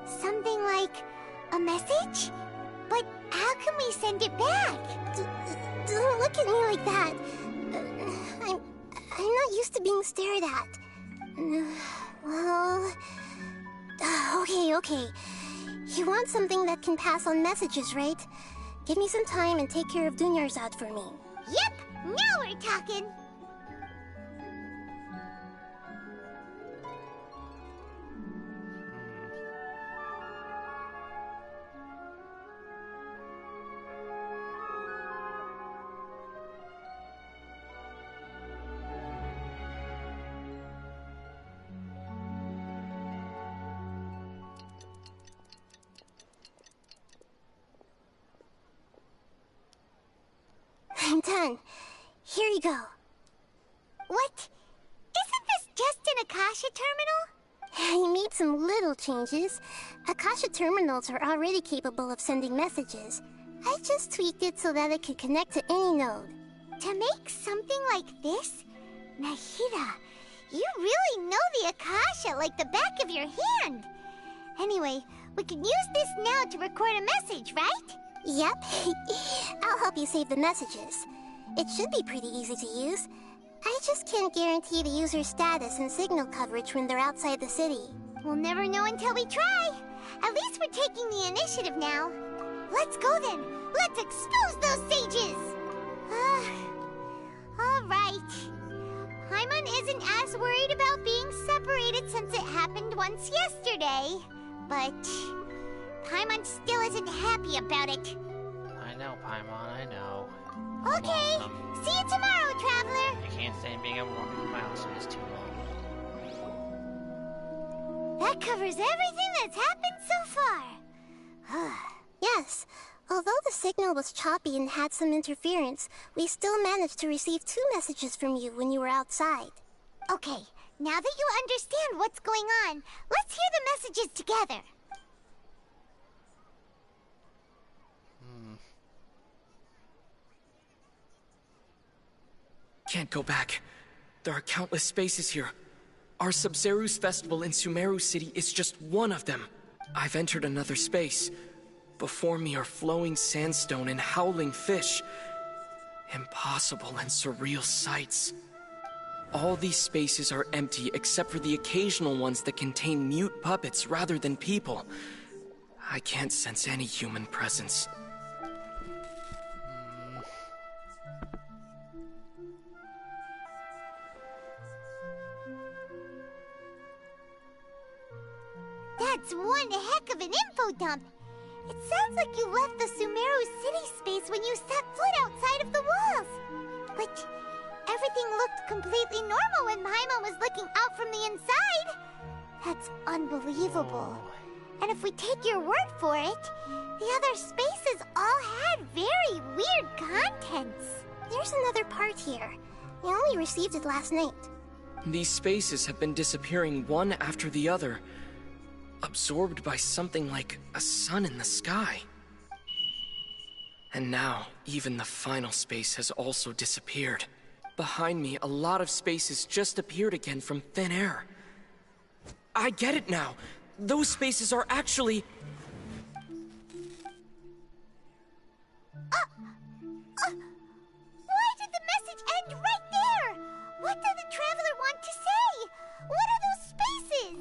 Something like a message? But how can we send it back? Don't look at me like that. I'm not used to being stared at. Well... Okay. You want something that can pass on messages, right? Give me some time and take care of Dunyarzad for me. Yep! Now we're talking! I'm done. Here you go. What? Isn't this just an Akasha terminal? I made some little changes. Akasha terminals are already capable of sending messages. I just tweaked it so that it could connect to any node. To make something like this? Nahida, you really know the Akasha like the back of your hand. Anyway, we can use this now to record a message, right? Yep. I'll help you save the messages. It should be pretty easy to use. I just can't guarantee the user's status and signal coverage when they're outside the city. We'll never know until we try. At least we're taking the initiative now. Let's go then. Let's expose those sages. All right. Paimon isn't as worried about being separated since it happened once yesterday. But Paimon still isn't happy about it. I know, Paimon, I know. Okay, see you tomorrow, Traveler. I can't stand being able to walk through milestones too long. That covers everything that's happened so far. Yes, although the signal was choppy and had some interference, we still managed to receive 2 messages from you when you were outside. Okay, now that you understand what's going on, let's hear the messages together. Can't go back. There are countless spaces here. Our Sub-Zeru's festival in Sumeru City is just one of them. I've entered another space. Before me are flowing sandstone and howling fish. Impossible and surreal sights. All these spaces are empty except for the occasional ones that contain mute puppets rather than people. I can't sense any human presence. That's one heck of an info dump. It sounds like you left the Sumeru city space when you set foot outside of the walls. But everything looked completely normal when Paimon was looking out from the inside. That's unbelievable. And if we take your word for it, the other spaces all had very weird contents. There's another part here. I only received it last night. These spaces have been disappearing one after the other, absorbed by something like a sun in the sky. And now, even the final space has also disappeared. Behind me, a lot of spaces just appeared again from thin air. I get it now. Those spaces are actually... Why did the message end right there? What did the Traveler want to say? What are those spaces?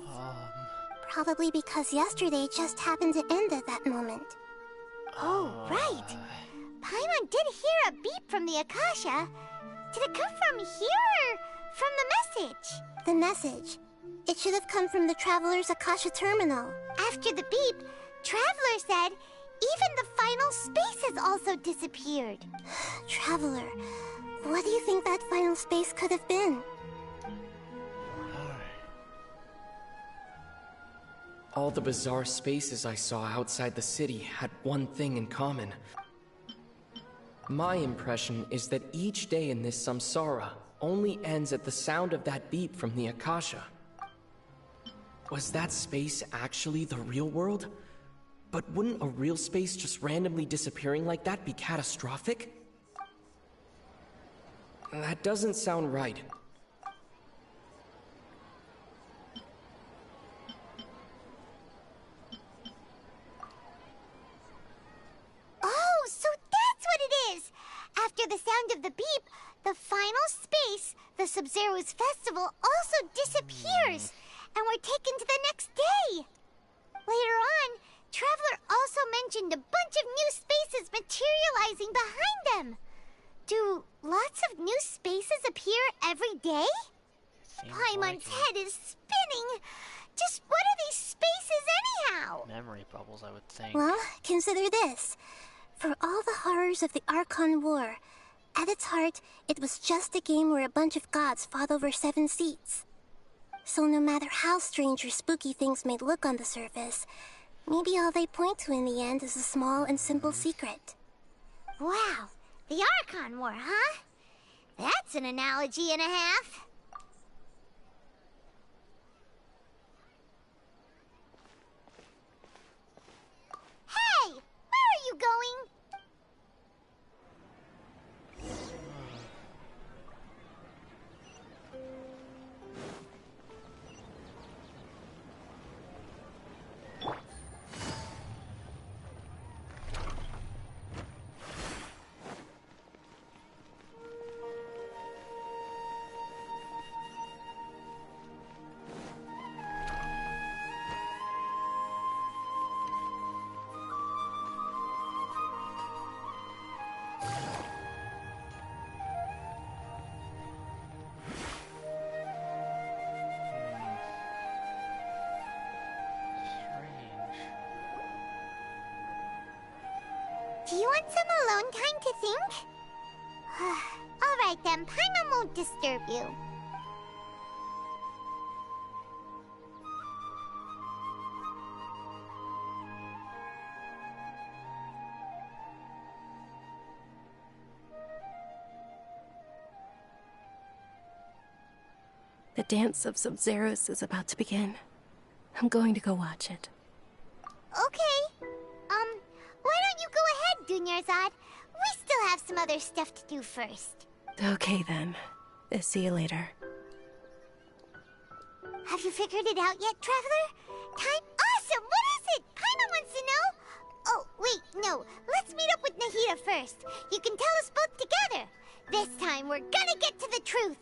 Probably because yesterday just happened to end at that moment. Oh, right. Paimon did hear a beep from the Akasha. Did it come from here or from the message? The message. It should have come from the Traveler's Akasha terminal. After the beep, Traveler said even the final spaces also disappeared. Traveler, what do you think that final space could have been? All the bizarre spaces I saw outside the city had one thing in common. My impression is that each day in this samsara only ends at the sound of that beep from the Akasha. Was that space actually the real world? But wouldn't a real space just randomly disappearing like that be catastrophic? That doesn't sound right. Oh, so that's what it is! After the sound of the beep, the final space, the Sub-Zero's festival, also disappears, and we're taken to the next day. Later on, Traveler also mentioned a bunch of new spaces materializing behind them. Do lots of new spaces appear every day? Paimon's head is spinning. Just what are these spaces anyhow? Memory bubbles, I would think. Well, consider this. For all the horrors of the Archon War, at its heart, it was just a game where a bunch of gods fought over 7 seats. So no matter how strange or spooky things may look on the surface, maybe all they point to in the end is a small and simple secret. Wow, the Archon War, huh? That's an analogy and a half. Hey, where are you going? Do you want some alone time to think? Alright then, Paimon won't disturb you. The dance of Sub-Zeros is about to begin. I'm going to go watch it. Okay. Why don't you go ahead, Dunyarzad? We still have some other stuff to do first. Okay then. See you later. Have you figured it out yet, Traveler? Time? Awesome! What is it? Paimon wants to know. Oh, wait, no. Let's meet up with Nahida first. You can tell us both together. This time, we're gonna get to the truth.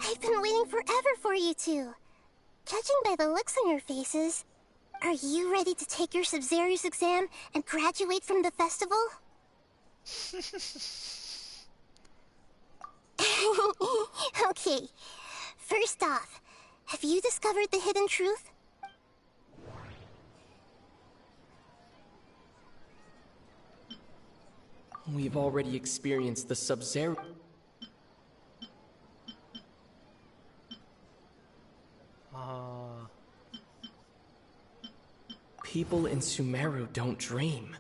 I've been waiting forever for you two. Judging by the looks on your faces, are you ready to take your Sub-Zero's exam and graduate from the festival? Okay, first off, have you discovered the hidden truth? We've already experienced the Sub-Zero. People in Sumeru don't dream.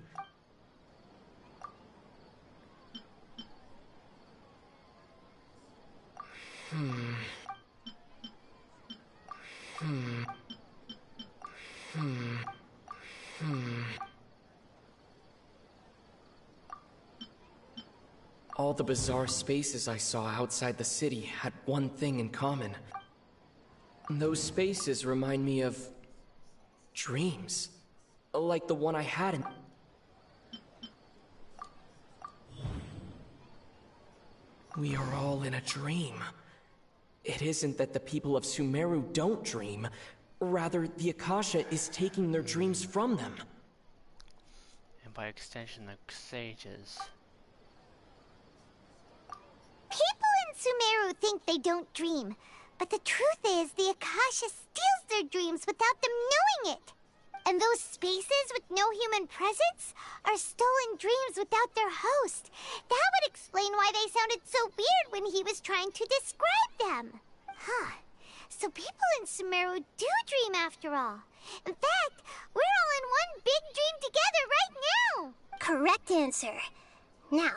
All the bizarre spaces I saw outside the city had one thing in common. Those spaces remind me of dreams, like the one I had in... We are all in a dream. It isn't that the people of Sumeru don't dream, rather the Akasha is taking their dreams from them. And by extension, the sages. People in Sumeru think they don't dream, but the truth is the Akasha steals their dreams without them knowing it. And those spaces with no human presence are stolen dreams without their host. That would explain why they sounded so weird when he was trying to describe them. Huh. So people in Sumeru do dream after all. In fact, we're all in one big dream together right now. Correct answer. Now,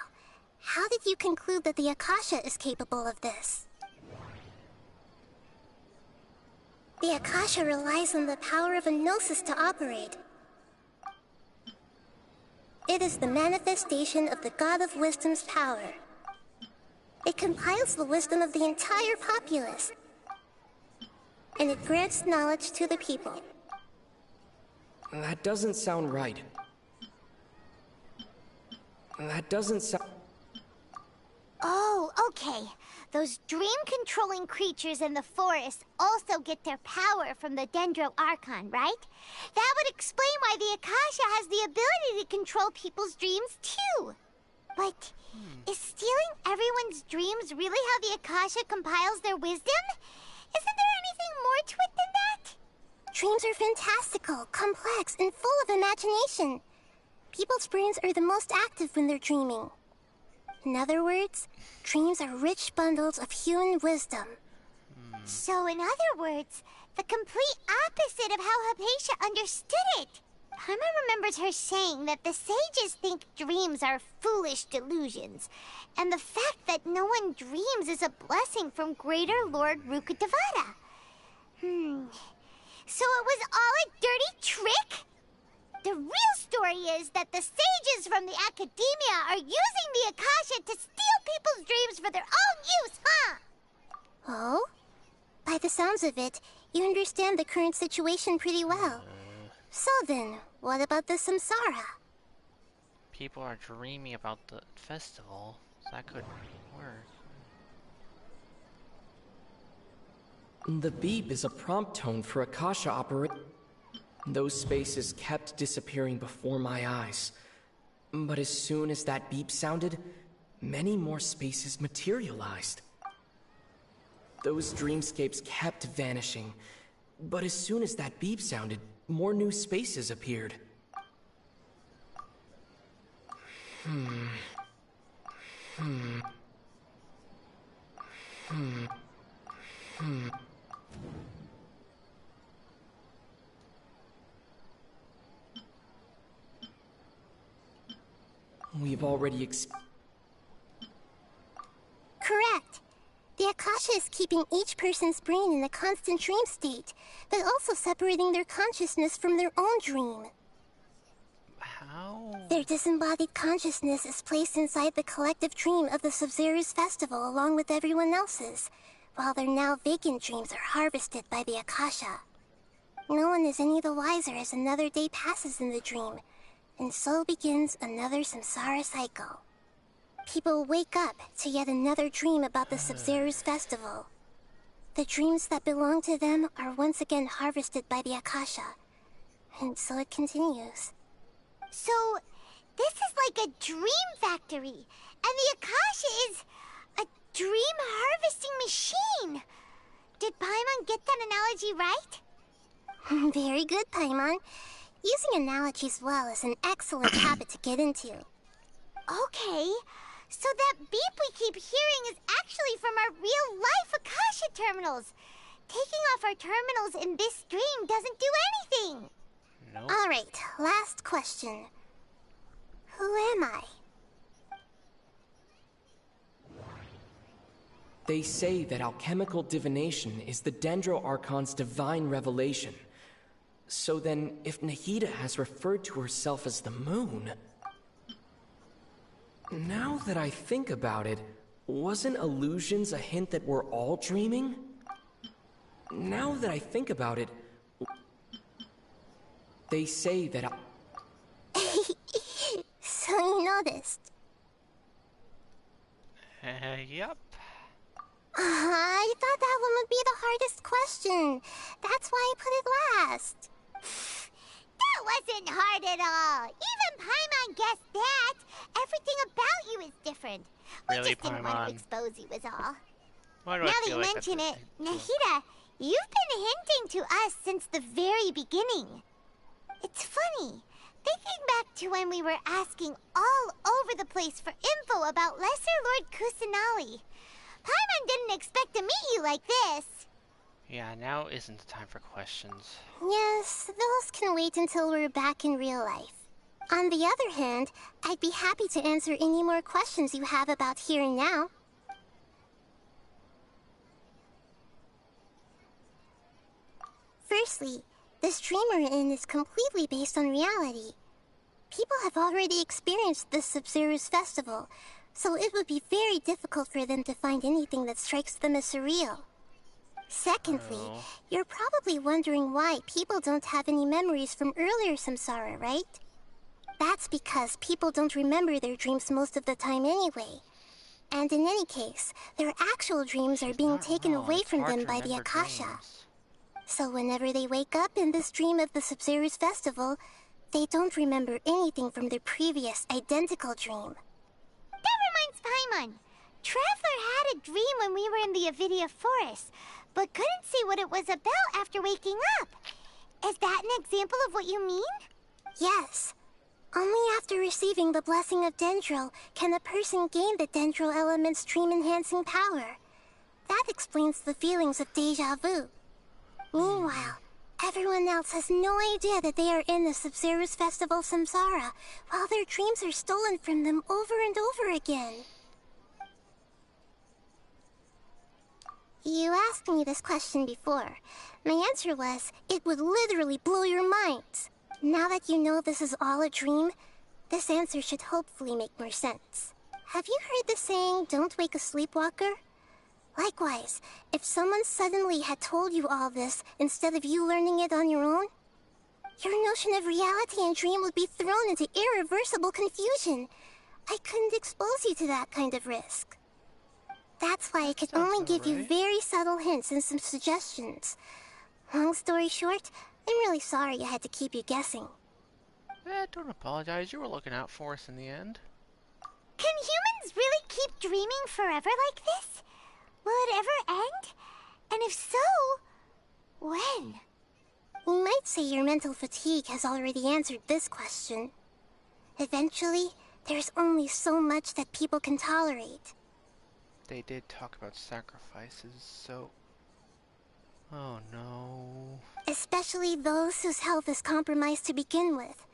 how did you conclude that the Akasha is capable of this? The Akasha relies on the power of a gnosis to operate. It is the manifestation of the God of Wisdom's power. It compiles the wisdom of the entire populace, and it grants knowledge to the people. That doesn't sound right. That doesn't sound... Oh, okay. Those dream-controlling creatures in the forest also get their power from the Dendro Archon, right? That would explain why the Akasha has the ability to control people's dreams, too. But is stealing everyone's dreams really how the Akasha compiles their wisdom? Isn't there anything more to it than that? Dreams are fantastical, complex, and full of imagination. People's brains are the most active when they're dreaming. In other words, dreams are rich bundles of human wisdom. So in other words, the complete opposite of how Hypatia understood it. Paimon remembers her saying that the sages think dreams are foolish delusions, and the fact that no one dreams is a blessing from Greater Lord Rukkhadevata. So it was all a dirty trick? The real story is that the sages from the Academia are using the Akasha to steal people's dreams for their own use, huh? Oh? By the sounds of it, you understand the current situation pretty well. So then, what about the Samsara? People are dreaming about the festival, so that could work. The beep is a prompt tone for Akasha operate. Those spaces kept disappearing before my eyes. But as soon as that beep sounded, many more spaces materialized. Those dreamscapes kept vanishing, but as soon as that beep sounded, more new spaces appeared. We've already Correct. The Akasha is keeping each person's brain in a constant dream state, but also separating their consciousness from their own dream. How? Their disembodied consciousness is placed inside the collective dream of the Sub-Zero's festival along with everyone else's, while their now vacant dreams are harvested by the Akasha. No one is any the wiser as another day passes in the dream, and so begins another samsara cycle. People wake up to yet another dream about the Sub-Zero's festival. the dreams that belong to them are once again harvested by the Akasha. And so it continues. So, this is like a dream factory, and the Akasha is a dream harvesting machine. Did Paimon get that analogy right? Very good, Paimon. Using analogies well is an excellent habit to get into. Okay, so that beep we keep hearing is actually from our real-life Akasha terminals. Taking off our terminals in this dream doesn't do anything. Nope. Alright, last question. Who am I? They say that alchemical divination is the Dendro Archon's divine revelation. So then, if Nahida has referred to herself as the moon... Now that I think about it, wasn't illusions a hint that we're all dreaming? Now that I think about it... They say that So you noticed. Yep. I thought that one would be the hardest question. That's why I put it last. That wasn't hard at all. Even Paimon guessed that. Everything about you is different. We Really, just didn't want Paimon? to expose you was all. Why do Now I that feel you like mention that's it, Nahida, you've been hinting to us since the very beginning. It's funny. Thinking back to when we were asking all over the place for info about Lesser Lord Kusanali. Paimon didn't expect to meet you like this. Yeah, now isn't the time for questions. Yes, those can wait until we're back in real life. On the other hand, I'd be happy to answer any more questions you have about here and now. Firstly, this dream we're in is completely based on reality. People have already experienced this Sub-Zero's festival, so it would be very difficult for them to find anything that strikes them as surreal. Secondly, you're probably wondering why people don't have any memories from earlier samsara, right? That's because people don't remember their dreams most of the time anyway. And in any case, their actual dreams are being taken away from them by the Akasha. So whenever they wake up in this dream of the Sub-Zero's festival, they don't remember anything from their previous identical dream. That reminds Paimon. Traveler had a dream when we were in the Avidia Forest, but couldn't see what it was about after waking up. Is that an example of what you mean? Yes. Only after receiving the blessing of Dendro can a person gain the Dendro element's dream-enhancing power. That explains the feelings of deja vu. Meanwhile, everyone else has no idea that they are in the Sub-Zero's festival samsara, while their dreams are stolen from them over and over again. You asked me this question before. My answer was, it would literally blow your minds. Now that you know this is all a dream, this answer should hopefully make more sense. Have you heard the saying, don't wake a sleepwalker? Likewise, if someone suddenly had told you all this instead of you learning it on your own, your notion of reality and dream would be thrown into irreversible confusion. I couldn't expose you to that kind of risk. That's why I could only give you very subtle hints and some suggestions. Long story short, I'm really sorry I had to keep you guessing. Don't apologize. You were looking out for us in the end. Can humans really keep dreaming forever like this? Will it ever end? And if so, when? You might say your mental fatigue has already answered this question. Eventually, there's only so much that people can tolerate. They did talk about sacrifices, so... Oh no... Especially those whose health is compromised to begin with,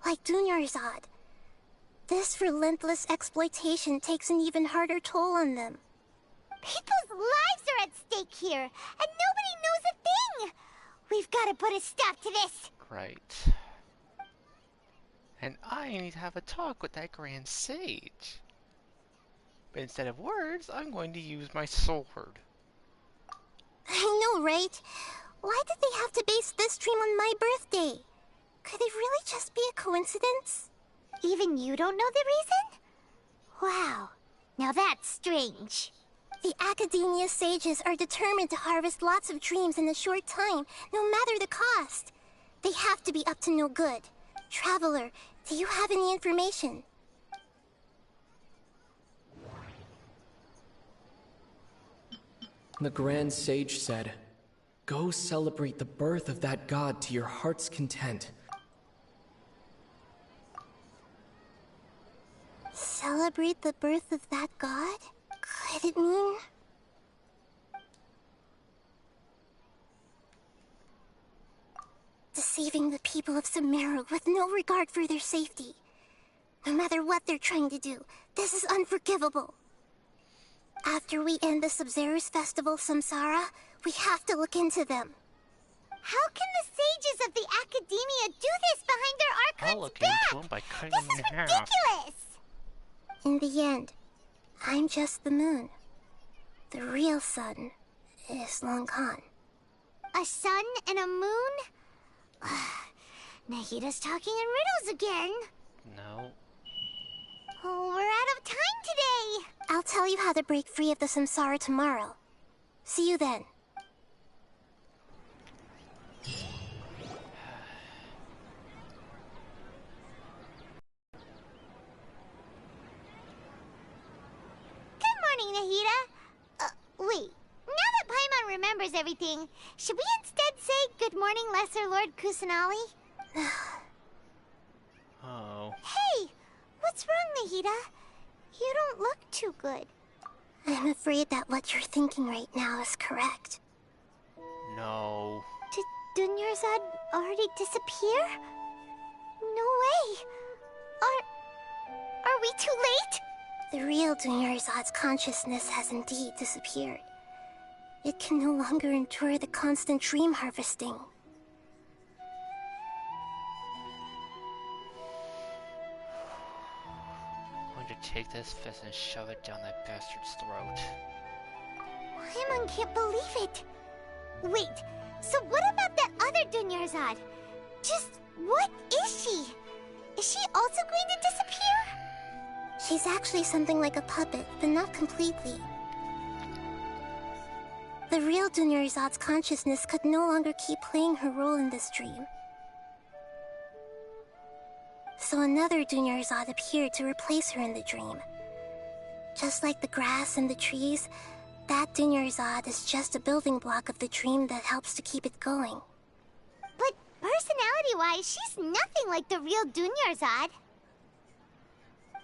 like Dunyarzad. This relentless exploitation takes an even harder toll on them. People's lives are at stake here, and nobody knows a thing! We've got to put a stop to this! Right. And I need to have a talk with that Grand Sage. But instead of words, I'm going to use my sword. I know, right? Why did they have to base this dream on my birthday? Could it really just be a coincidence? Even you don't know the reason? Wow, now that's strange. The Academia sages are determined to harvest lots of dreams in a short time, no matter the cost. They have to be up to no good. Traveler, do you have any information? The Grand Sage said, "Go celebrate the birth of that god to your heart's content." Celebrate the birth of that god? Could it mean... deceiving the people of Sumeru with no regard for their safety? No matter what they're trying to do, this is unforgivable. After we end the Sub-Zerus Festival Samsara, we have to look into them. How can the sages of the Academia do this behind their I'll Archon's look back? into him by cutting This him is in half. ridiculous! In the end, I'm just the moon. The real sun is long gone. A sun and a moon? Nahida's talking in riddles again. No. Oh, we're out of time today. I'll tell you how to break free of the samsara tomorrow. See you then. Good morning, Nahida. Wait. Now that Paimon remembers everything, should we instead say good morning, Lesser Lord Kusanali? Oh. Hey! What's wrong, Nahida? You don't look too good. I'm afraid that what you're thinking right now is correct. No. Did Dunyarzad already disappear? No way! Are we too late? The real Dunyarzad's consciousness has indeed disappeared. It can no longer endure the constant dream harvesting. I'm going to take this fist and shove it down that bastard's throat. Paimon can't believe it. Wait, so what about that other Dunyarzad? Just what is she? Is she also going to disappear? She's actually something like a puppet, but not completely. The real Dunyarzad's consciousness could no longer keep playing her role in this dream. So another Dunyarzad appeared to replace her in the dream. Just like the grass and the trees, that Dunyarzad is just a building block of the dream that helps to keep it going. But personality-wise, she's nothing like the real Dunyarzad.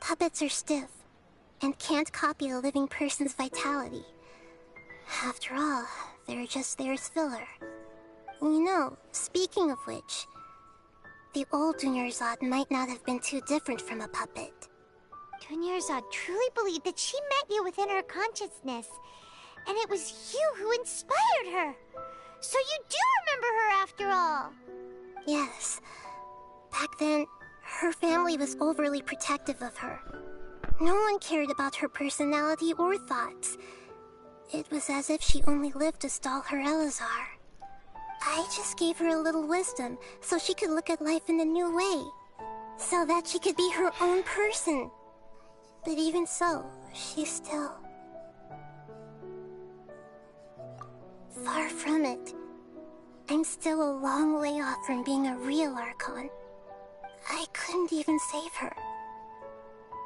Puppets are stiff, and can't copy a living person's vitality. After all, they're just there as filler. You know, speaking of which, the old Dunyarzad might not have been too different from a puppet. Dunyarzad truly believed that she met you within her consciousness, and it was you who inspired her. So you do remember her after all. Yes. Back then, her family was overly protective of her. No one cared about her personality or thoughts. It was as if she only lived to stall her Elazar. I just gave her a little wisdom so she could look at life in a new way. So that she could be her own person. But even so, she's still... far from it. I'm still a long way off from being a real Archon. I couldn't even save her.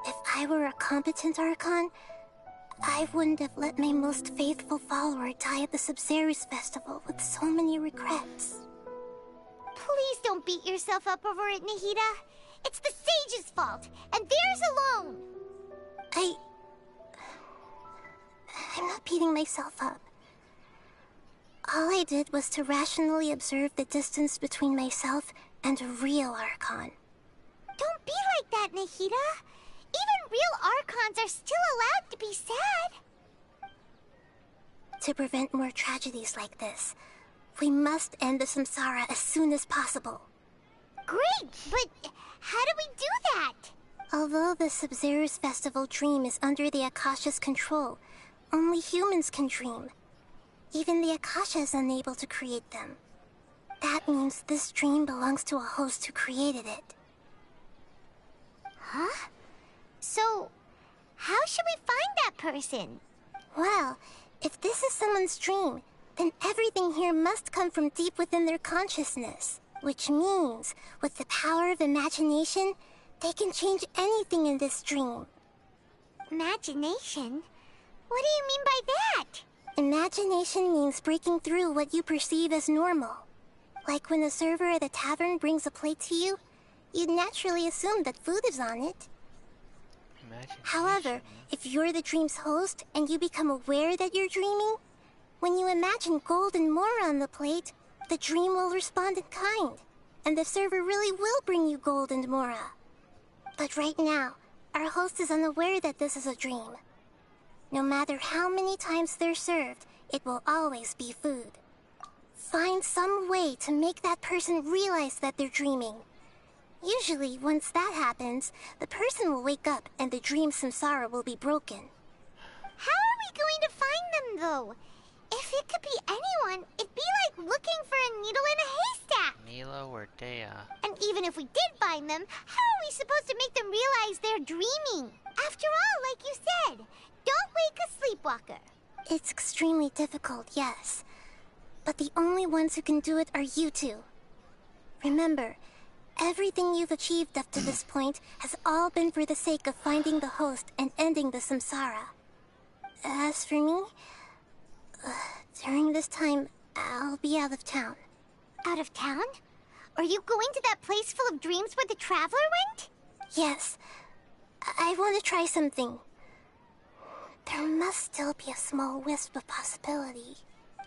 If I were a competent Archon, I wouldn't have let my most faithful follower die at the Sub-Zerus Festival with so many regrets. Please don't beat yourself up over it, Nahida. It's the sage's fault, and theirs alone. I'm not beating myself up. All I did was to rationally observe the distance between myself and a real Archon. Don't be like that, Nahida. Even real Archons are still allowed to be sad. To prevent more tragedies like this, we must end the samsara as soon as possible. Great, but how do we do that? Although the Sub-Zerus Festival dream is under the Akasha's control, only humans can dream. Even the Akasha is unable to create them. That means this dream belongs to a host who created it. Huh? So, how should we find that person? Well, if this is someone's dream, then everything here must come from deep within their consciousness. Which means, with the power of imagination, they can change anything in this dream. Imagination? What do you mean by that? Imagination means breaking through what you perceive as normal. Like when the server at a tavern brings a plate to you, you'd naturally assume that food is on it. However, if you're the dream's host and you become aware that you're dreaming, when you imagine gold and more on the plate, the dream will respond in kind, and the server really will bring you gold and mora. But right now, our host is unaware that this is a dream. No matter how many times they're served, it will always be food. Find some way to make that person realize that they're dreaming. Usually, once that happens, the person will wake up and the dream samsara will be broken. How are we going to find them, though? If it could be anyone, it'd be like looking for a needle in a haystack. Milo or Dea. And even if we did find them, how are we supposed to make them realize they're dreaming? After all, like you said, don't wake a sleepwalker. It's extremely difficult, yes. But the only ones who can do it are you two. Remember, everything you've achieved up to this point has all been for the sake of finding the host and ending the samsara. As for me, during this time, I'll be out of town. Out of town? Are you going to that place full of dreams where the traveler went? Yes. I want to try something. There must still be a small wisp of possibility.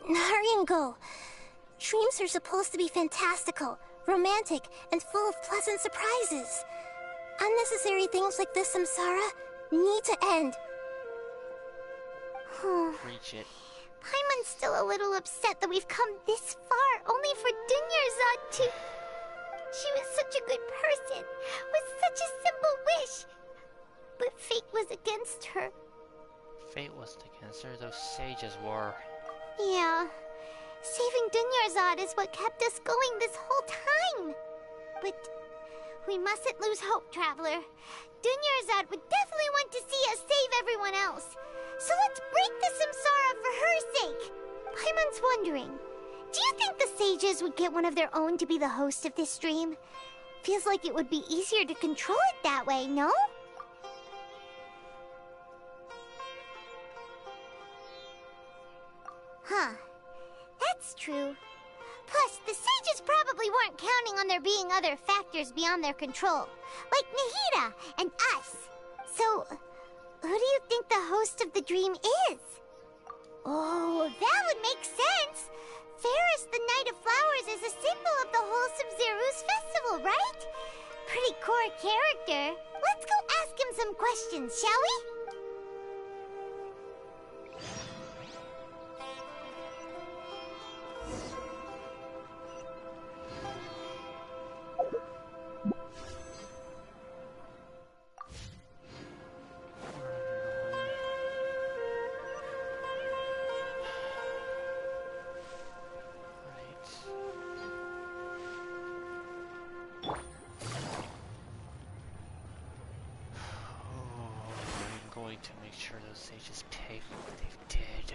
Hurry and go. Dreams are supposed to be fantastical, romantic, and full of pleasant surprises. Unnecessary things like this samsara need to end. Reach it. Paimon's still a little upset that we've come this far only for Dunyarzad to... She was such a good person, with such a simple wish. But fate was against her. Fate was against her, those sages were. Yeah. Saving Dunyarzad is what kept us going this whole time. But we mustn't lose hope, Traveler. Dunyarzad would definitely want to see us save everyone else. So let's break the samsara for her sake. Paimon's wondering, do you think the sages would get one of their own to be the host of this dream? Feels like it would be easier to control it that way, no? Huh. That's true. Plus, the sages probably weren't counting on there being other factors beyond their control, like Nahida and us. So, who do you think the host of the dream is? Oh, that would make sense. Ferris, the Knight of Flowers, is a symbol of the wholesome Zeru's festival, right? Pretty core character. Let's go ask him some questions, shall we? To make sure those sages pay for what they did.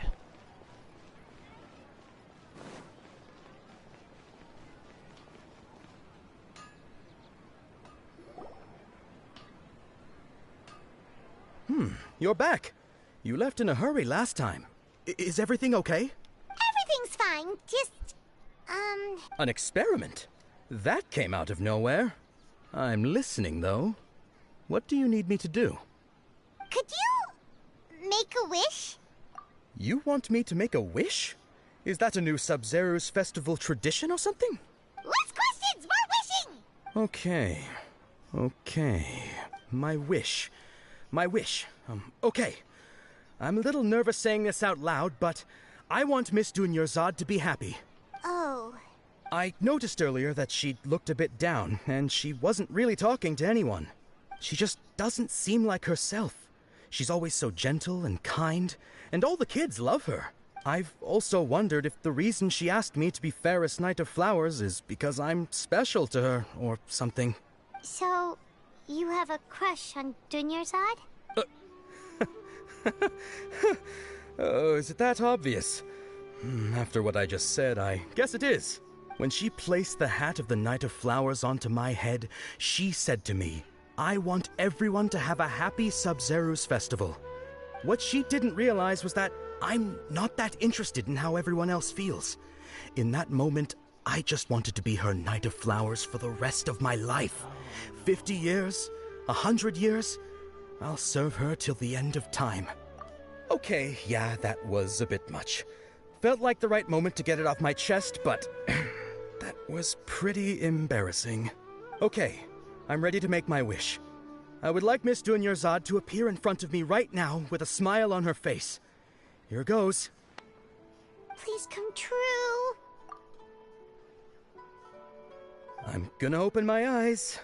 You're back. You left in a hurry last time. Is everything okay? Everything's fine. Just, An experiment? That came out of nowhere. I'm listening, though. What do you need me to do? Could you make a wish? You want me to make a wish? Is that a new Sub-Zeru's festival tradition or something? Less questions, more wishing! Okay. My wish. Okay. I'm a little nervous saying this out loud, but I want Miss Dunyarzad to be happy. Oh. I noticed earlier that she looked a bit down, and she wasn't really talking to anyone. She just doesn't seem like herself. She's always so gentle and kind, and all the kids love her. I've also wondered if the reason she asked me to be Ferris Knight of Flowers is because I'm special to her, or something. So, you have a crush on Dunyarzad? Oh, is it that obvious? After what I just said, I guess it is. When she placed the hat of the Knight of Flowers onto my head, she said to me, I want everyone to have a happy Sub-Zeru's festival. What she didn't realize was that I'm not that interested in how everyone else feels. In that moment, I just wanted to be her Knight of Flowers for the rest of my life. 50 years? 100 years? I'll serve her till the end of time. Okay, yeah, that was a bit much. Felt like the right moment to get it off my chest, but that was pretty embarrassing. Okay, I'm ready to make my wish. I would like Miss Dunyarzad to appear in front of me right now with a smile on her face. Here goes. Please come true. I'm gonna open my eyes.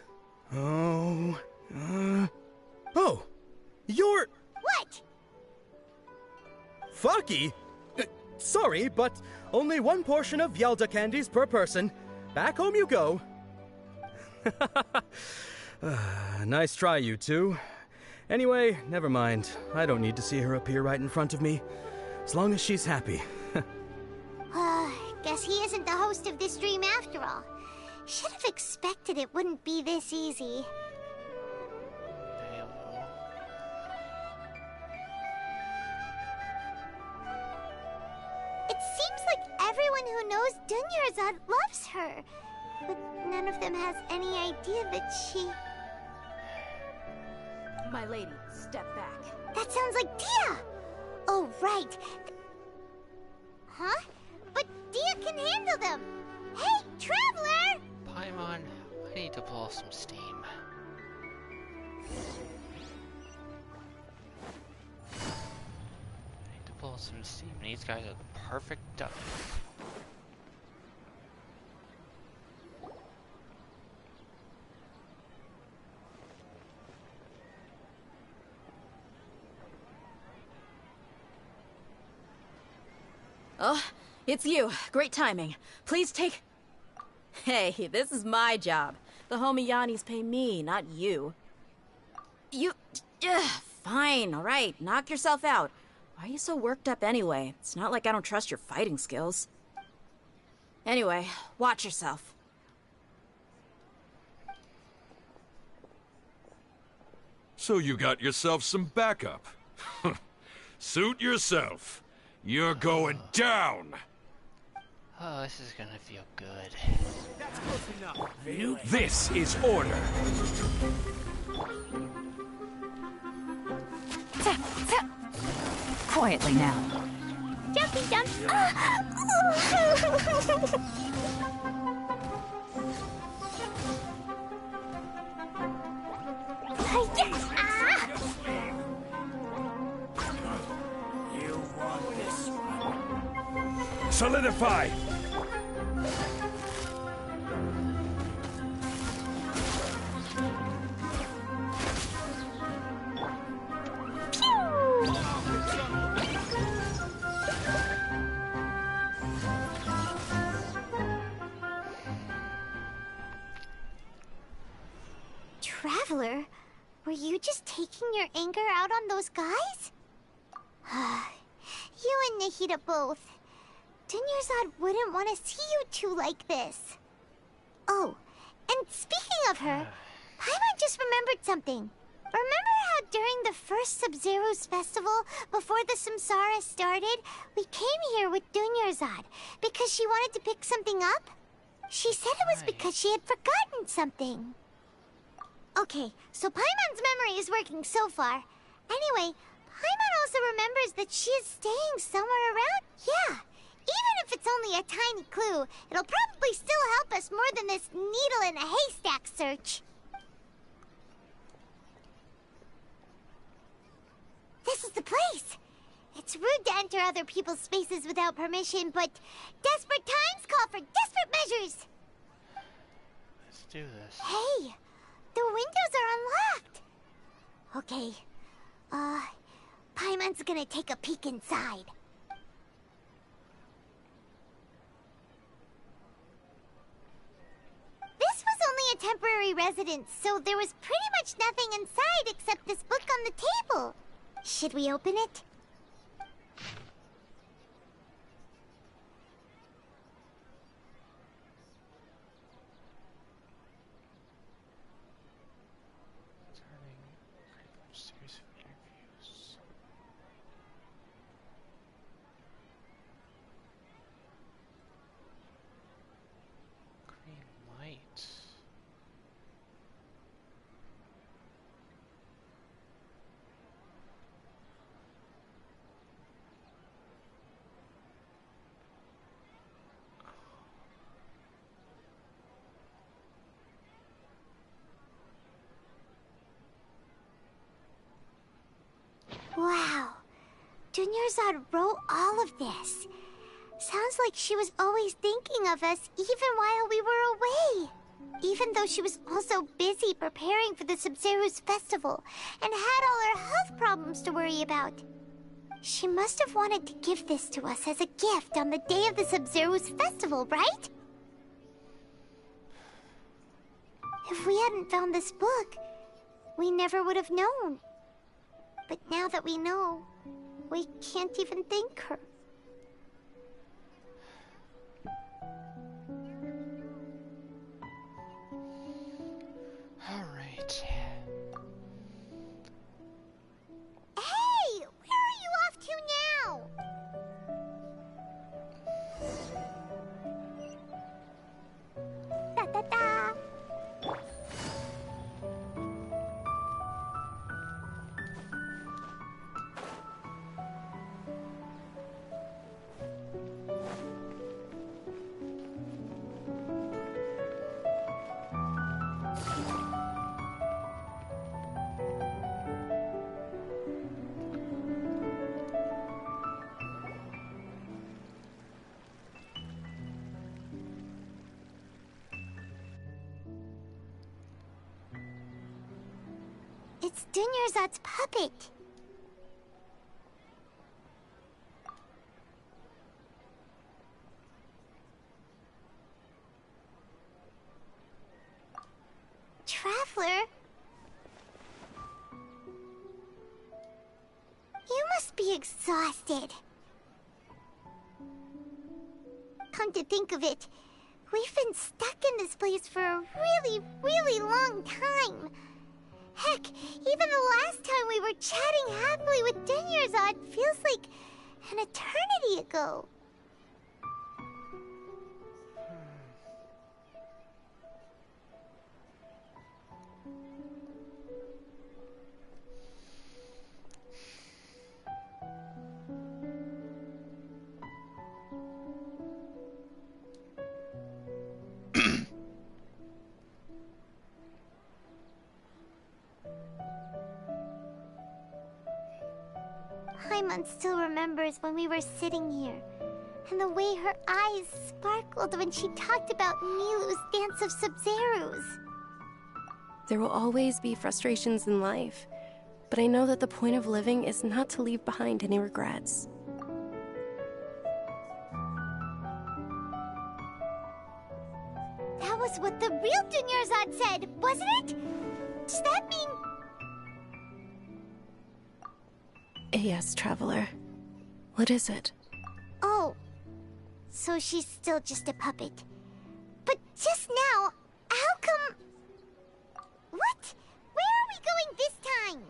Oh, you're... What? Faki? Sorry, but only one portion of Yelda candies per person. Back home you go. Nice try, you two. Anyway, never mind. I don't need to see her appear right in front of me. As long as she's happy. Guess he isn't the host of this dream after all. Should have expected it wouldn't be this easy. It seems like everyone who knows Dunyarzad loves her. But none of them has any idea that she... My lady, step back. That sounds like Dia! Oh, right. Huh? But Dia can handle them! Hey, Traveler! Paimon, I need to blow some steam. Pull some steam. These guys are the perfect duck. Oh, it's you. Great timing. Please take... Hey, this is my job. The homie Yannis pay me, not you. You... Fine, all right. Knock yourself out. Why are you so worked up anyway? It's not like I don't trust your fighting skills. Anyway, watch yourself. So you got yourself some backup. Suit yourself. You're going down. Oh, this is gonna feel good. That's close enough. This is order. Quietly now. Jumpy jump! Solidify. Traveler, were you just taking your anger out on those guys? You and Nahida both. Dunyarzad wouldn't want to see you two like this. Oh, and speaking of her, Paimon just remembered something. Remember how during the first Sub-Zeru's festival, before the Samsara started, we came here with Dunyarzad because she wanted to pick something up? She said it was because she had forgotten something. Okay, so Paimon's memory is working so far. Anyway, Paimon also remembers that she is staying somewhere around. Yeah, even if it's only a tiny clue, it'll probably still help us more than this needle in a haystack search. This is the place. It's rude to enter other people's spaces without permission, but desperate times call for desperate measures. Let's do this. Hey, the windows are unlocked. Okay, Paimon's gonna take a peek inside. This was only a temporary residence, so there was pretty much nothing inside except this book on the table. Should we open it? Dunyarzad wrote all of this. Sounds like she was always thinking of us even while we were away. Even though she was also busy preparing for the Sabzeruz festival and had all her health problems to worry about. She must have wanted to give this to us as a gift on the day of the Sabzeruz festival, right? If we hadn't found this book, we never would have known. But now that we know, we can't even thank her. All right. Hey! Where are you off to now? Da-da-da! It's Dunyarzad's puppet. Traveler? You must be exhausted. Come to think of it, we've been stuck in this place for a really, really long time. Heck, even the last time we were chatting happily with Dunyarzad feels like an eternity ago. Paimon still remembers when we were sitting here, and the way her eyes sparkled when she talked about Milu's Dance of Sabzeruz. There will always be frustrations in life, but I know that the point of living is not to leave behind any regrets. That was what the real Dunyarzad said, wasn't it? Does that mean... Yes, Traveler. What is it? Oh, so she's still just a puppet. But just now, how come... What? Where are we going this time?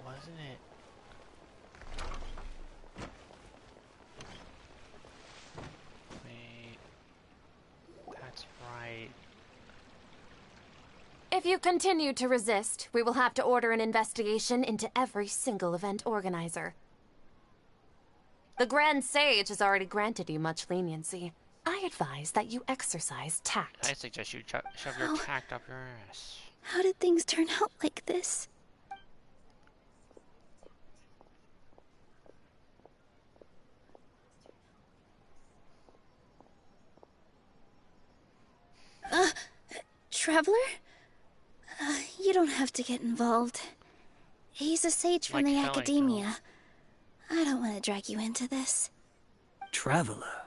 Wasn't it? Wait. That's right. If you continue to resist, we will have to order an investigation into every single event organizer. The Grand Sage has already granted you much leniency. I advise that you exercise tact. I suggest you shove your tact up your ass. How did things turn out like this? Traveler? You don't have to get involved. He's a sage from the academia. I don't want to drag you into this. Traveler?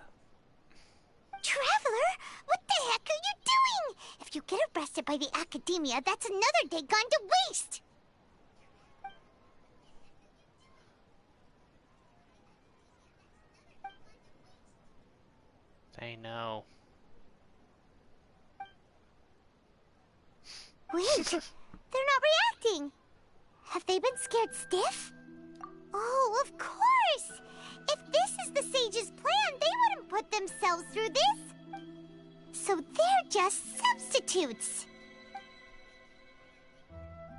Traveler? What the heck are you doing? If you get arrested by the academia, that's another day gone to waste! They know. Wait, they're not reacting. Have they been scared stiff? Oh, of course! If this is the sage's plan, they wouldn't put themselves through this. So they're just substitutes.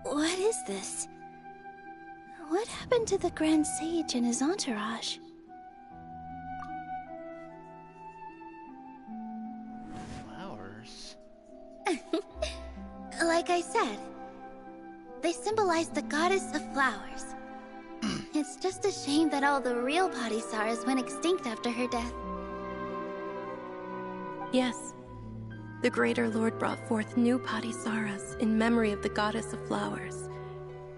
What is this? What happened to the Grand Sage and his entourage? Flowers? Like I said, they symbolize the goddess of flowers. It's just a shame that all the real Padisaras went extinct after her death. Yes. The Greater Lord brought forth new Padisaras in memory of the goddess of flowers.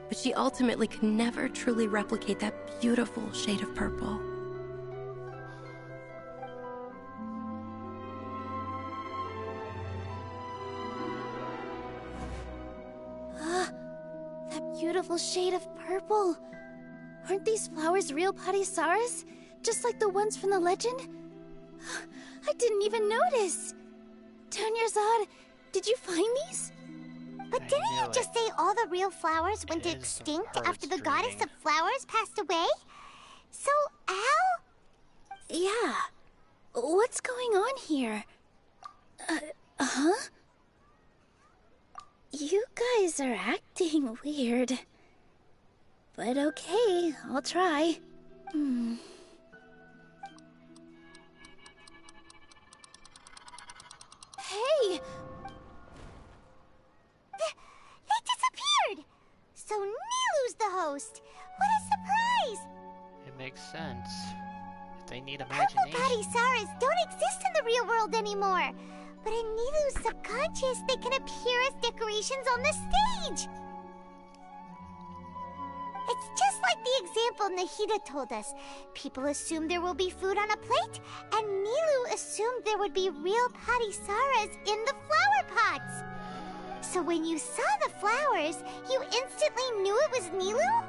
But she ultimately could never truly replicate that beautiful shade of purple. That beautiful shade of purple. Aren't these flowers real Padisaras? Just like the ones from the legend? I didn't even notice. Dunyarzad, did you find these? But didn't you just say all the real flowers went extinct after the goddess of flowers passed away? So, how? Yeah. What's going on here? Huh? You guys are acting weird. But okay, I'll try. Hey! They disappeared! So Nilu's the host! What a surprise! It makes sense. If they need Purple imagination. Padisaras don't exist in the real world anymore! But in Nilu's subconscious, they can appear as decorations on the stage! It's just like the example Nahida told us. People assume there will be food on a plate, and Nilu assumed there would be real Padisaras in the flower pots. So when you saw the flowers, you instantly knew it was Nilu?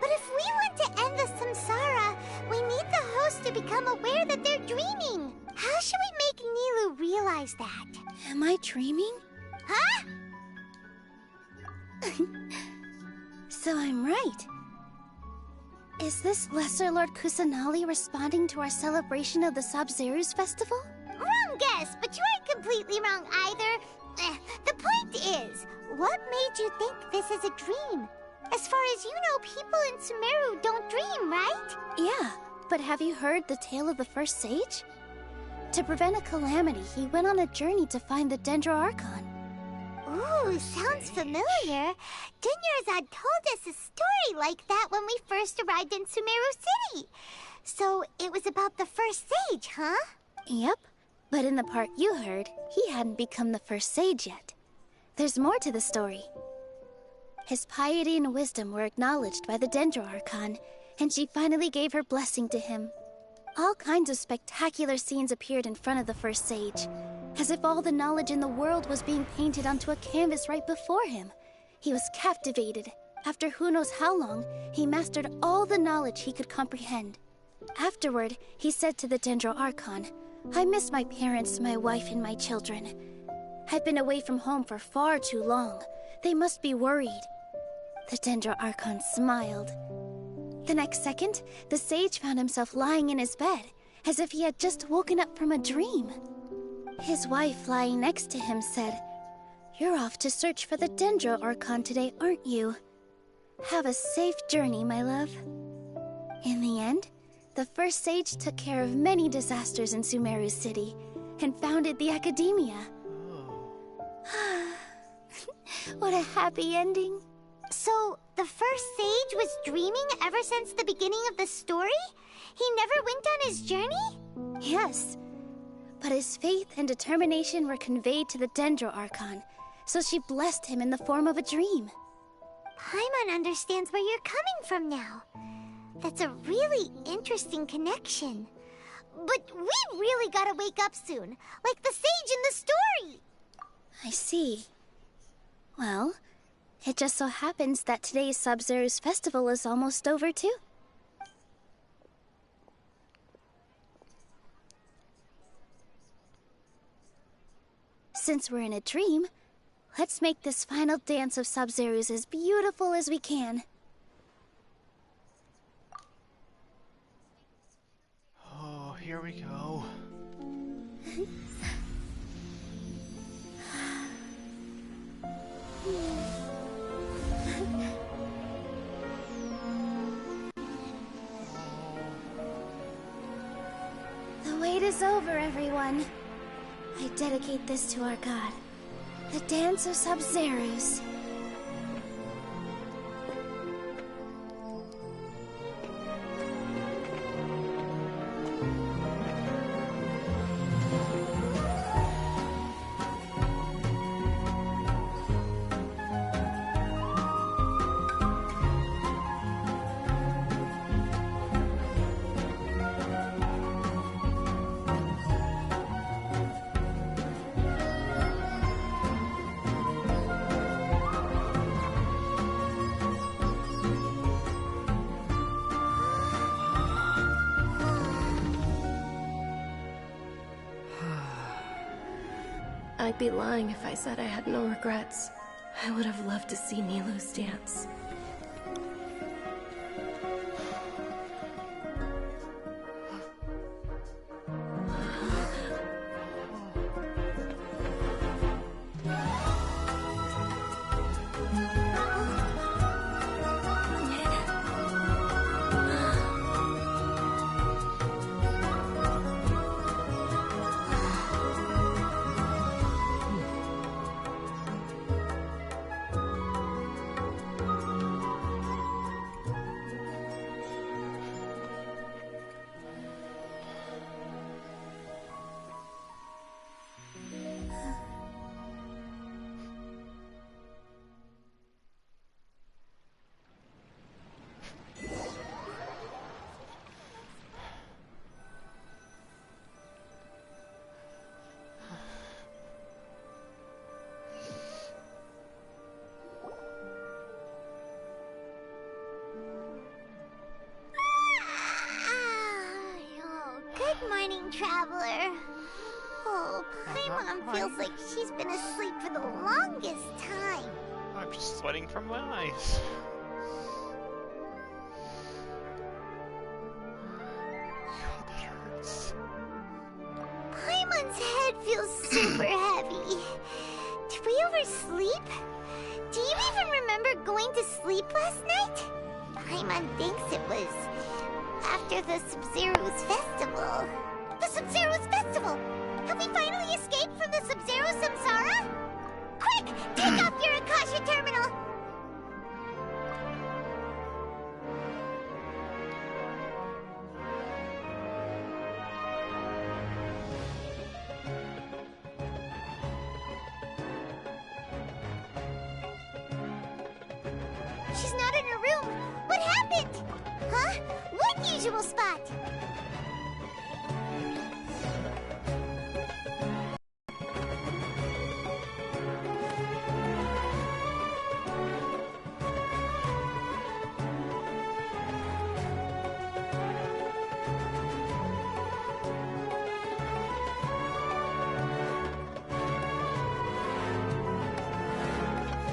But if we want to end the samsara, we need the host to become aware that they're dreaming. How should we make Nilu realize that? Am I dreaming? Huh? So I'm right. Is this Lesser Lord Kusanali responding to our celebration of the Sub-Zeru's festival? Wrong guess, but you aren't completely wrong either. The point is, what made you think this is a dream? As far as you know, people in Sumeru don't dream, right? Yeah, but have you heard the tale of the first sage? To prevent a calamity, he went on a journey to find the Dendro Archon. Ooh, sounds familiar. Dunyarzad told us a story like that when we first arrived in Sumeru City. So it was about the first sage, huh? Yep, but in the part you heard, he hadn't become the first sage yet. There's more to the story. His piety and wisdom were acknowledged by the Dendro Archon, and she finally gave her blessing to him. All kinds of spectacular scenes appeared in front of the first sage, as if all the knowledge in the world was being painted onto a canvas right before him. He was captivated. After who knows how long, he mastered all the knowledge he could comprehend. Afterward, he said to the Dendro Archon, "I miss my parents, my wife, and my children. I've been away from home for far too long. They must be worried." The Dendro Archon smiled. The next second, the sage found himself lying in his bed, as if he had just woken up from a dream. His wife, lying next to him, said, "You're off to search for the Dendro Archon today, aren't you? Have a safe journey, my love." In the end, the first sage took care of many disasters in Sumeru City, and founded the Academia. What a happy ending. So, the first sage was dreaming ever since the beginning of the story? He never went on his journey? Yes. But his faith and determination were conveyed to the Dendro Archon, so she blessed him in the form of a dream. Paimon understands where you're coming from now. That's a really interesting connection. But we really gotta wake up soon, like the sage in the story! I see. Well, it just so happens that today's Sub-Zeru's festival is almost over, too. Since we're in a dream, let's make this final dance of Sub-Zeru's as beautiful as we can. Oh, here we go. The wait is over, everyone. I dedicate this to our god, the Dance of Sub-Zerus. I'd be lying if I said I had no regrets. I would have loved to see Nilou's dance. Good morning, traveler. Oh, Paimon feels like she's been asleep for the longest time. I'm just sweating from my eyes. God, that hurts. Paimon's head feels super heavy. Did we oversleep? Do you even remember going to sleep last night? Paimon thinks it was after the Sub-Zero's festival. The Sub-Zero's festival! Have we finally escaped from the Sub-Zero samsara? Quick! Take off your Akasha terminal! She's not in her room! What happened? Huh? What usual spot?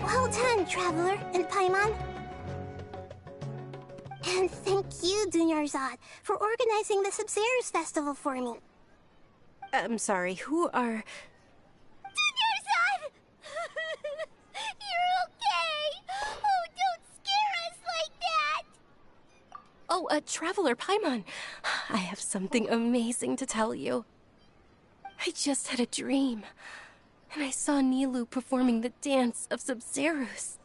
Well done, Traveler and Paimon. And thank you, Dunyarzad, for organizing the Sub-Zero's festival for me. I'm sorry, who are... Dunyarzad! You're okay! Oh, don't scare us like that! Oh, Traveler Paimon. I have something amazing to tell you. I just had a dream, and I saw Nilou performing the Dance of Sub-Zerus.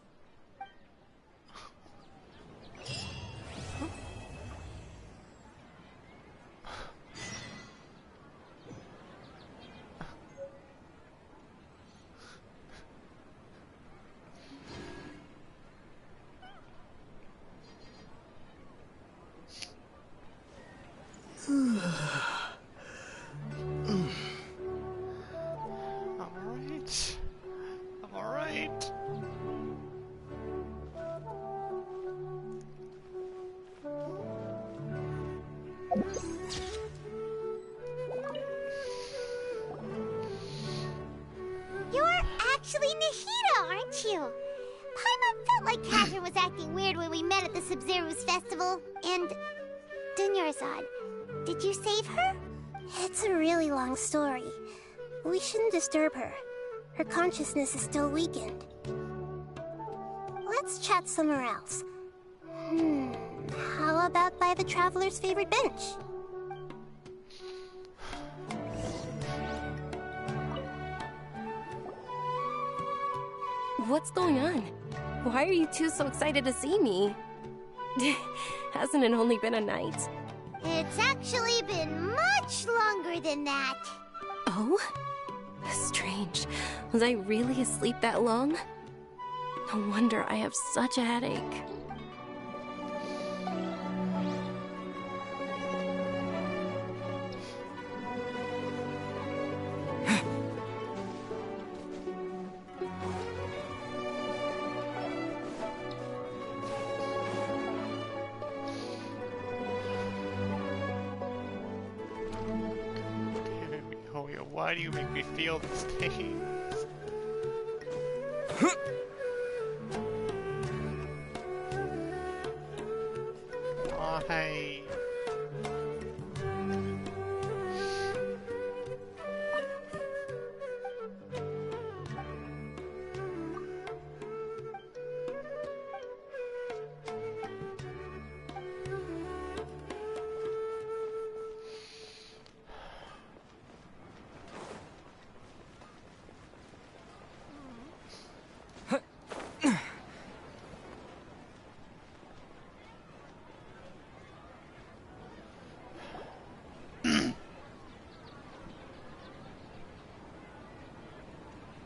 I'm alright. I'm alright. You're actually Nahida, aren't you? Paimon felt like Catherine was acting weird when we met at the Sub-Zero's festival. And... Dunyarzad, did you save her? It's a really long story. We shouldn't disturb her. Her consciousness is still weakened. Let's chat somewhere else. How about by the Traveler's favorite bench? What's going on? Why are you two so excited to see me? Hasn't it only been a night? It's actually been much longer than that. Oh? Strange. Was I really asleep that long? No wonder I have such a headache. Why do you make me feel these things? Why?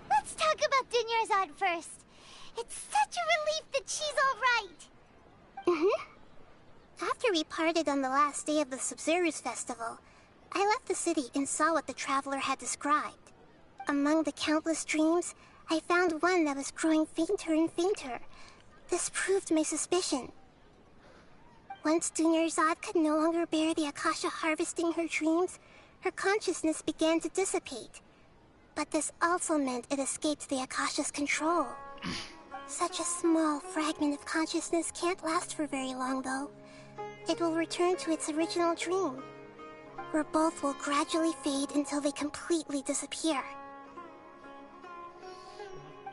Let's talk about Dunyarzad first. It's such a relief that she's all right. After we parted on the last day of the Sub-Zero's festival, I left the city and saw what the traveler had described. Among the countless dreams, I found one that was growing fainter and fainter. This proved my suspicion. Once Dunyarzad could no longer bear the Akasha harvesting her dreams, her consciousness began to dissipate. But this also meant it escaped the Akasha's control. Such a small fragment of consciousness can't last for very long, though. It will return to its original dream, where both will gradually fade until they completely disappear.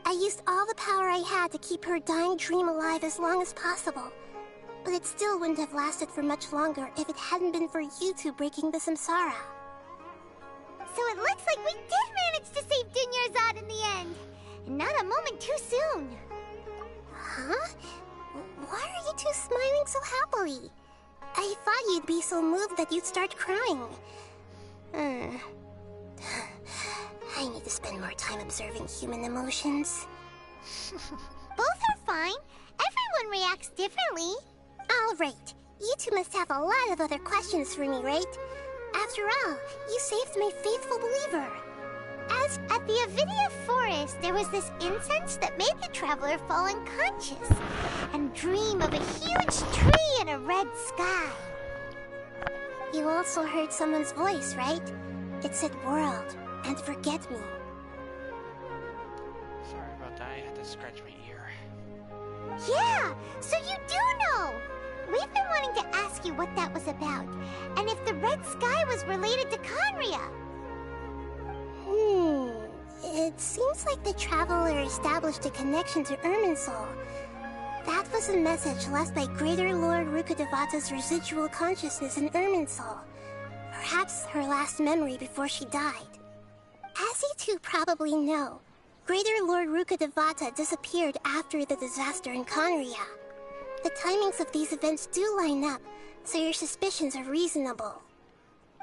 I used all the power I had to keep her dying dream alive as long as possible, but it still wouldn't have lasted for much longer if it hadn't been for you two breaking the samsara. So it looks like we did manage to save Dunyarzad in the end. And not a moment too soon. Huh? Why are you two smiling so happily? I thought you'd be so moved that you'd start crying. I need to spend more time observing human emotions. Both are fine. Everyone reacts differently. All right. You two must have a lot of other questions for me, right? After all, you saved my faithful believer. As at the Avidia forest, there was this incense that made the traveler fall unconscious and dream of a huge tree and a red sky. You also heard someone's voice, right? It said world and forget me. Sorry about that, I had to scratch my ear. Yeah, so you do know! We've been wanting to ask you what that was about, and if the red sky was related to Conria. It seems like the traveler established a connection to Irminsul. That was a message left by Greater Lord Rukkhadevata's residual consciousness in Irminsul. Perhaps her last memory before she died. As you two probably know, Greater Lord Rukkhadevata disappeared after the disaster in Conria. The timings of these events do line up, so your suspicions are reasonable.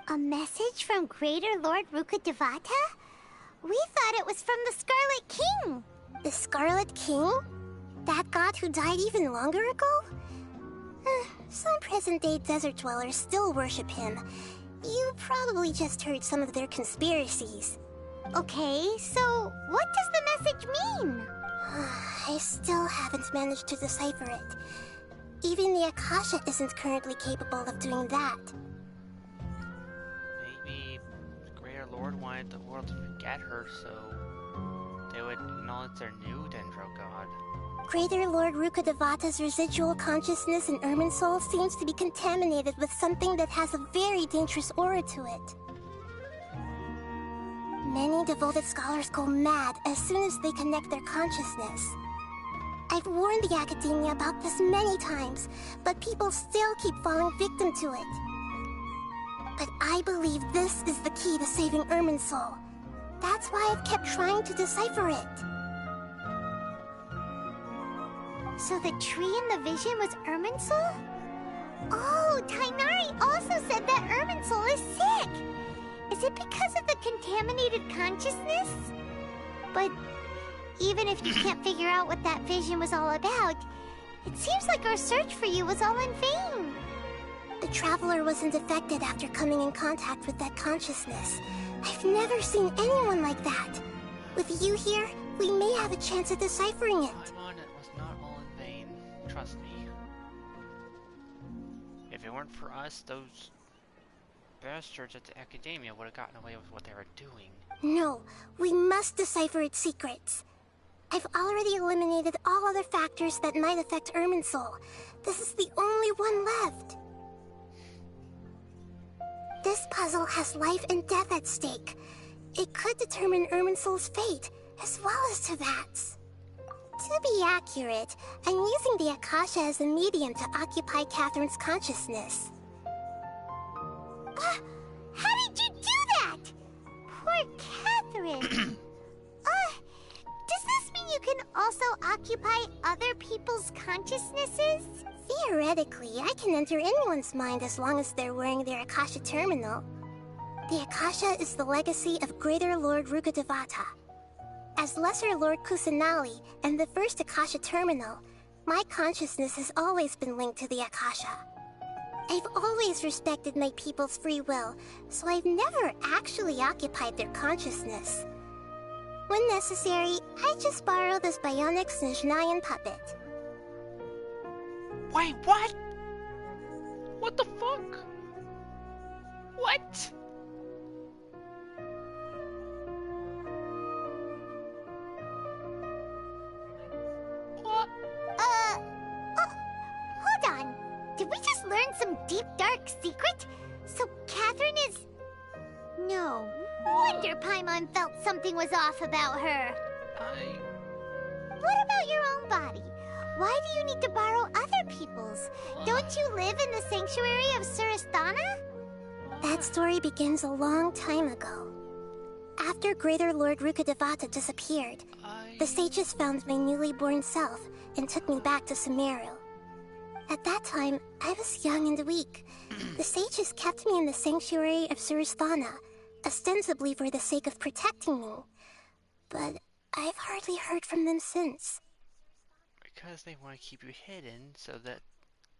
A message from Greater Lord Rukkhadevata? We thought it was from the Scarlet King. The Scarlet King? That god who died even longer ago? Some present-day desert dwellers still worship him. You probably just heard some of their conspiracies. Okay, so what does the message mean? I still haven't managed to decipher it. Even the Akasha isn't currently capable of doing that. Maybe the Greater Lord wanted the world to forget her so they would acknowledge their new Dendro god. Greater Lord Rukkhadevata's residual consciousness in Irminsul seems to be contaminated with something that has a very dangerous aura to it. Many devoted scholars go mad as soon as they connect their consciousness. I've warned the Academia about this many times, but people still keep falling victim to it. But I believe this is the key to saving Irminsul. That's why I've kept trying to decipher it. So the tree in the vision was Irminsul? Oh, Tainari also said that Irminsul is sick! Is it because of the contaminated consciousness? But even if you can't figure out what that vision was all about, it seems like our search for you was all in vain. The Traveler wasn't affected after coming in contact with that consciousness. I've never seen anyone like that. With you here, we may have a chance at deciphering it. Paimon, it was not all in vain. Trust me. If it weren't for us, those bastards at the Academia would have gotten away with what they were doing. No, we must decipher its secrets. I've already eliminated all other factors that might affect Irminsul. This is the only one left. This puzzle has life and death at stake. It could determine Irminsul's fate, as well as Tevat's. To be accurate, I'm using the Akasha as a medium to occupy Catherine's consciousness. How did you do that? Poor Catherine. Does this mean you can also occupy other people's consciousnesses? Theoretically, I can enter anyone's mind as long as they're wearing their Akasha terminal. The Akasha is the legacy of Greater Lord Rukkhadevata. As Lesser Lord Kusanali and the first Akasha terminal, my consciousness has always been linked to the Akasha. I've always respected my people's free will, so I've never actually occupied their consciousness. When necessary, I just borrow this bionic Snezhnayan puppet. Wait, what? What the fuck? What? What? Hold on. Did we just learn some deep, dark secret? So Catherine is... No wonder Paimon felt something was off about her. What about your own body? Why do you need to borrow other people's? Don't you live in the sanctuary of Surasthana? That story begins a long time ago. After Greater Lord Rukkhadevata disappeared, the sages found my newly born self and took me back to Sumeru. At that time, I was young and weak. The sages kept me in the sanctuary of Surasthana, ostensibly for the sake of protecting me. But I've hardly heard from them since. Because they want to keep you hidden so that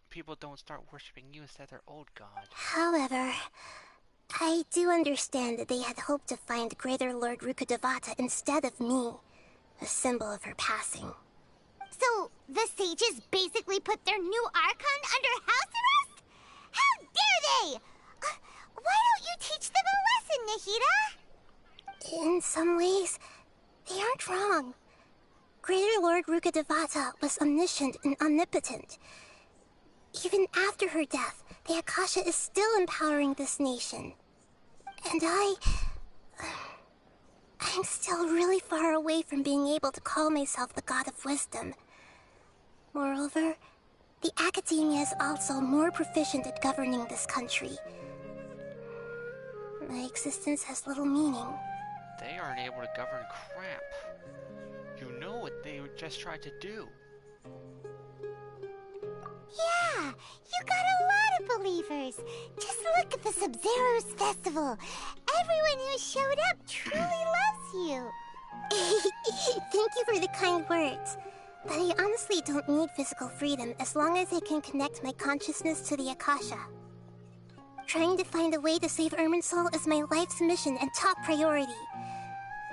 people don't start worshipping you instead of their old god. However, I do understand that they had hoped to find Greater Lord Rukkhadevata instead of me, a symbol of her passing. So, the sages basically put their new Archon under house arrest? How dare they! Why don't you teach them a lesson, Nahida? In some ways, they aren't wrong. Greater Lord Rukkhadevata was omniscient and omnipotent. Even after her death, the Akasha is still empowering this nation. And I'm still really far away from being able to call myself the God of Wisdom. Moreover, the Academia is also more proficient at governing this country. My existence has little meaning. They aren't able to govern crap. You know what they just tried to do. Yeah, you got a lot of believers. Just look at the Sub-Zero's festival. Everyone who showed up truly loves you. Thank you for the kind words. But I honestly don't need physical freedom as long as I can connect my consciousness to the Akasha. Trying to find a way to save Irminsul is my life's mission and top priority.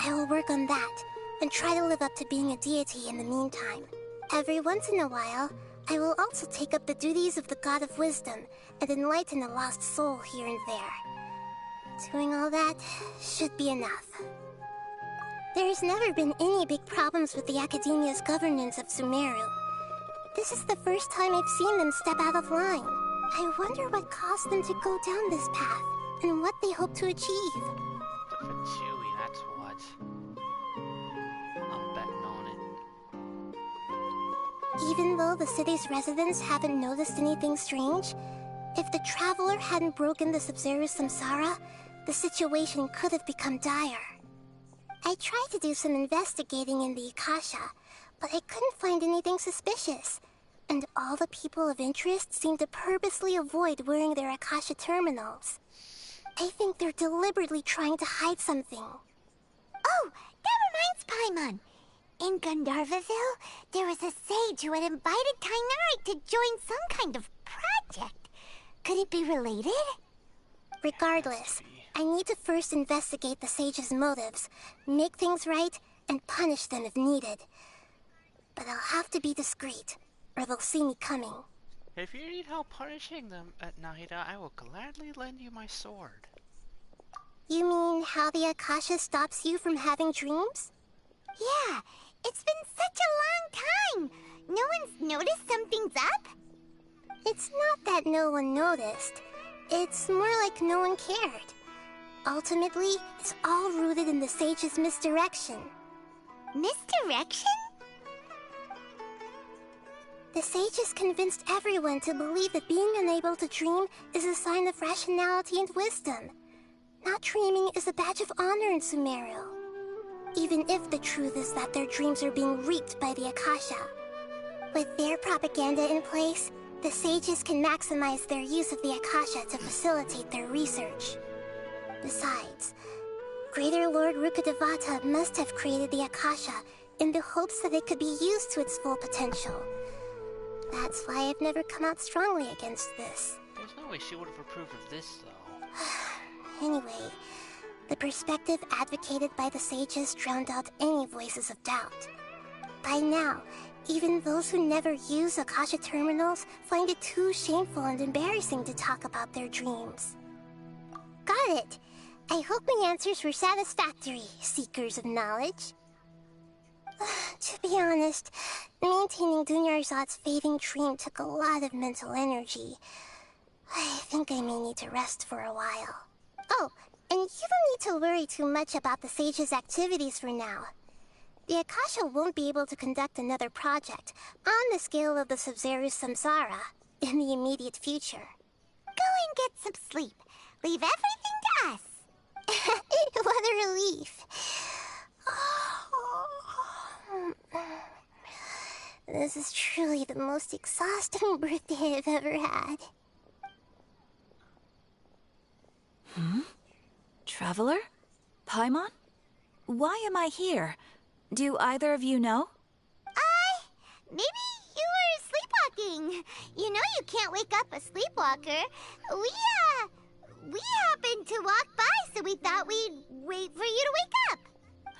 I will work on that, and try to live up to being a deity in the meantime. Every once in a while, I will also take up the duties of the God of Wisdom and enlighten a lost soul here and there. Doing all that should be enough. There's never been any big problems with the Academia's governance of Sumeru. This is the first time I've seen them step out of line. I wonder what caused them to go down this path, and what they hope to achieve. For Chewie, that's what. I'm betting on it. Even though the city's residents haven't noticed anything strange, if the Traveler hadn't broken the Sub-Zero samsara, the situation could have become dire. I tried to do some investigating in the Akasha, but I couldn't find anything suspicious. And all the people of interest seem to purposely avoid wearing their Akasha terminals. I think they're deliberately trying to hide something. Oh, that reminds Paimon. In Gandharvaville, there was a sage who had invited Tainari to join some kind of project. Could it be related? Regardless, I need to first investigate the sage's motives, make things right, and punish them if needed. But I'll have to be discreet, or they'll see me coming. If you need help punishing them at Nahida, I will gladly lend you my sword. You mean how the Akasha stops you from having dreams? Yeah, it's been such a long time. No one's noticed something's up? It's not that no one noticed. It's more like no one cared. Ultimately, it's all rooted in the sage's misdirection. Misdirection? The sage has convinced everyone to believe that being unable to dream is a sign of rationality and wisdom. Not dreaming is a badge of honor in Sumeru. Even if the truth is that their dreams are being reaped by the Akasha. With their propaganda in place, the sages can maximize their use of the Akasha to facilitate their research. Besides, Greater Lord Rukkhadevata must have created the Akasha in the hopes that it could be used to its full potential. That's why I've never come out strongly against this. There's no way she would have approved of this, though. Anyway, the perspective advocated by the sages drowned out any voices of doubt. By now, even those who never use Akasha terminals find it too shameful and embarrassing to talk about their dreams. Got it! I hope my answers were satisfactory, seekers of knowledge. To be honest, maintaining Dunyarzad's fading dream took a lot of mental energy. I think I may need to rest for a while. Oh, and you don't need to worry too much about the sage's activities for now. The Akasha won't be able to conduct another project on the scale of the Sub-Zerus Samsara in the immediate future. Go and get some sleep. Leave everything to us. What a relief. This is truly the most exhausting birthday I've ever had. Traveler? Paimon? Why am I here? Do either of you know? Maybe you were sleepwalking. You know you can't wake up a sleepwalker. We happened to walk by, so we thought we'd wait for you to wake up.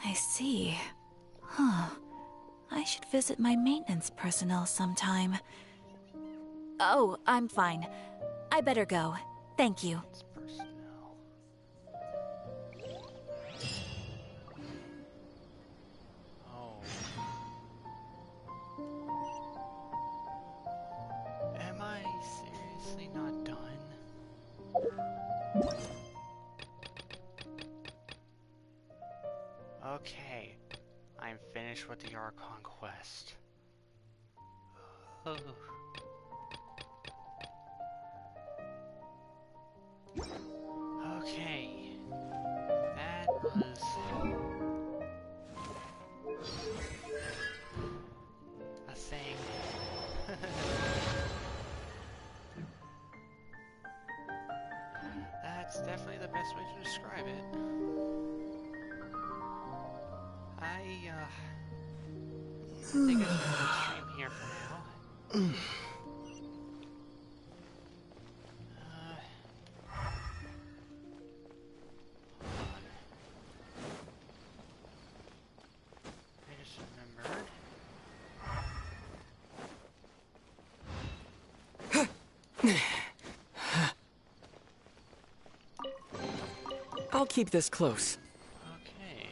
I see. Huh. I should visit my maintenance personnel sometime. Oh, I'm fine. I better go. Thank you. Am I seriously not done? Okay, I'm finished with the Archon quest. Okay, that was a thing. That's definitely the best way to describe it. I think I should stream here for now. I just remembered. I'll keep this close. Okay.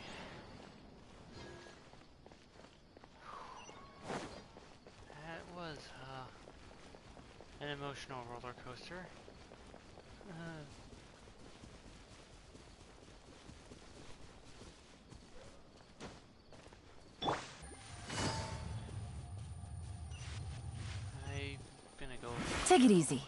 That was an emotional roller coaster. I'm gonna go. Take it easy.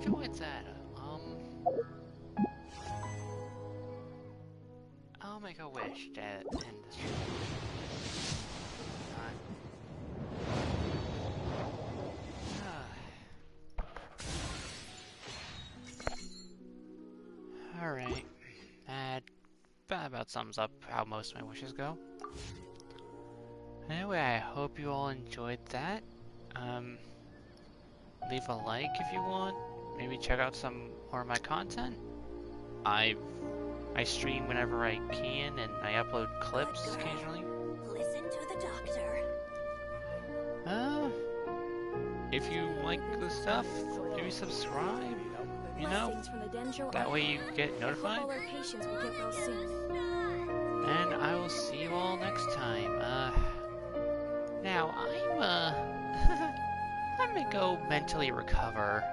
enjoyed that, I'll make a wish to end this. Alright. That about sums up how most of my wishes go. Anyway, I hope you all enjoyed that. Leave a like if you want. Maybe check out some more of my content. I stream whenever I can, and I upload clips occasionally. Listen to the doctor. If you like the stuff, maybe subscribe. You know, that way you get notified. And I will see you all next time. Now I'm gonna go mentally recover.